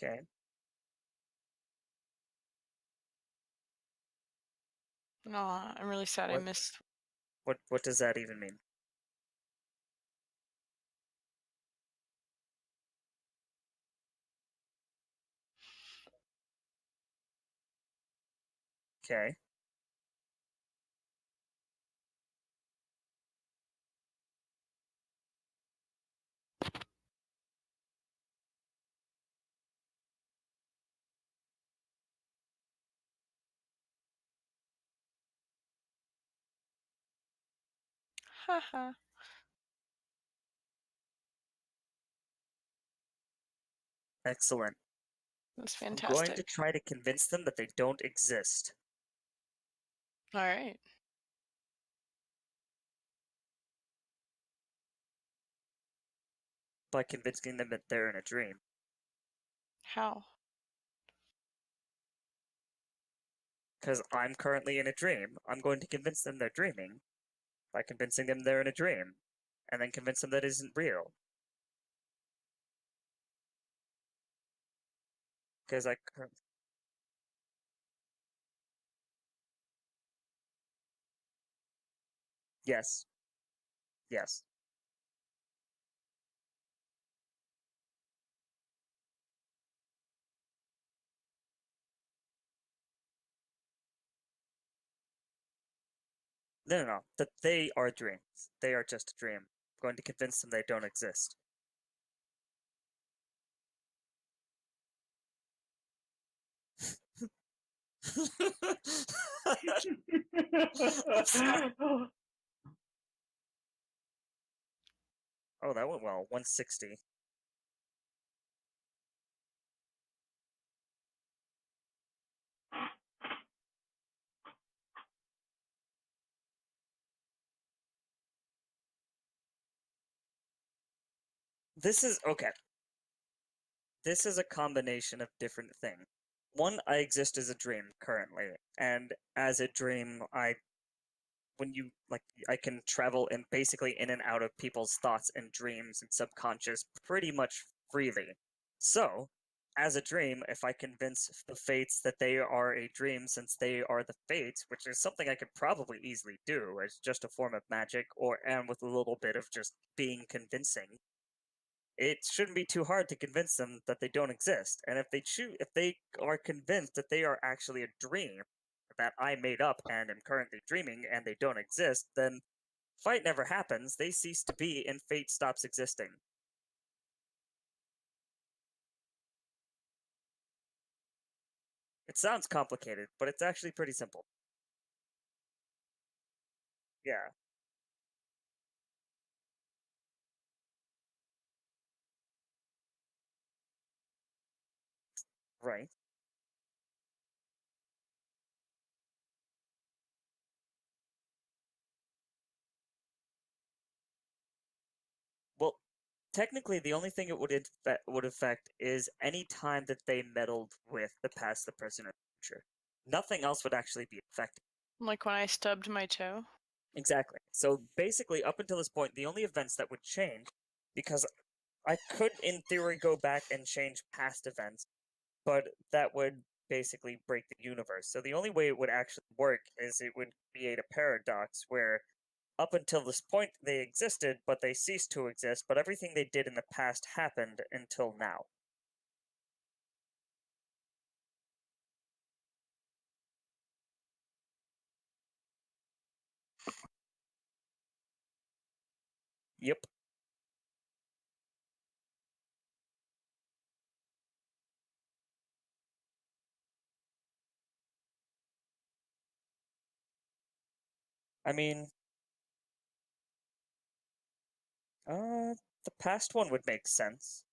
Okay. No, I'm really sad I What? missed. What does that even mean? Okay. Haha. Excellent. That's I'm going to fantastic. try to convince them that they don't exist. All right. By convincing them that they're in a dream. How? Because I'm currently in a dream, I'm going to convince them they're dreaming by convincing them they're in a dream, and then convince them that it isn't real. Because Yes. Yes. No. That they are dreams. They are just a dream. I'm going to convince them they don't exist. Oh, that went well. 160. This is okay. This is a combination of different things. One, I exist as a dream currently, and as a dream, I can travel and basically in and out of people's thoughts and dreams and subconscious pretty much freely. So, as a dream, if I convince the fates that they are a dream since they are the fates, which is something I could probably easily do as just a form of magic and with a little bit of just being convincing, it shouldn't be too hard to convince them that they don't exist. And if they are convinced that they are actually a dream that I made up and am currently dreaming and they don't exist, then fight never happens, they cease to be, and fate stops existing. It sounds complicated, but it's actually pretty simple. Yeah. Right. Well, technically, the only thing it would affect is any time that they meddled with the past, the present, or the future. Nothing else would actually be affected. Like when I stubbed my toe? Exactly. So basically, up until this point, the only events that would change, because I could, in theory, go back and change past events, but that would basically break the universe. So the only way it would actually work is it would create a paradox where up until this point they existed, but they ceased to exist, but everything they did in the past happened until now. Yep. I mean, the past one would make sense.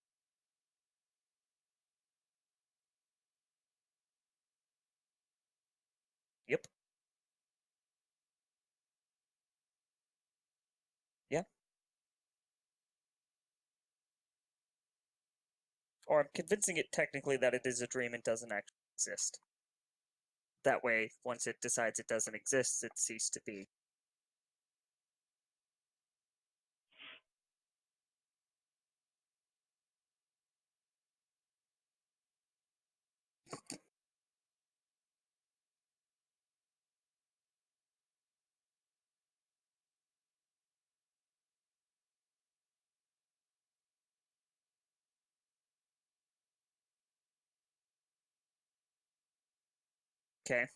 Yep. Yeah. Or I'm convincing it technically that it is a dream and doesn't actually exist. That way, once it decides it doesn't exist, it ceased to be. Okay.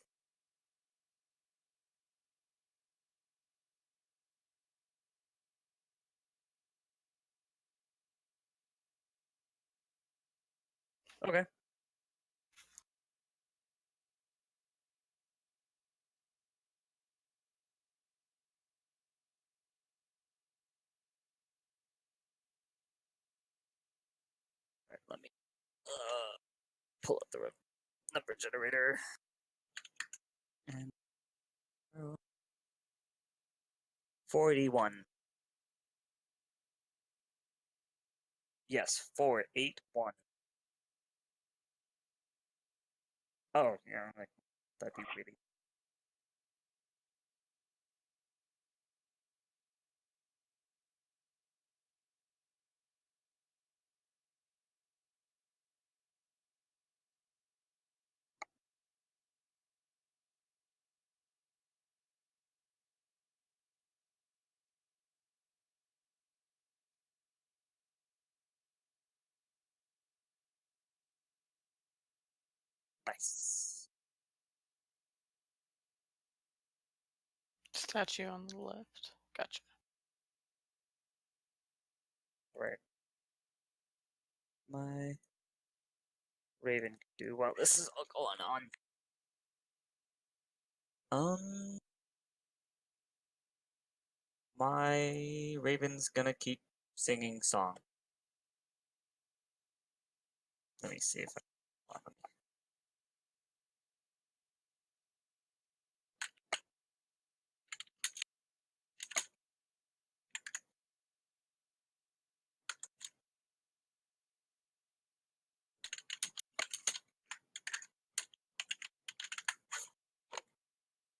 Okay. All right, let me pull up the number generator. And 481. Yes, 481. Oh, yeah, that'd be really. Nice. Statue on the left. Gotcha. Right. My Raven can do while this is all going on. My Raven's gonna keep singing song. Let me see if I.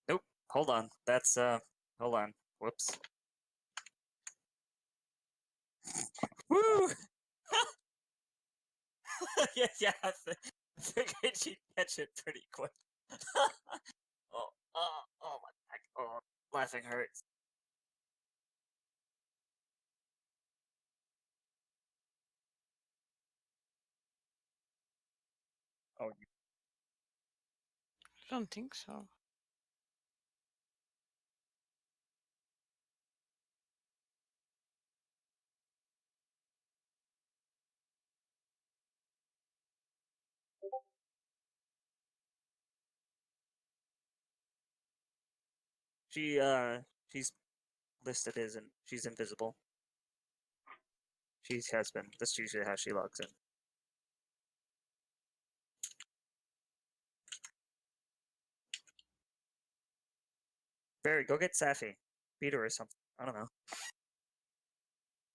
Nope. Hold on. That's Hold on. Whoops. Woo! yeah. I figured you'd catch it pretty quick. oh my back. Oh, laughing hurts. Oh, I don't think so. She's listed as she's invisible. She has been. That's usually how she logs in. Barry, go get Safi. Beat her or something. I don't know.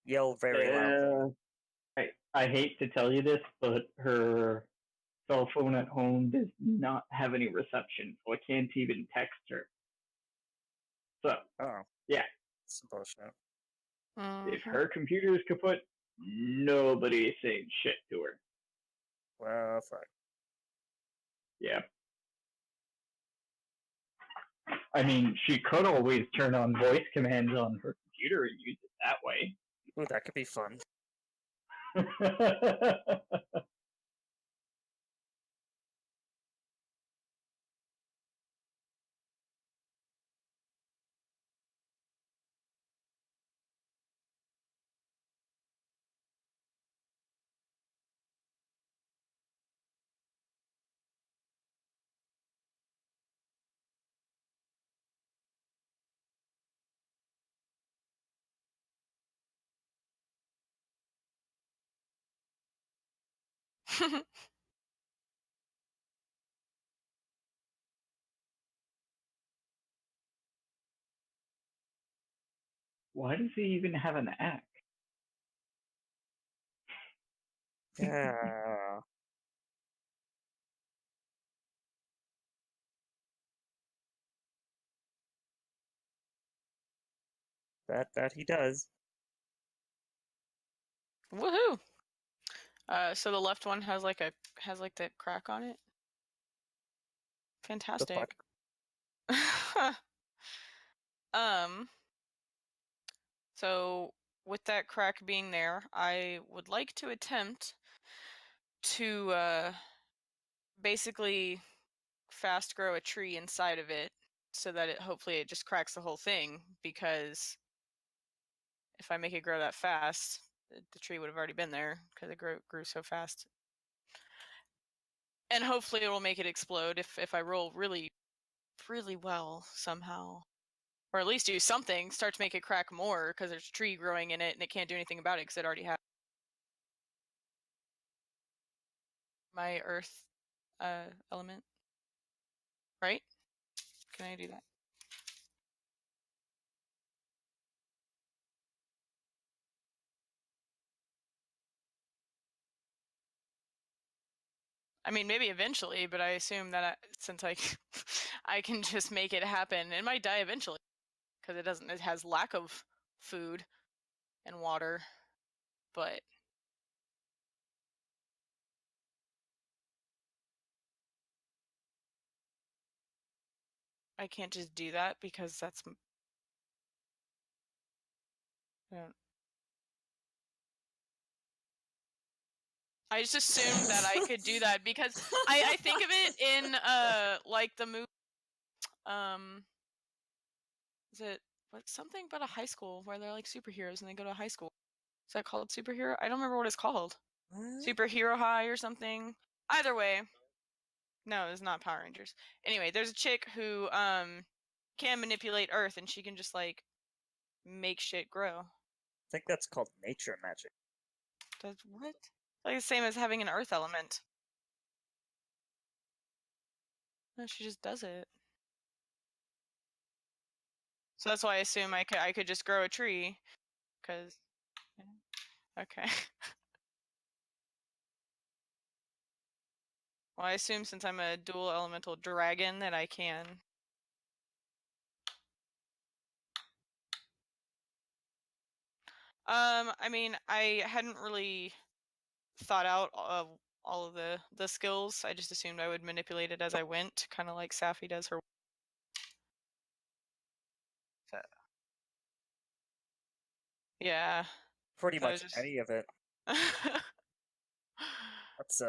Yell very loud. I hate to tell you this, but her cell phone at home does not have any reception, so I can't even text her. So, Oh. yeah. Some bullshit. If her computer is kaput, nobody is saying shit to her. Well, fuck. Yeah. I mean, she could always turn on voice commands on her computer and use it that way. Ooh, that could be fun. Why does he even have an act? Yeah. That he does. Woohoo! So the left one has like that crack on it. Fantastic. So with that crack being there, I would like to attempt to basically fast grow a tree inside of it so that hopefully it just cracks the whole thing, because if I make it grow that fast, the tree would have already been there because it grew so fast. And hopefully it'll make it explode if I roll really, really well somehow. Or at least do something, start to make it crack more, because there's a tree growing in it and it can't do anything about it because it already has my earth element. Right? Can I do that? I mean, maybe eventually, but I assume that since I can just make it happen, it might die eventually because it has lack of food and water, but I can't just do that because that's I just assumed that I could do that because I think of it in like the movie is it what something about a high school where they're like superheroes and they go to a high school. Is that called Superhero? I don't remember what it's called. What? Superhero High or something. Either way. No, it's not Power Rangers. Anyway, there's a chick who can manipulate Earth and she can just like make shit grow. I think that's called nature magic. Does what? Like the same as having an Earth element. No, she just does it. So that's why I assume I could just grow a tree, because okay. Well, I assume since I'm a dual elemental dragon that I can. I mean, I hadn't really thought out all of the skills. I just assumed I would manipulate it as I went, kind of like Safi does her. So, yeah. Pretty So I much just. any of it. That's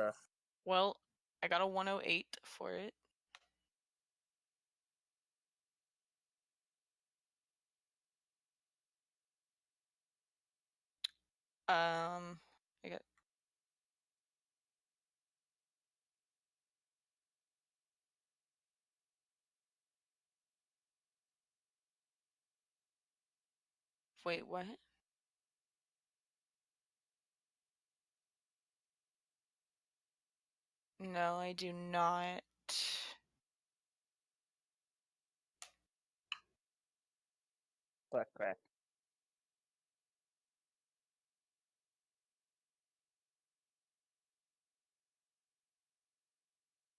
Well, I got a 108 for it. I got. Wait, what? No, I do not. black crack.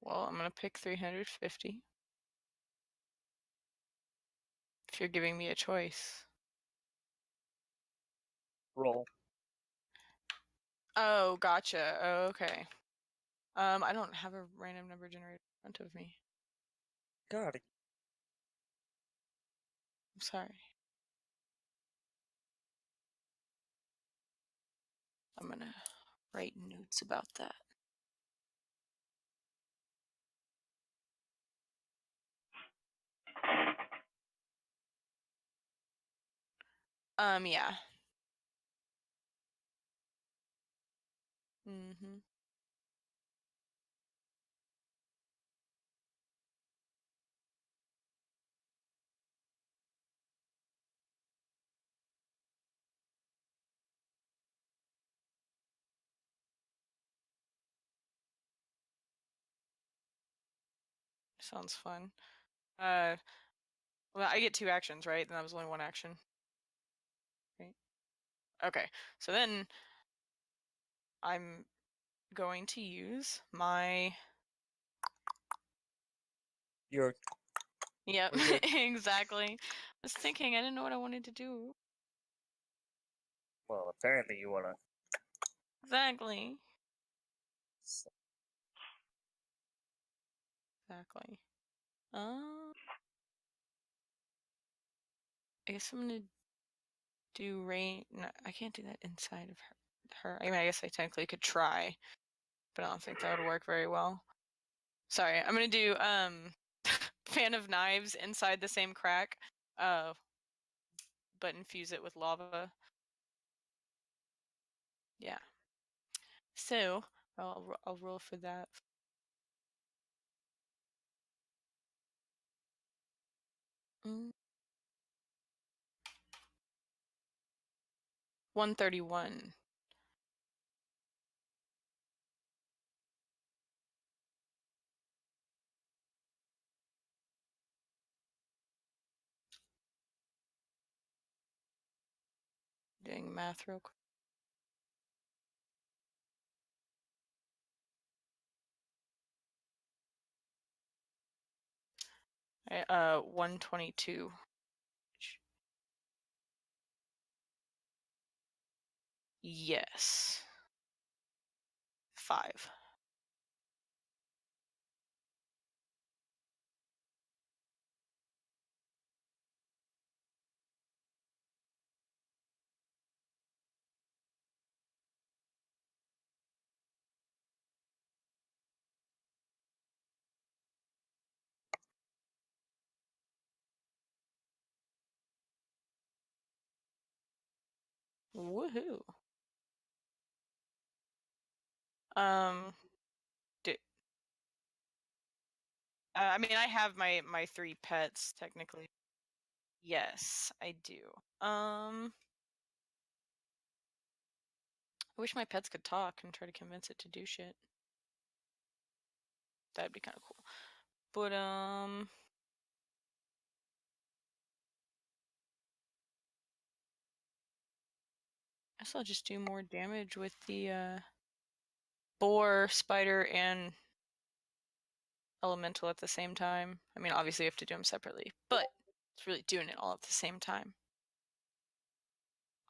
Well, I'm gonna pick 350. If you're giving me a choice. Roll. Oh, gotcha. Oh, okay. I don't have a random number generator in front of me. God. I'm sorry. I'm gonna write notes about that. Yeah. Mm-hmm. Sounds fun. Well, I get 2 actions, right? And that was only 1 action. Right? Okay. So then I'm going to use my You're Yep, Or your- exactly. I was thinking I didn't know what I wanted to do. well, apparently you wanna. Exactly. Exactly. I guess I'm gonna do rain. No, I can't do that inside of her. I mean, I guess I technically could try, but I don't think that would work very well. Sorry, I'm gonna do fan of knives inside the same crack, but infuse it with lava. Yeah. So I'll roll for that. Mm. 131. Doing math real quick. 122. Yes. 5. Woohoo. I mean, I have my 3 pets technically. Yes, I do. I wish my pets could talk and try to convince it to do shit. That'd be kind of cool. But I guess I'll just do more damage with the boar, spider, and elemental at the same time. I mean, obviously you have to do them separately, but it's really doing it all at the same time.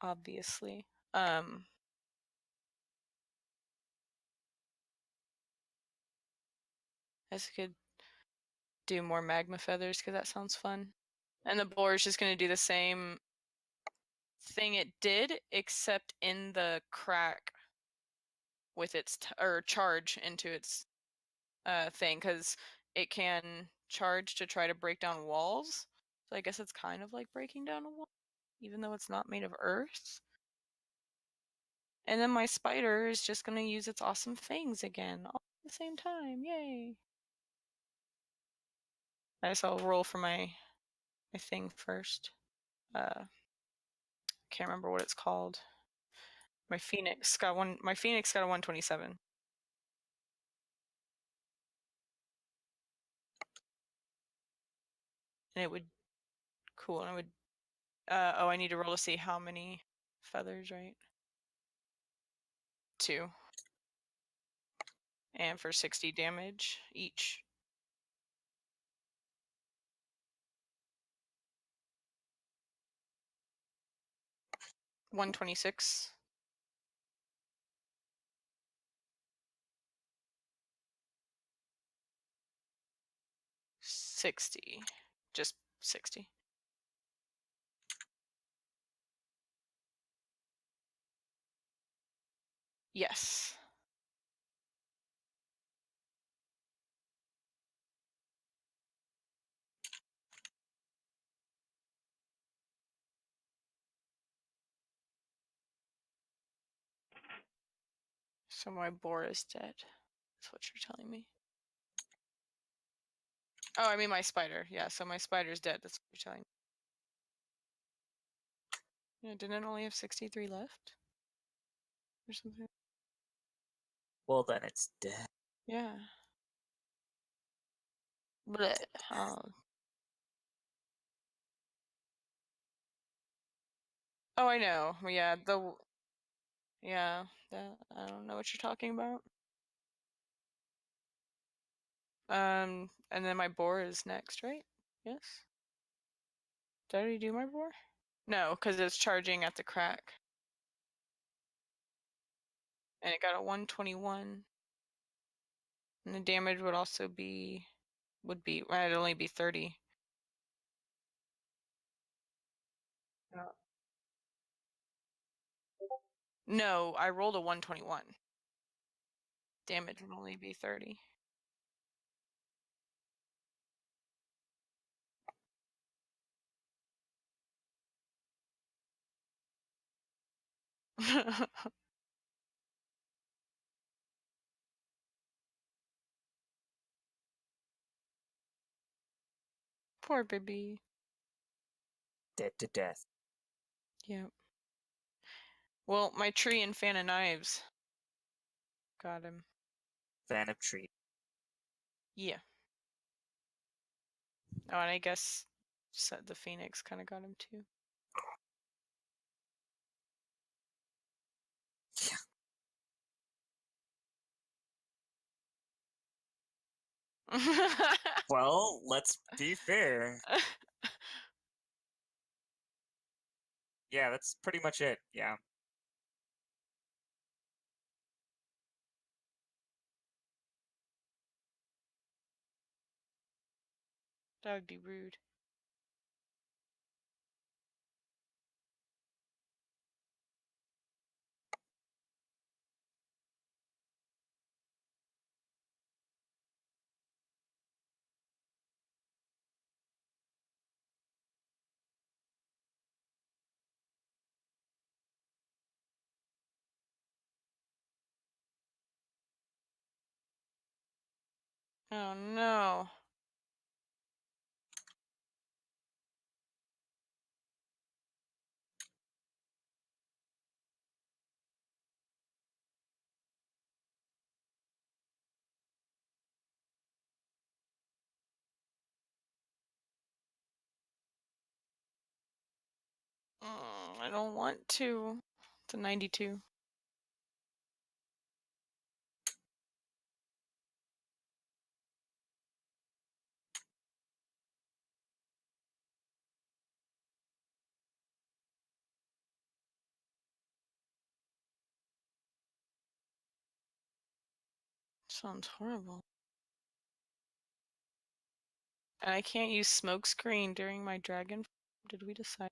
Obviously. I guess I could do more magma feathers because that sounds fun. And the boar is just going to do the same thing it did, except in the crack with its or charge into its thing, because it can charge to try to break down walls. So I guess it's kind of like breaking down a wall, even though it's not made of earth. And then my spider is just going to use its awesome fangs again, all at the same time. Yay! I guess I'll roll for my thing first. Can't remember what it's called. My phoenix got a 127. And it would cool, and I would I need to roll to see how many feathers, right? 2. And for 60 damage each. $126. $60. Just 60. Yes. So my boar is dead. That's what you're telling me. Oh, I mean my spider. Yeah, so my spider's dead. That's what you're telling me. Yeah, didn't it only have 63 left? Or something? Well, then it's dead. Yeah. Blech. Oh, I know. Yeah, I don't know what you're talking about. And then my boar is next, right? Yes. Did I already do my boar? No, because it's charging at the crack. And it got a 121. And the damage would also be, it'd only be 30. No, I rolled a 121. Damage would only be 30. Poor baby. dead to death. Yeah. Well, my tree and fan of knives got him. Fan of tree. Yeah. Oh, and I guess the Phoenix kind of got him too. Well, let's be fair. Yeah, that's pretty much it. Yeah. That would be rude. Oh no. I don't want to. It's a 92. Sounds horrible. And I can't use smokescreen during my dragon. Did we decide?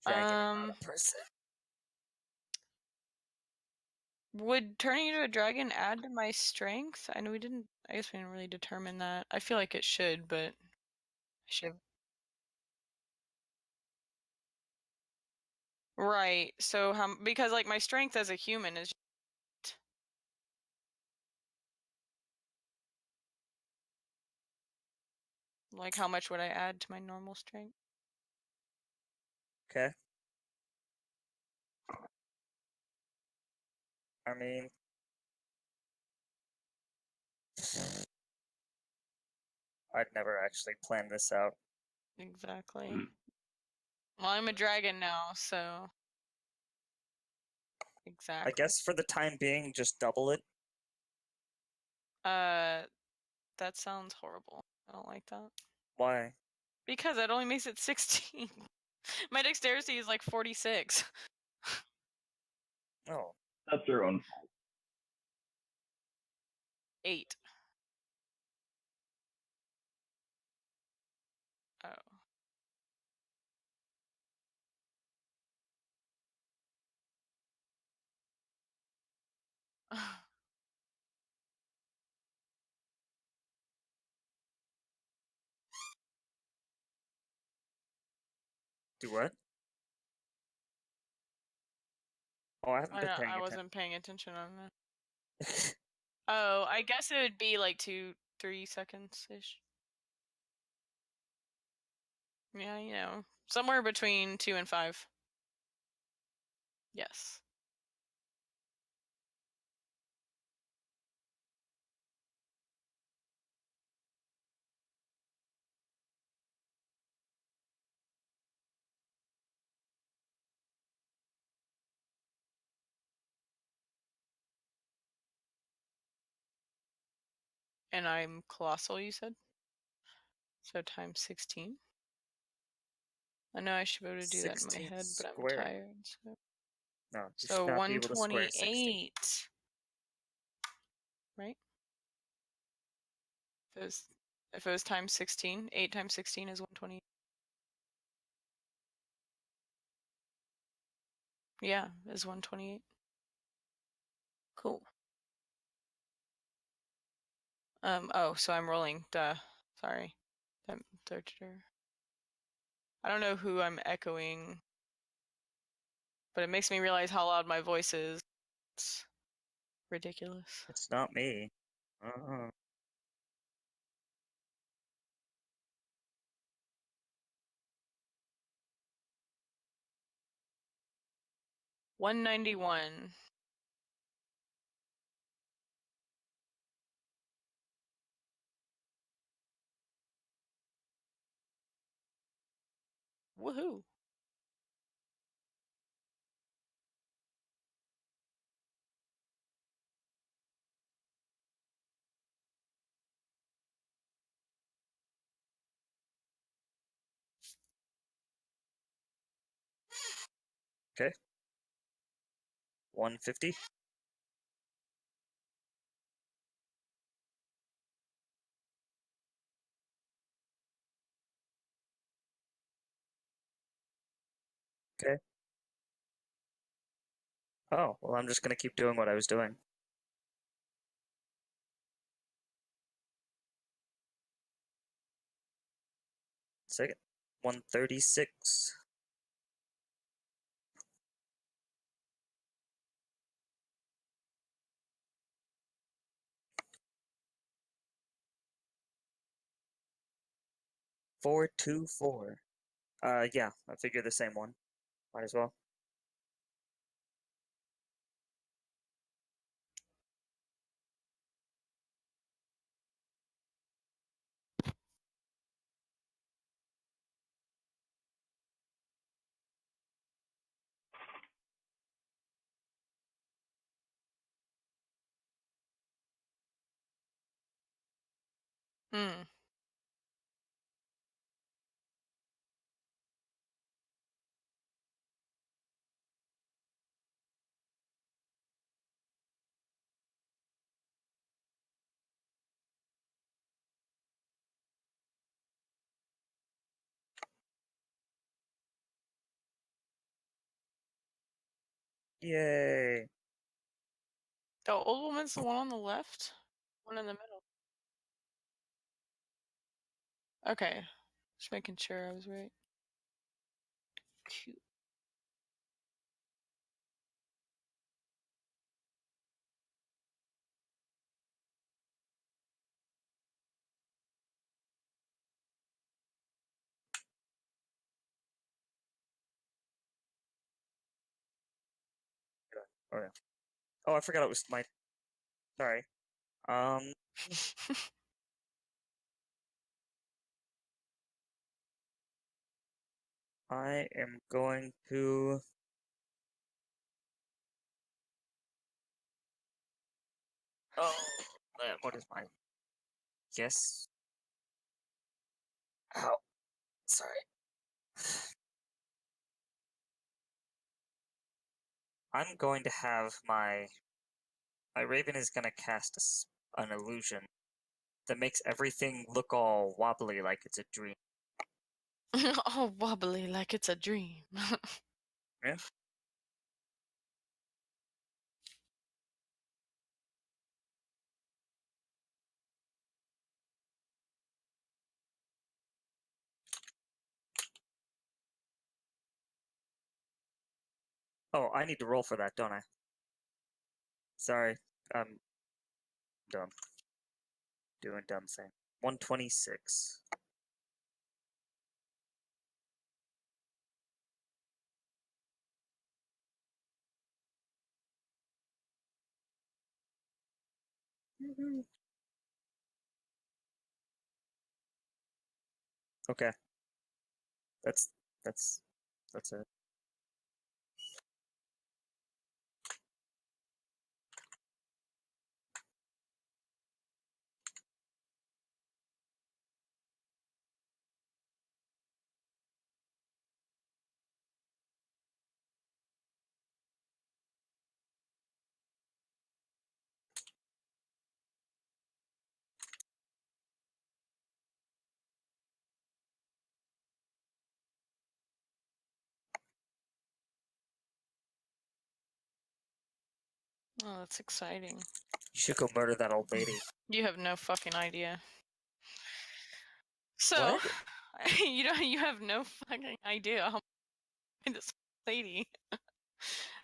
Dragon, not a person. Would turning into a dragon add to my strength? I know we didn't. I guess we didn't really determine that. I feel like it should, but I should. Right. So how? Because like my strength as a human is. Like how much would I add to my normal strength? Okay. I mean, I'd never actually planned this out. Exactly. Well, I'm a dragon now, so. Exactly. I guess for the time being, just double it. That sounds horrible. I don't like that. Why? Because it only makes it 16. My dexterity is like 46. Oh. That's their own fault. 8. Oh. Do what? Oh, I haven't been paying I attention. wasn't paying attention on that. Oh, I guess it would be like 2-3 seconds ish. Yeah, you know, somewhere between 2 and 5. Yes. And I'm colossal, you said? So times 16. I know I should be able to do that in my 16 head, but I'm squared. tired. So, No, you so should not be able to square 16. 128. Right? If it was times 16, 8 times 16 is 128. Yeah, is 128. Cool. Oh, so I'm rolling. Duh. Sorry. I don't know who I'm echoing, but it makes me realize how loud my voice is. It's ridiculous. It's not me. 191. Woohoo. Okay. 150. Okay. Oh, well, I'm just gonna keep doing what I was doing. Second. 136. $424. Yeah, I figure the same one. Might as well. Hmm. Yay. The old woman's the one on the left? One in the middle. Okay. Just making sure I was right. Cute. Oh, yeah. Oh, I forgot it was my... Sorry. I am going to... Oh, man, what is my... Yes. Ow. Sorry. I'm going to have my Raven is going to cast an illusion that makes everything look all wobbly like it's a dream. All wobbly like it's a dream. Yeah. Oh, I need to roll for that, don't I? Sorry. I'm dumb. Doing dumb thing. 126. Okay. That's it. Oh, that's exciting. You should go murder that old lady. You have no fucking idea. So, What? you have no fucking idea how this lady.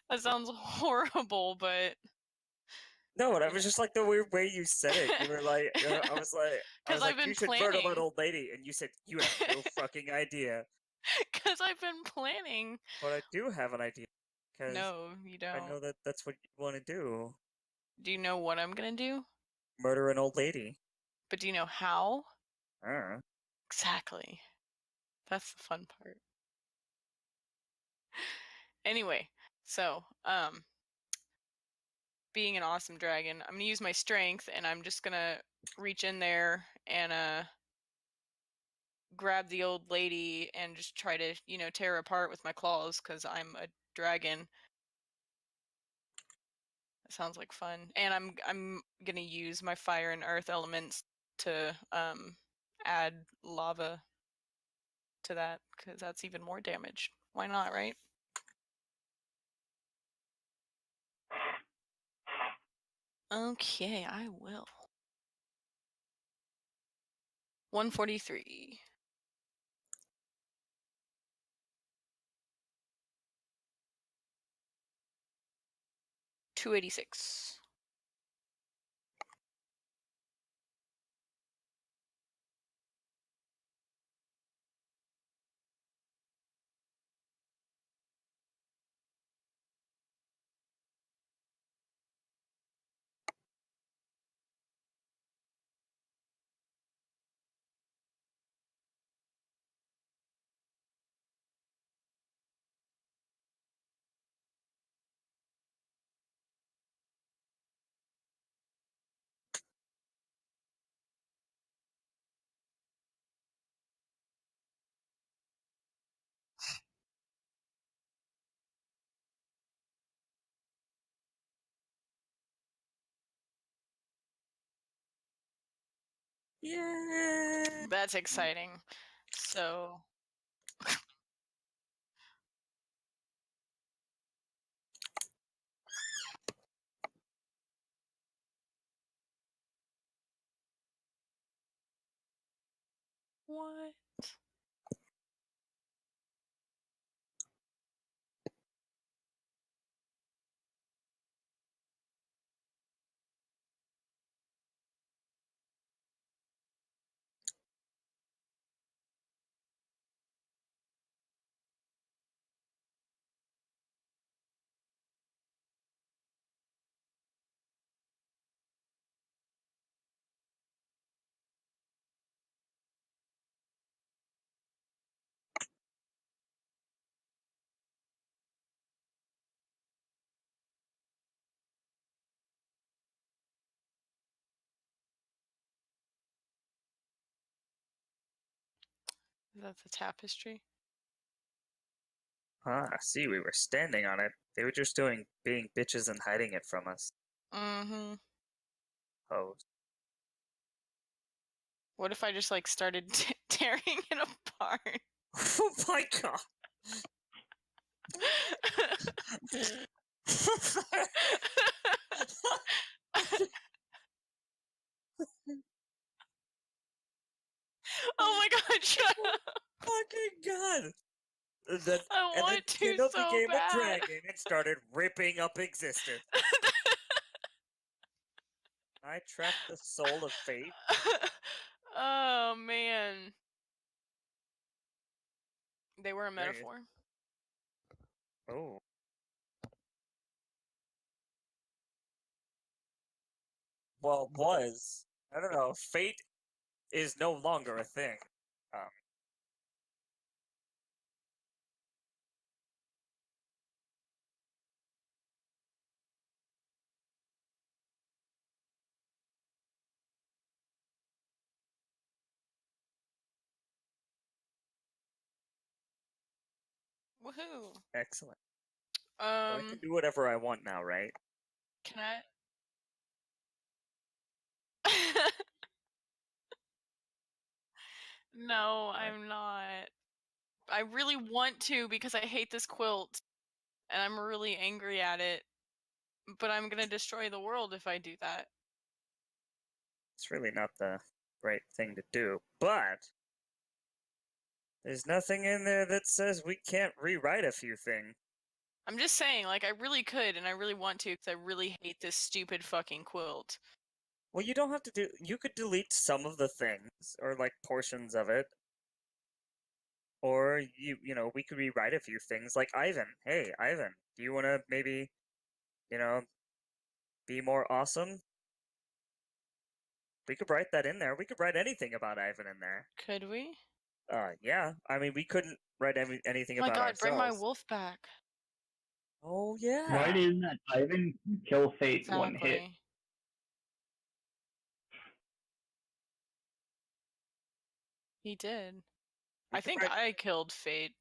That sounds horrible, but No, and I was just like the weird way you said it. You were like, I was because I've like, been you should murder that planning. old lady, and you said you have no fucking idea. Because I've been planning. But I do have an idea. Because No, you I don't. know that that's what you want to do. Do you know what I'm gonna do? Murder an old lady. But do you know how? Uh, Exactly. That's the fun part. Anyway, so, being an awesome dragon, I'm gonna use my strength and I'm just gonna reach in there and grab the old lady and just try to, tear her apart with my claws because I'm a dragon. That sounds like fun. And I'm gonna use my fire and earth elements to add lava to that because that's even more damage. Why not, right? Okay, I will. 143. $286. yeah. That's exciting. So what? Is that the tapestry? Ah, see, we were standing on it. They were just being bitches and hiding it from us. Mm-hmm. Oh, What if I just like started tearing it apart? oh my god! Oh my god, shut up! Fucking god! Then, I and then want to Kindle so became a bad. dragon and started ripping up existence. I trapped the soul of fate. Oh man. They were a Great. metaphor. Oh. Well, was. I don't know. Fate is no longer a thing. Woohoo. Excellent. So I can do whatever I want now, right? Can I? No, I'm not. I really want to because I hate this quilt and I'm really angry at it. But I'm gonna destroy the world if I do that. It's really not the right thing to do, but there's nothing in there that says we can't rewrite a few things. I'm just saying, like, I really could and I really want to because I really hate this stupid fucking quilt. Well, you don't have to do. You could delete some of the things or like portions of it. Or we could rewrite a few things like Ivan. Hey, Ivan, do you want to maybe, be more awesome? We could write that in there. We could write anything about Ivan in there. Could we? Yeah. I mean, we couldn't write anything Oh my about God, ourselves. bring my wolf back. Oh yeah. Why didn't that Ivan kill Fate one hit? Exactly. He did. We I could think write- I killed Fate.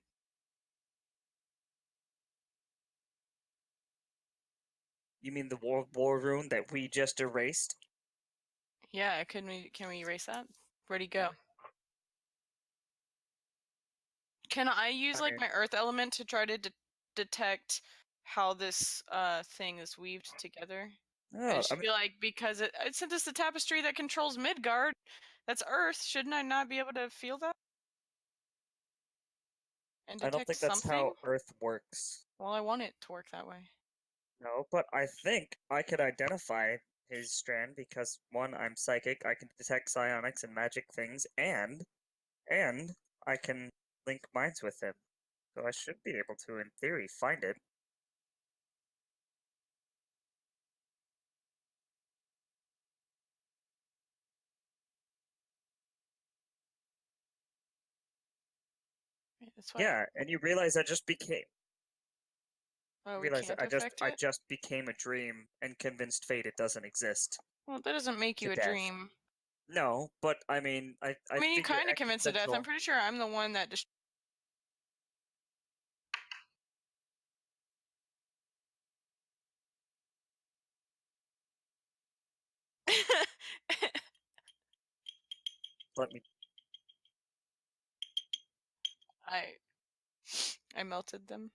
You mean the war rune that we just erased? Yeah, can we erase that? Where'd he go? Can I use like mean- my earth element to try to detect how this thing is weaved together? Oh, It should be like, because it sent us the tapestry that controls Midgard. That's Earth. Shouldn't I not be able to feel that? And I don't detect think that's something? how Earth works. Well, I want it to work that way. No, but I think I could identify his strand because one, I'm psychic. I can detect psionics and magic things, and I can link minds with him. So I should be able to, in theory, find it. Wait, that's why. Yeah, and you realize I just became. Oh, we Realize can't I affect it? just became a dream and convinced fate it doesn't exist. Well, that doesn't make you to a death. dream. No, but I mean, I mean, you figure kind of convinced to death. I'm existential- pretty sure I'm the one that just. Let me. I melted them.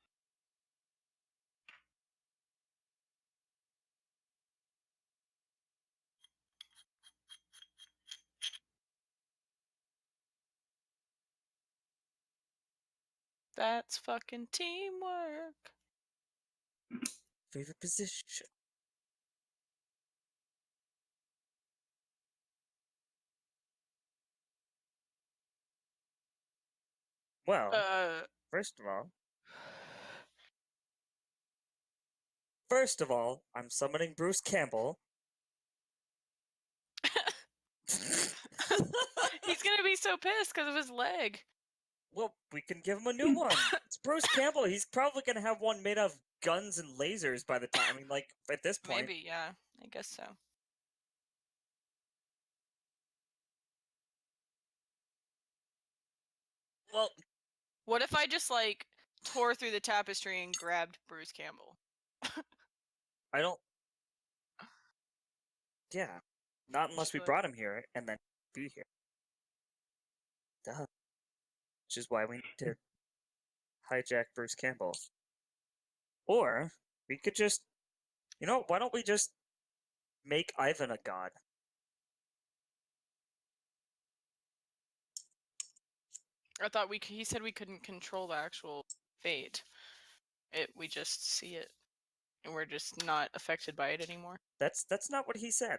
That's fucking teamwork. Favorite position. Well, first of all, I'm summoning Bruce Campbell. He's gonna be so pissed because of his leg. Well, we can give him a new one. It's Bruce Campbell. He's probably gonna have one made of guns and lasers by the time. I mean, like at this point. Maybe, yeah. I guess so. Well, what if I just like tore through the tapestry and grabbed Bruce Campbell? I don't. Yeah, not unless we brought him here and then be here. Duh. Which is why we need to hijack Bruce Campbell. Or we could just, why don't we just make Ivan a god? I thought he said we couldn't control the actual fate. We just see it, and we're just not affected by it anymore. That's not what he said.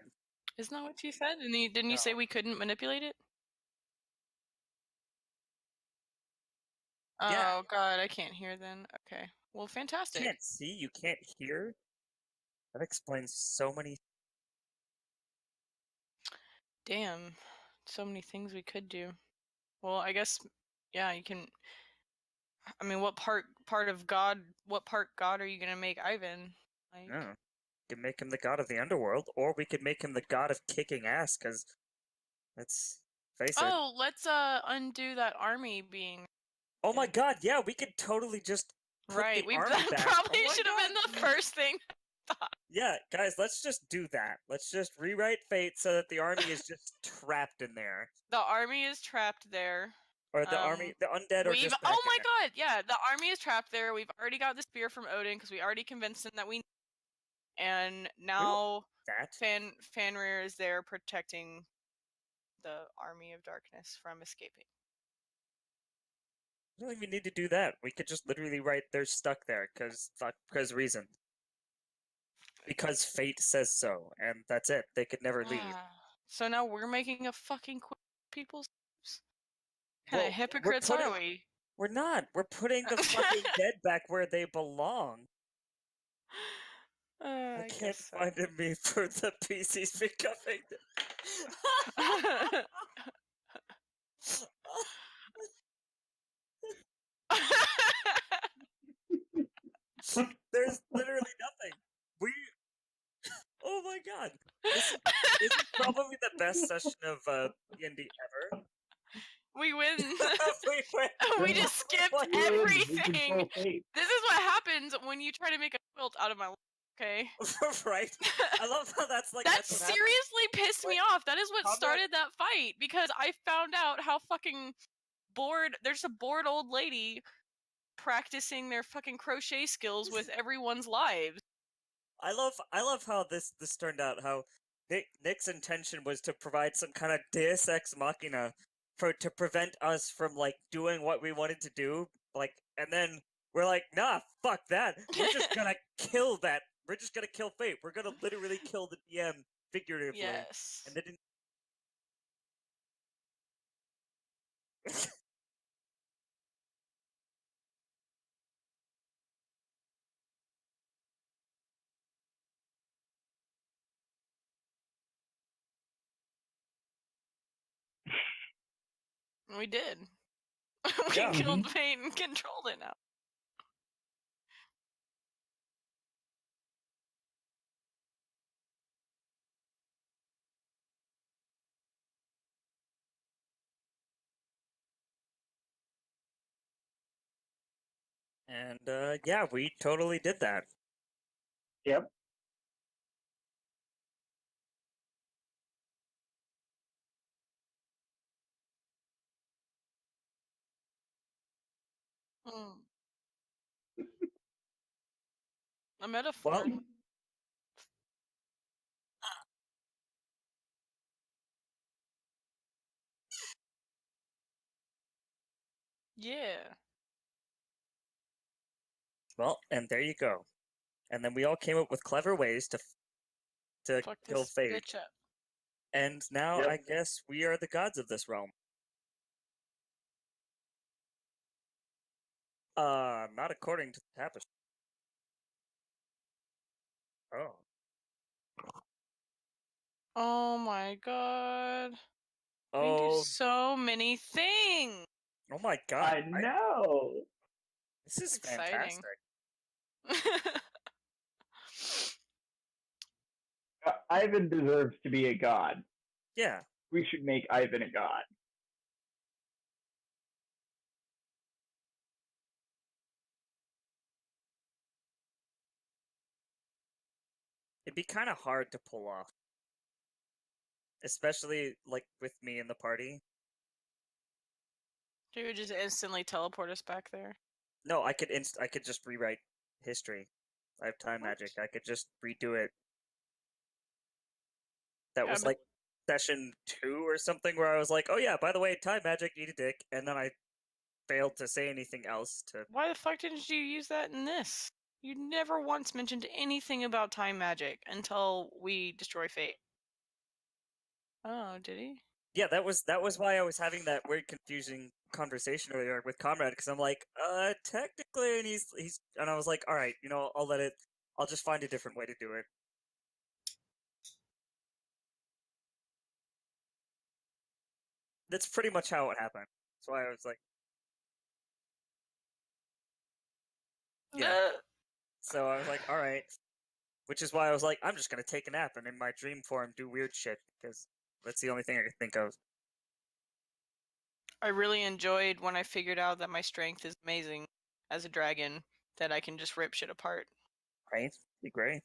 Isn't that what you said? And didn't you say we couldn't manipulate it? Yeah. Oh God, I can't hear then. Okay, well, fantastic. You can't see, you can't hear. That explains so many. Damn, so many things we could do. Well, I guess, yeah, you can. I mean, what part of God? What part God are you gonna make Ivan? Like, No. We could make him the god of the underworld, or we could make him the god of kicking ass, because let's face it. Oh, let's undo that army being. Oh my God! Yeah, we could totally just put Right, the army that back. probably Oh my should have been God. the first thing. Yeah, guys, let's just do that. Let's just rewrite fate so that the army is just trapped in there. The army is trapped there. Or the army, the undead are just back oh in my there. God! Yeah, the army is trapped there. We've already got the spear from Odin because we already convinced him that we. And now Fanrir is there protecting the army of darkness from escaping. I don't even need to do that. We could just literally write they're stuck there because reason. Because fate says so, and that's it. They could never leave. So now we're making a fucking people's. What kind of hypocrites we're are we? We're not. We're putting the fucking dead back where they belong. I can't guess so. find a meme for the PCs becoming. There's literally nothing. Oh my god! This is probably the best session of D&D ever. We win. we win. We just skipped What? We everything. control fate. This is what happens when you try to make a quilt out of my life, okay? Right? I love how that's like. That that's what happens. seriously pissed me Like, off. That is what combat- started that fight because I found out how fucking bored. There's a bored old lady practicing their fucking crochet skills with everyone's lives. I love how this turned out. How Nick's intention was to provide some kind of Deus Ex Machina to prevent us from like doing what we wanted to do. Like, and then we're like, nah, fuck that. We're just gonna kill that. We're just gonna kill fate. We're gonna literally kill the DM figuratively. Yes. And they didn't. We did. We Yeah. killed fate and controlled it now. And yeah, we totally did that. Yep. Mm. A metaphor. Well, Yeah. well, and there you go. And then we all came up with clever ways to Fuck kill this fate. bitch up. And now Yep. I guess we are the gods of this realm. Not according to the tapestry. Oh. Oh my god. We can do Oh, so many things. oh my god. I know. This is Exciting. fantastic. Ivan deserves to be a god. Yeah. We should make Ivan a god. It'd be kind of hard to pull off. Especially, like, with me in the party. He would just instantly teleport us back there. No, I could just rewrite history. I have time What? magic. I could just redo it. That Yeah, was but- like session 2 or something where I was like, oh yeah, by the way, time magic, eat a dick. And then I failed to say anything else to... Why the fuck didn't you use that in this? You never once mentioned anything about time magic until we destroy fate. Oh, did he? Yeah, that was why I was having that weird, confusing conversation earlier with Comrade, because I'm like, technically, and he's, and I was like, all right, I'll just find a different way to do it. That's pretty much how it happened. That's why I was like, yeah. So I was like, all right, which is why I was like, I'm just gonna take a nap and in my dream form do weird shit, because that's the only thing I can think of. I really enjoyed when I figured out that my strength is amazing as a dragon, that I can just rip shit apart. Right? Be great.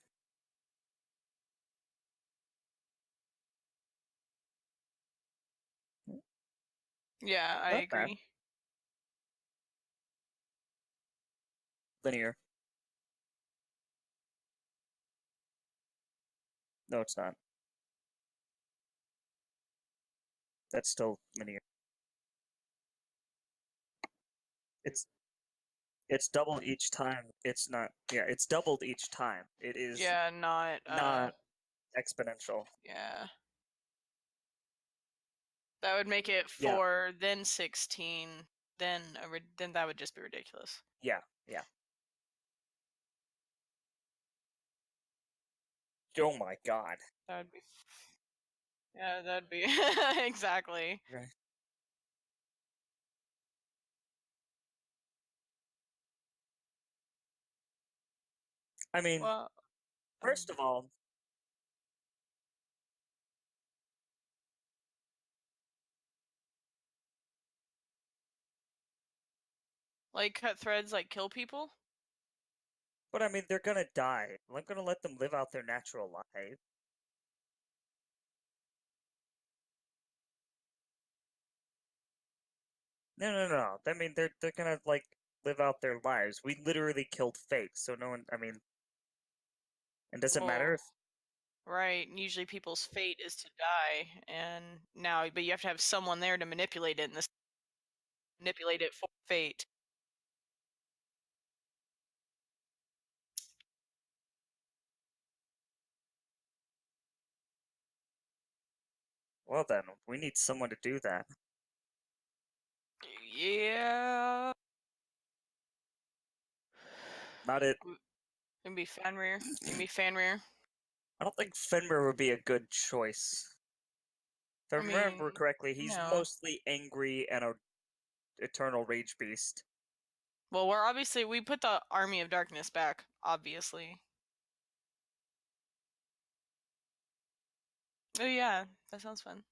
Yeah, I Not bad. agree. Linear. No, it's not. That's still linear. It's doubled each time. It's not. Yeah, it's doubled each time. It is Yeah, not not exponential. yeah. That would make it Yeah. 4, then 16, then that would just be ridiculous. Yeah. Oh my god. That would be. Yeah, that'd be exactly. Right. I mean, Well, first of all, like cut threads, like kill people. but I mean, they're gonna die. I'm gonna let them live out their natural life. No. I mean, they're gonna like live out their lives. We literally killed Fate, so no one. I mean, and does it matter if Right. Usually people's fate is to die, and but you have to have someone there to manipulate it, and manipulate it for fate. Well, then we need someone to do that. Yeah. Not it. It'd be Fenrir. Give me Fenrir. I don't think Fenrir would be a good choice. If I remember correctly, he's mostly angry and a eternal rage beast. Well, we put the Army of Darkness back, obviously. Oh yeah, that sounds fun.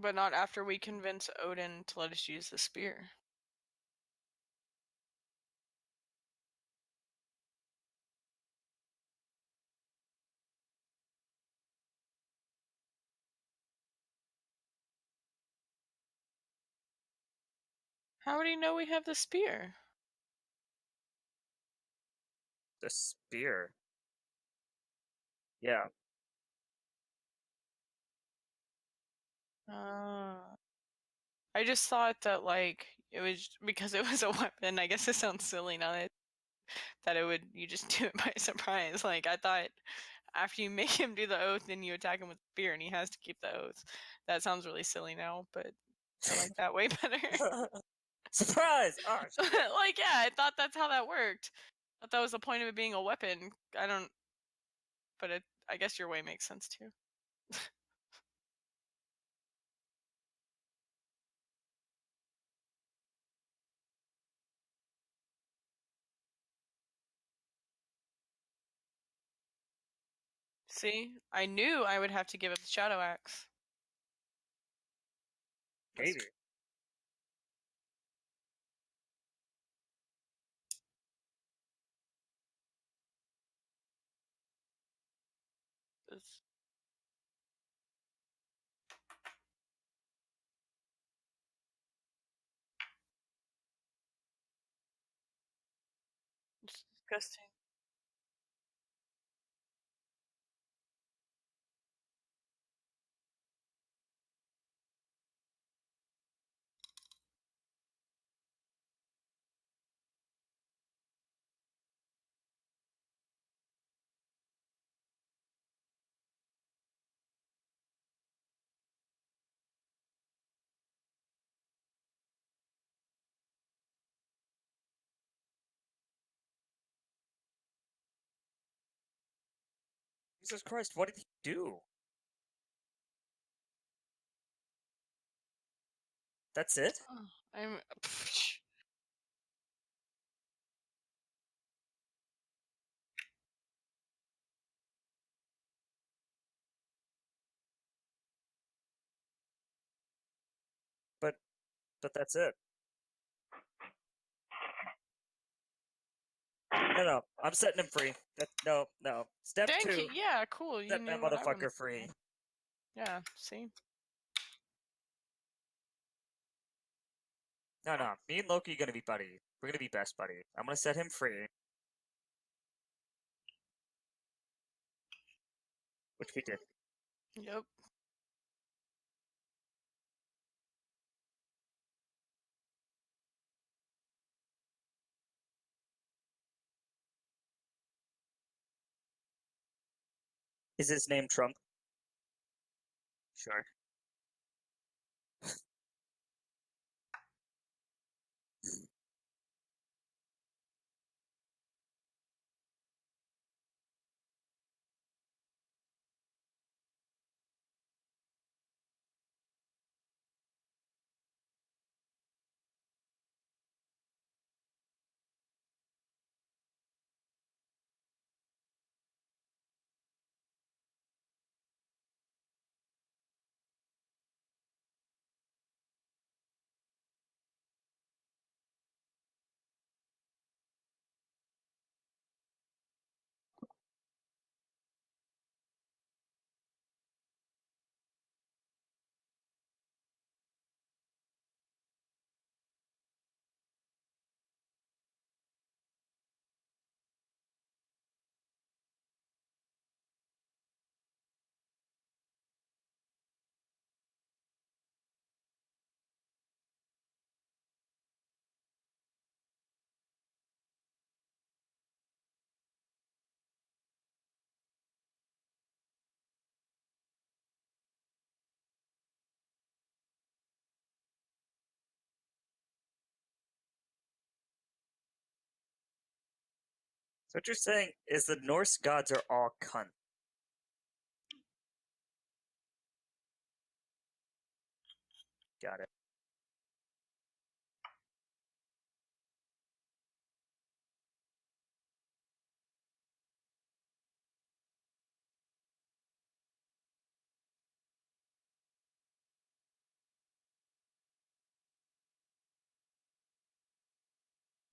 But not after we convince Odin to let us use the spear. How would he know we have the spear? The spear. Yeah. I just thought that it was because it was a weapon. I guess it sounds silly now that you just do it by surprise. Like I thought after you make him do the oath, then you attack him with the spear, and he has to keep the oath. That sounds really silly now, but I like that way better. Surprise! Oh, yeah, I thought that's how that worked. I thought that was the point of it being a weapon. But I guess your way makes sense too. See, I knew I would have to give up the Shadow Axe. maybe. It's disgusting. Jesus Christ, what did he do? That's it? I'm. But that's it. No, I'm setting him free. No. Step Thank 2. you. Yeah, cool. You Set knew that what I wanted motherfucker to free. do. Yeah, see? No. Me and Loki are gonna be buddies. We're gonna be best buddies. I'm gonna set him free. Which we did. Yep. Is his name Trump? Sure. So what you're saying is the Norse gods are all cunt. Got it.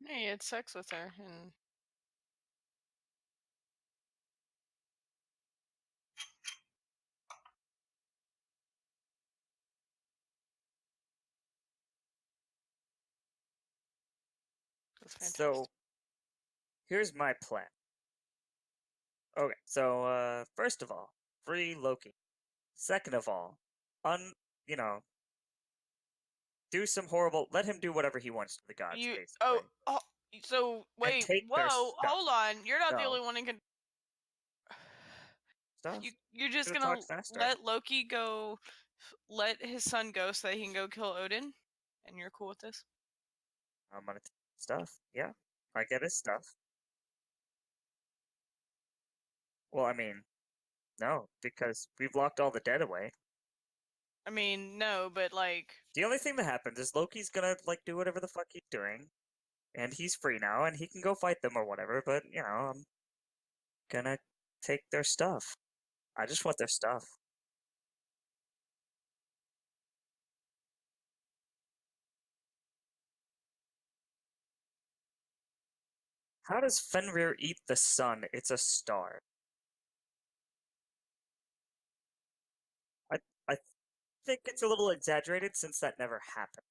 He had sex with her, and it was fantastic. So here's my plan. Okay, so first of all, free Loki. Second of all, you know, do some horrible. Let him do whatever he wants to the gods, You basically. oh so wait, take their whoa, stuff. hold on. You're not the No. only one who can. Stuff. You're just Should've gonna talked faster. let Loki go, let his son go so that he can go kill Odin, and you're cool with this? I'm gonna take stuff. Yeah, I get his stuff. Well, I mean, no, because we've locked all the dead away. I mean, no, but like, The only thing that happens is Loki's gonna like do whatever the fuck he's doing, and he's free now, and he can go fight them or whatever. But you know, I'm gonna take their stuff. I just want their stuff. How does Fenrir eat the sun? It's a star. I think it's a little exaggerated since that never happened.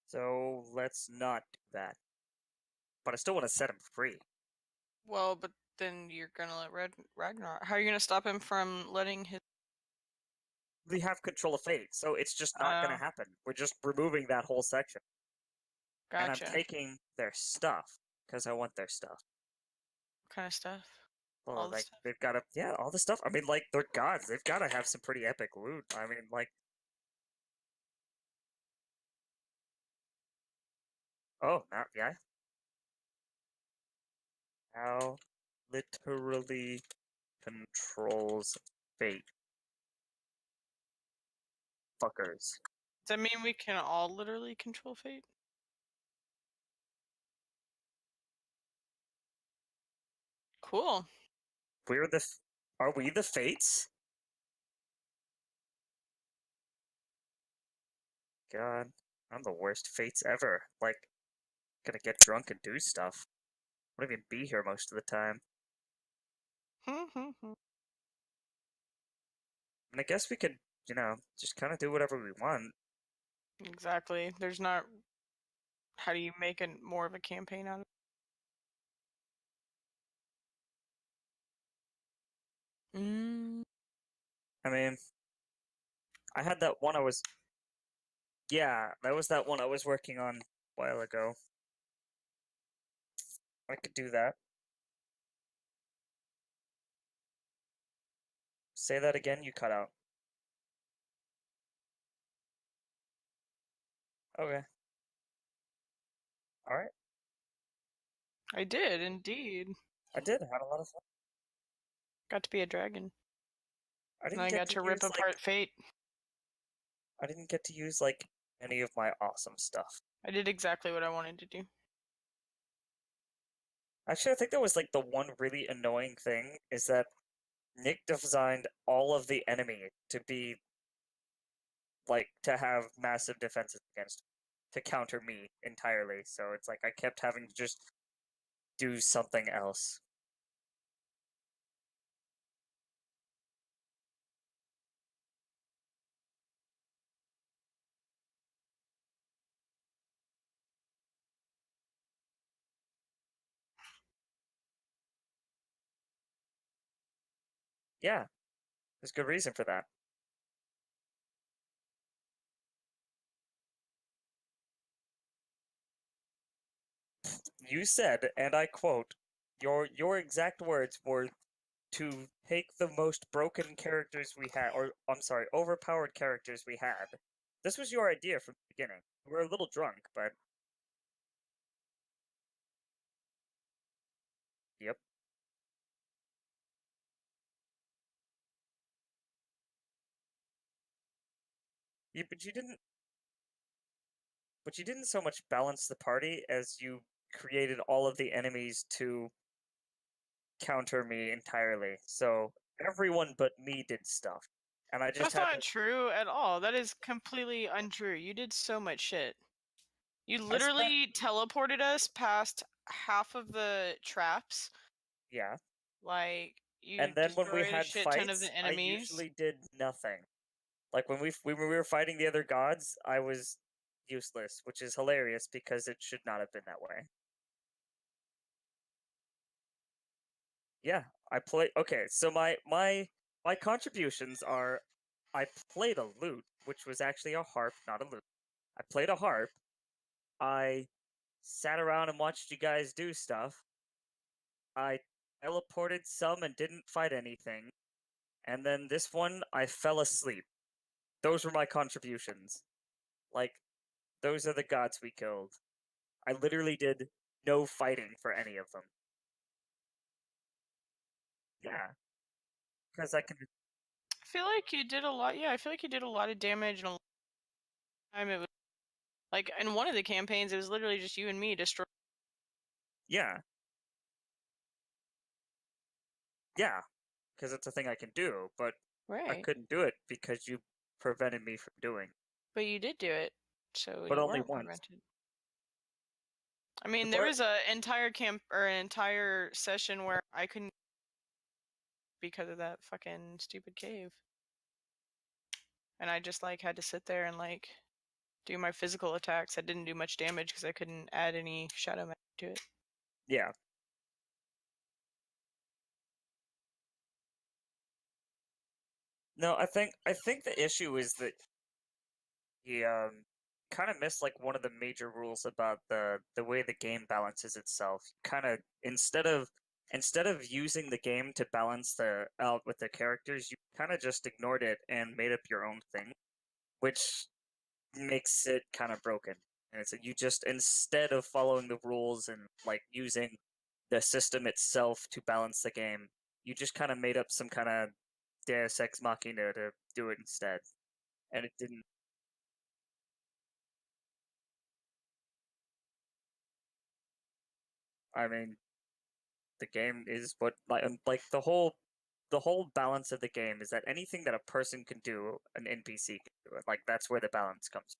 So let's not do that. But I still want to set him free. well, but then you're gonna let Ragnar. How are you gonna stop him from letting his? We have control of fate, so it's just not gonna happen. We're just removing that whole section. And I'm Gotcha. taking their stuff because I want their stuff. What kind of stuff? Well, All the like stuff? they've got to, yeah, all the stuff. I mean, like they're gods. They've got to have some pretty epic loot. I mean, like, oh, not yeah. How literally controls fate. Fuckers. Does that mean we can all literally control fate? Cool. Are we the fates? God, I'm the worst fates ever. Like, gonna get drunk and do stuff. Won't even be here most of the time. And I guess we could, just kind of do whatever we want. Exactly. There's not. How do you make more of a campaign out of it? I mean, I had that one Yeah, that was that one I was working on a while ago. I could do that. Say that again, you cut out. Okay. Alright. I did, indeed. I did, I had a lot of fun. Got to be a dragon. I And didn't I get got to to rip use, apart fate. I didn't get to use, any of my awesome stuff. I did exactly what I wanted to do. Actually, I think that was, the one really annoying thing, is that Nick designed all of the enemy to be, to have massive defenses against, to counter me entirely, so it's I kept having to just do something else. Yeah, there's good reason for that. You said, and I quote, your exact words were to take the most broken characters we had, or I'm sorry, overpowered characters we had. This was your idea from the beginning. We were a little drunk, but yep. Yeah, but you didn't. But you didn't so much balance the party as you created all of the enemies to counter me entirely. So everyone but me did stuff, and I just That's had not true at all. That is completely untrue. You did so much shit. You spent- literally teleported us past half of the traps. yeah. You And then when we destroyed a had shit ton of fights, the I enemies. usually did nothing. Like when we were fighting the other gods, I was useless, which is hilarious because it should not have been that way. Yeah, I play. Okay, so my contributions are, I played a lute, which was actually a harp, not a lute. I played a harp. I sat around and watched you guys do stuff. I teleported some and didn't fight anything. And then this one, I fell asleep. Those were my contributions. Those are the gods we killed. I literally did no fighting for any of them. Yeah, because I can. I feel like you did a lot. Yeah, I feel like you did a lot of damage, and a lot of time it was in one of the campaigns, it was literally just you and me destroying. Yeah. Yeah, because it's a thing I can do, but I Right. couldn't do it because you prevented me from doing. But you did do it, so But you only weren't once. prevented. I mean, The there part- was an entire session where I couldn't because of that fucking stupid cave, and I just had to sit there and do my physical attacks. I didn't do much damage because I couldn't add any shadow magic to it. Yeah. No, I think the issue is that he kind of missed one of the major rules about the way the game balances itself. Kind of instead of using the game to balance out with the characters, you kind of just ignored it and made up your own thing, which makes it kind of broken. And it's you just, instead of following the rules and using the system itself to balance the game. You just kind of made up some kind of Deus Ex Machina to do it instead, and it didn't. I mean, the game is what like the whole balance of the game is that anything that a person can do, an NPC can do it. Like that's where the balance comes.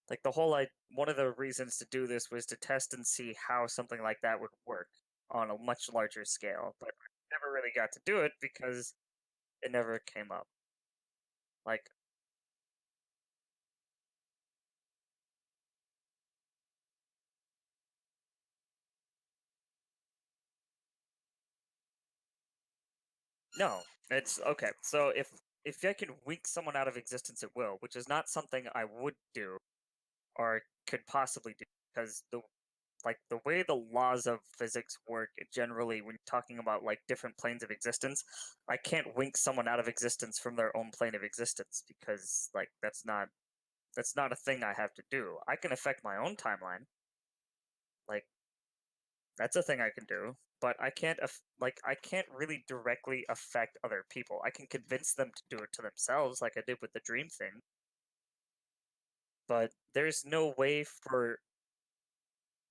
Like the whole one of the reasons to do this was to test and see how something like that would work on a much larger scale, but I never really got to do it because it never came up. Like no, it's okay. So if I can wink someone out of existence at will, which is not something I would do or could possibly do, because the way the laws of physics work generally when talking about like different planes of existence, I can't wink someone out of existence from their own plane of existence because like that's not a thing I have to do. I can affect my own timeline. Like that's a thing I can do, but I can't I can't really directly affect other people. I can convince them to do it to themselves like I did with the dream thing. But there's no way for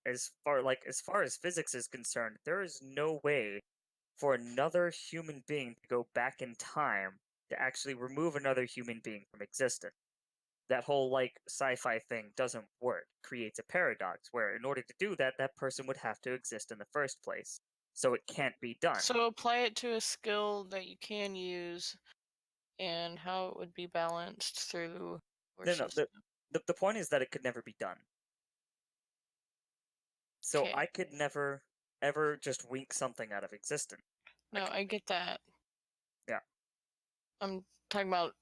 as far as physics is concerned, there is no way for another human being to go back in time to actually remove another human being from existence. That whole like sci-fi thing doesn't work. It creates a paradox where in order to do that, that person would have to exist in the first place. So it can't be done. So apply it to a skill that you can use and how it would be balanced through No, the point is that it could never be done. So Okay. I could never ever just wink something out of existence. No, I get that. Yeah. I'm talking about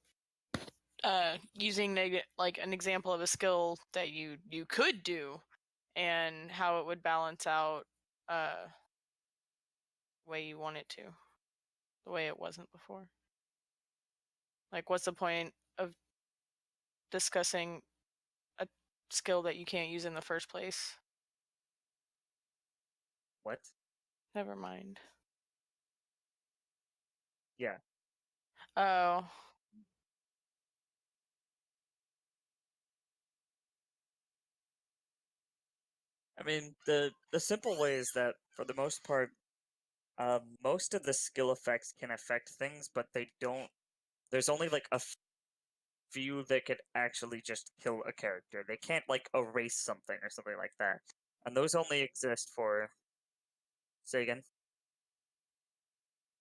using like an example of a skill that you could do and how it would balance out the way you want it to, the way it wasn't before. Like, what's the point of discussing a skill that you can't use in the first place? What? Never mind. Yeah. Oh. I mean, the simple way is that for the most part, most of the skill effects can affect things, but they don't. There's only like a few that could actually just kill a character. They can't like erase something or something like that, and those only exist for. Say again.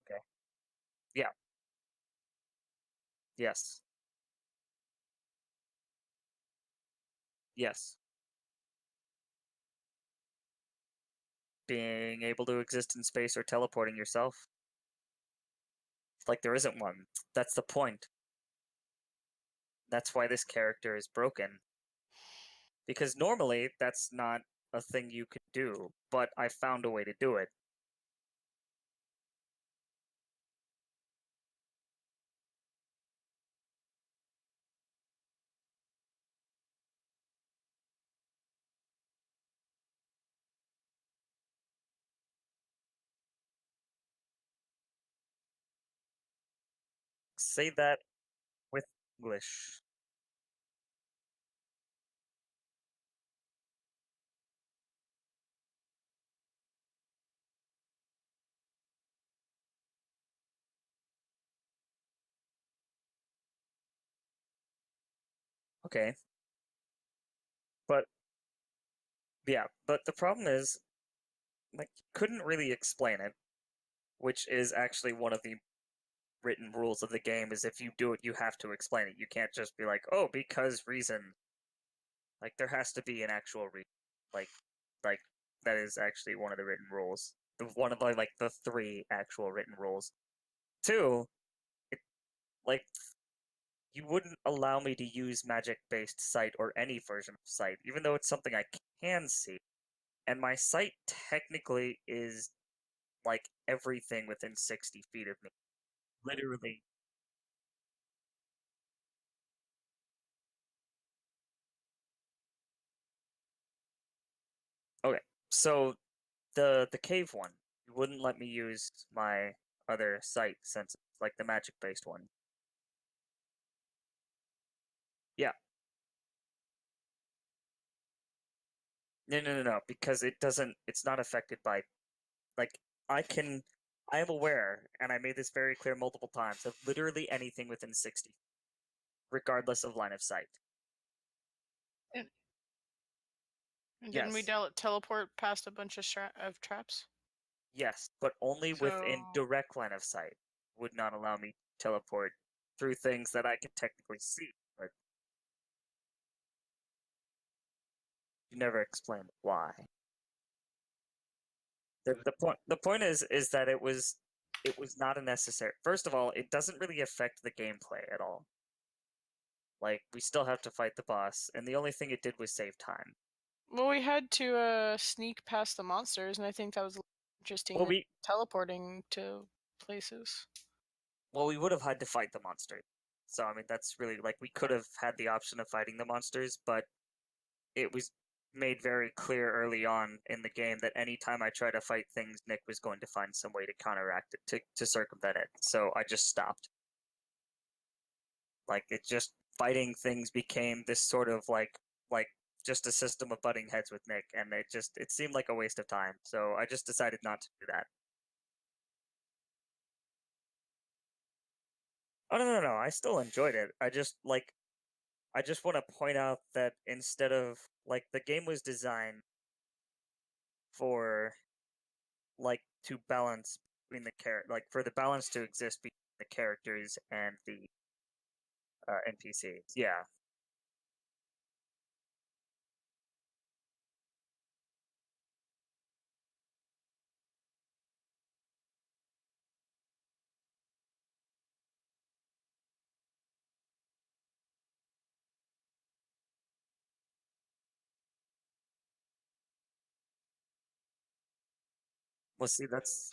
Okay. Yeah. Yes. Yes. Being able to exist in space or teleporting yourself. Like there isn't one. That's the point. That's why this character is broken. Because normally that's not a thing you could do, but I found a way to do it. Say that with English. Okay. But yeah, but the problem is like couldn't really explain it, which is actually one of the written rules of the game is if you do it you have to explain it. You can't just be like, "Oh, because reason." Like there has to be an actual reason. Like that is actually one of the written rules. One of the three actual written rules. Two, it, like you wouldn't allow me to use magic-based sight or any version of sight, even though it's something I can see. And my sight technically is like everything within 60 feet of me. Literally. Okay, so The cave one. You wouldn't let me use my other site since it's like the magic based one. Yeah. No, because it's not affected by, like, I am aware, and I made this very clear multiple times, of literally anything within 60, regardless of line of sight. And didn't we Yes. teleport past a bunch of traps? Yes, but only within So- direct line of sight. Would not allow me to teleport through things that I can technically see, but you never explained why. The point is that it was not a necessary. First of all, it doesn't really affect the gameplay at all. Like, we still have to fight the boss, and the only thing it did was save time. Well, we had to sneak past the monsters, and I think that was interesting. Well, we teleporting to places. we would have had to fight the monster. So I mean, that's really, like, we could have had the option of fighting the monsters, but it was made very clear early on in the game that anytime I try to fight things, Nick was going to find some way to counteract it, to circumvent it. So I just stopped. Like, it just, fighting things became this sort of like just a system of butting heads with Nick, and it seemed like a waste of time. So I just decided not to do that. Oh no, I still enjoyed it. I just want to point out that instead of, like, the game was designed for, like, to balance between like, for the balance to exist between the characters and the NPCs. Yeah. Well, see, that's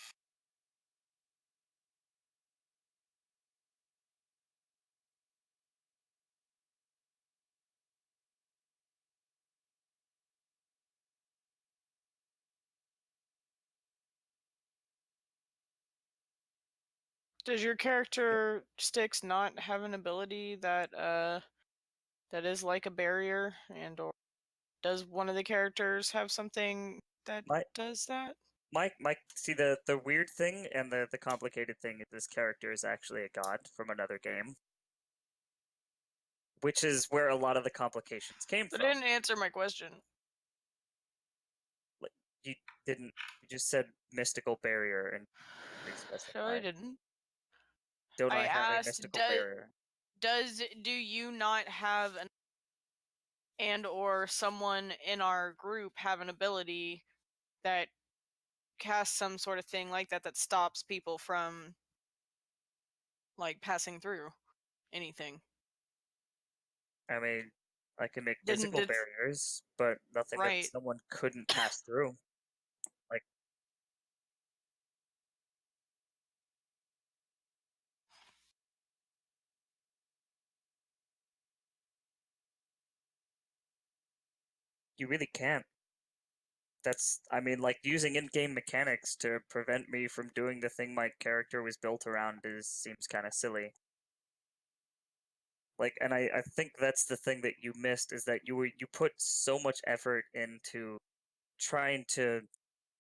Does your character Styx not have an ability that that is like a barrier, and or does one of the characters have something that does that? See, the weird thing and the complicated thing is this character is actually a god from another game, which is where a lot of the complications came That from. didn't answer my question. Like, you didn't. You just said mystical barrier and No, I didn't. Don't I have a asked, mystical barrier? do you not have an and or someone in our group have an ability that casts some sort of thing like that that stops people from, like, passing through anything? I mean, I can make Didn't physical it- barriers, but nothing that Right. someone couldn't pass through. Like, you really can't. I mean, like, using in-game mechanics to prevent me from doing the thing my character was built around seems kind of silly. Like, and I think that's the thing that you missed, is that you put so much effort into trying to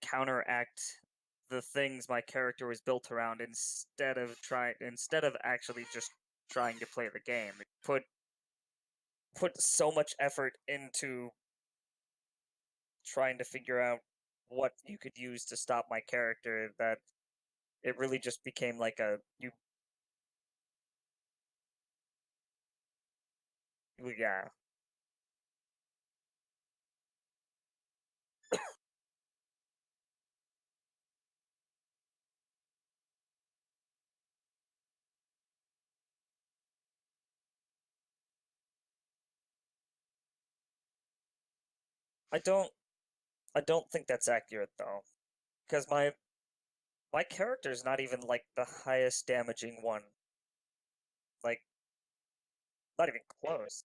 counteract the things my character was built around instead of actually just trying to play the game. It put so much effort into trying to figure out what you could use to stop my character that it really just became like yeah. I don't think that's accurate though, because my character's not even like the highest damaging one. Like, not even close.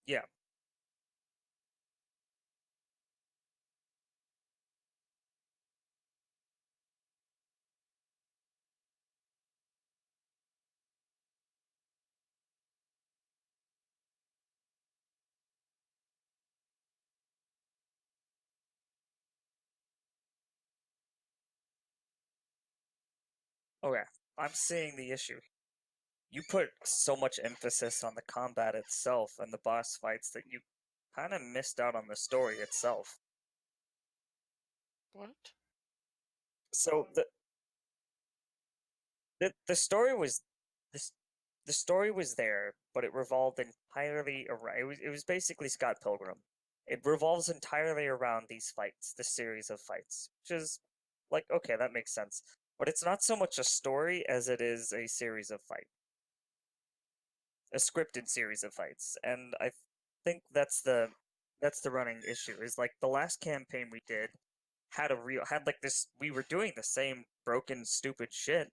Yeah. Okay, I'm seeing the issue. You put so much emphasis on the combat itself and the boss fights that you kind of missed out on the story itself. What? So the story was this the story was there, but it revolved entirely around it was basically Scott Pilgrim. It revolves entirely around these fights, this series of fights, which is like okay, that makes sense. But it's not so much a story as it is a series of fights. A scripted series of fights, and I think that's the running issue. Is like the last campaign we did had like this. We were doing the same broken, stupid shit,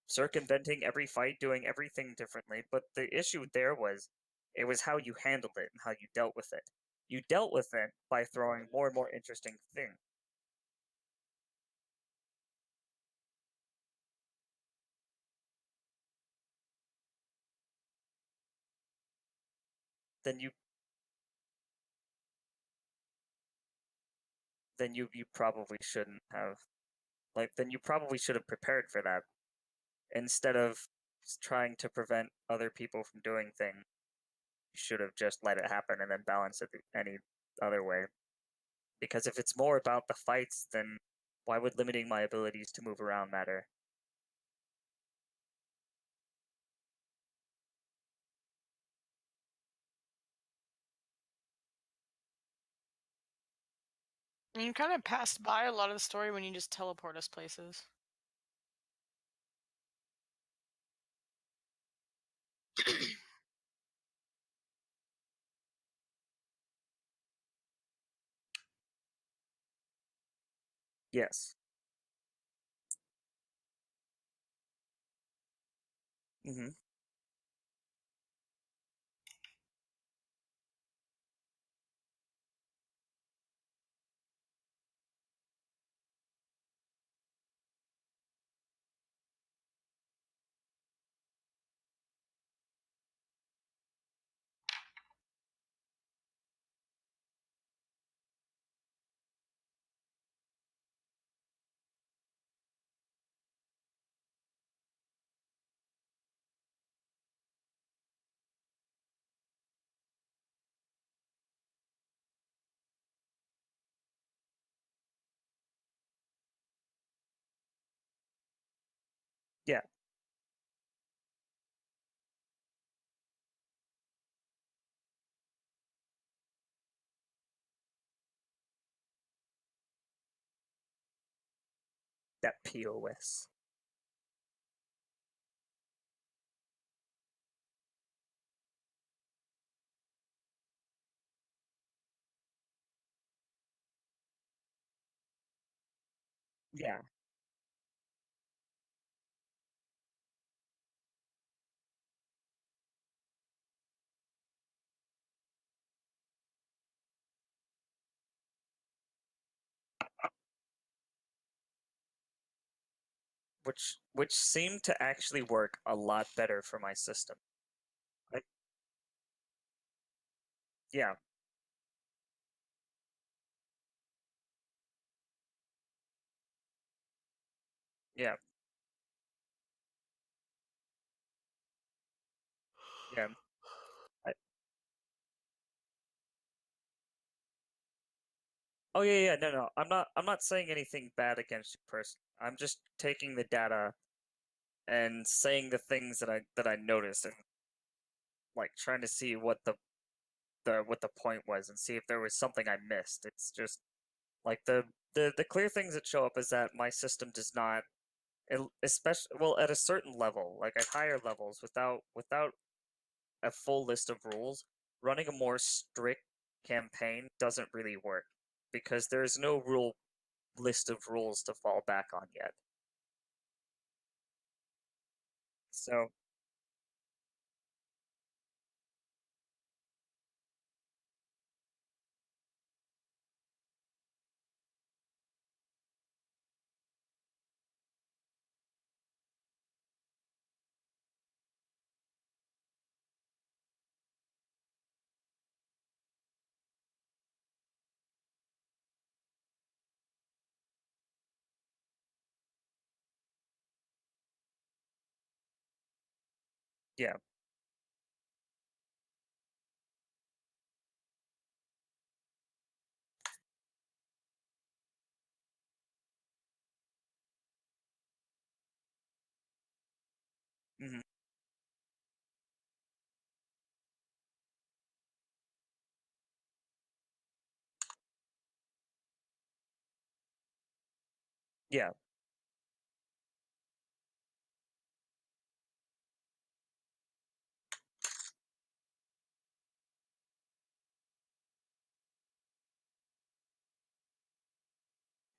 circumventing every fight, doing everything differently. But the issue there was, it was how you handled it and how you dealt with it. You dealt with it by throwing more and more interesting things. Then you probably shouldn't have then you probably should have prepared for that instead of trying to prevent other people from doing things. You should have just let it happen and then balance it any other way. Because if it's more about the fights, then why would limiting my abilities to move around matter? You kind of passed by a lot of the story when you just teleport us places. Yes. Mm-hmm. Yeah. That POS. Yeah. Which seemed to actually work a lot better for my system. Like, yeah. Yeah. Yeah. I, oh yeah, no, no. I'm not saying anything bad against you person. I'm just taking the data and saying the things that I noticed and like trying to see what the point was and see if there was something I missed. It's just like the clear things that show up is that my system does not, especially well at a certain level, like at higher levels, without a full list of rules, running a more strict campaign doesn't really work because there's no rule list of rules to fall back on yet. So Yeah. Hmm. Yeah.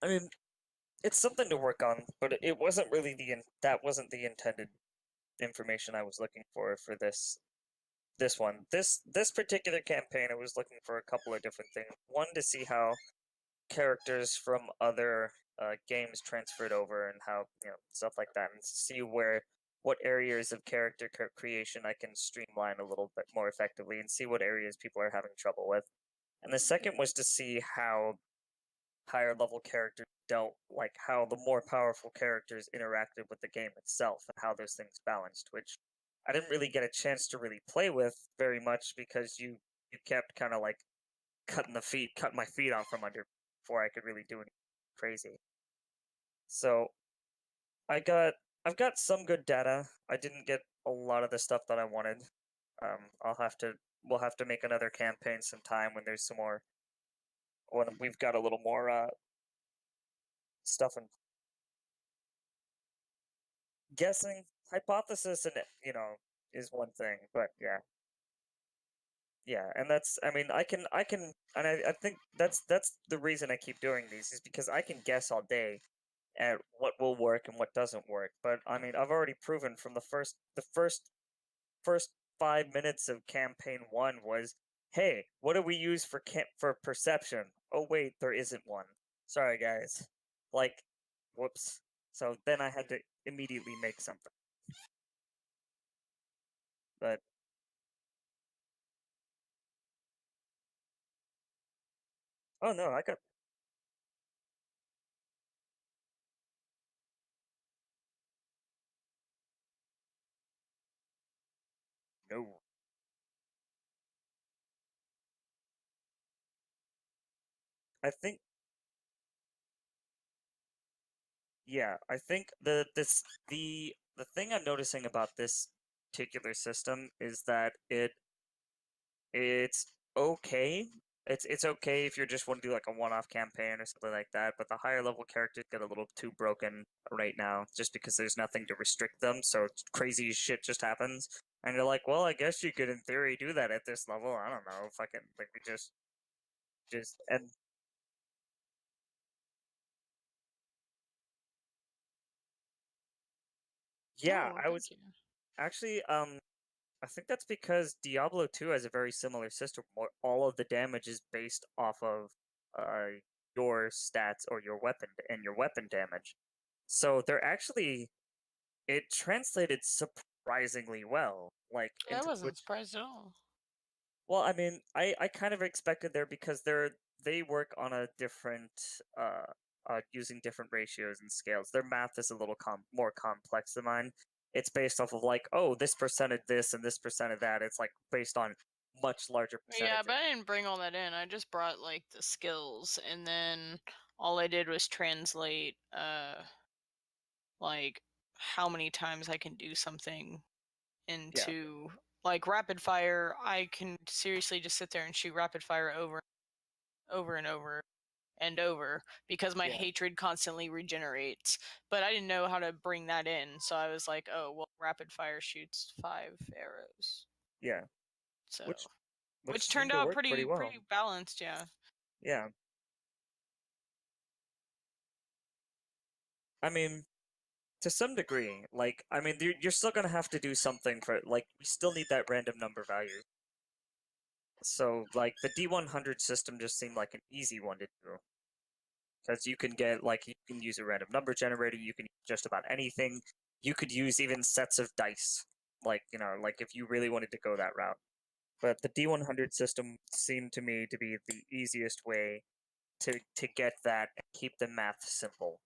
I mean, it's something to work on, but it wasn't really that wasn't the intended information I was looking for this one. This particular campaign, I was looking for a couple of different things. One, to see how characters from other games transferred over and how, stuff like that, and see what areas of character creation I can streamline a little bit more effectively, and see what areas people are having trouble with. And the second was to see how higher level characters dealt, like how the more powerful characters interacted with the game itself and how those things balanced, which I didn't really get a chance to really play with very much because you kept kind of like cutting my feet off from under before I could really do anything crazy. So I've got some good data. I didn't get a lot of the stuff that I wanted. We'll have to make another campaign sometime when there's some more, when we've got a little more stuff in guessing. Hypothesis and is one thing, but yeah, and that's, I mean, I can and I think that's the reason I keep doing these, is because I can guess all day at what will work and what doesn't work. But I mean, I've already proven from the first 5 minutes of campaign 1 was, hey, what do we use for perception? Oh wait, there isn't one. Sorry guys. Like, whoops. So then I had to immediately make something. But oh no, I got no. I think Yeah, I think the thing I'm noticing about this particular system is that it's okay. It's okay if you just want to do like a one-off campaign or something like that, but the higher level characters get a little too broken right now just because there's nothing to restrict them, so crazy shit just happens. And you're like, well, I guess you could in theory do that at this level. I don't know, fucking like we just and yeah, Oh, I thank was you. actually I think that's because Diablo 2 has a very similar system where all of the damage is based off of uh, your stats or your weapon and your weapon damage. So they're actually, it translated surprisingly well, like I into wasn't which. surprised at all. Well, I mean, I kind of expected there because they work on a different using different ratios and scales. Their math is a little more complex than mine. It's based off of like, oh, this percent of this and this percent of that. It's like based on much larger Yeah, percentages. but I didn't bring all that in. I just brought like the skills, and then all I did was translate like how many times I can do something into like rapid fire. I can seriously just sit there and shoot rapid fire over and over and over because my Yeah. hatred constantly regenerates. But I didn't know how to bring that in, so I was like, oh well, rapid fire shoots 5 arrows. Yeah, So which turned seemed to out work pretty well. pretty balanced, yeah. Yeah. I mean, to some degree, like, I mean, you're still gonna have to do something for, like, we still need that random number value. So, like, the D100 system just seemed like an easy one to do. Because you can get, like, you can use a random number generator, you can use just about anything. You could use even sets of dice, like, like if you really wanted to go that route. But the D100 system seemed to me to be the easiest way to get that and keep the math simple.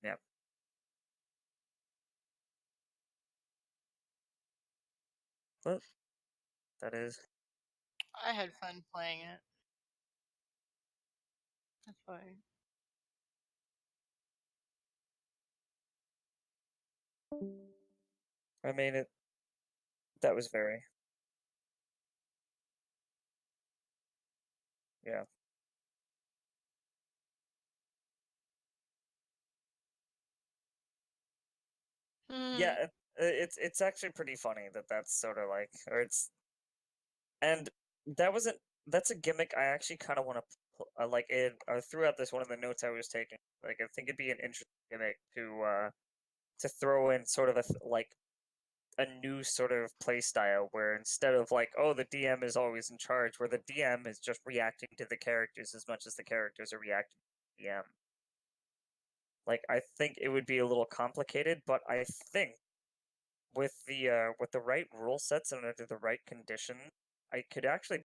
Yeah. But that is. I had fun playing it. That's why. I mean it. That was very. Yeah. Yeah, it's actually pretty funny that that's sort of like, or it's, and that wasn't, that's a gimmick I actually kind of want to like it throughout this one of the notes I was taking. Like I think it'd be an interesting gimmick to throw in sort of like a new sort of play style where instead of like, oh, the DM is always in charge, where the DM is just reacting to the characters as much as the characters are reacting to the DM. Like I think it would be a little complicated, but I think with the right rule sets and under the right condition, I could actually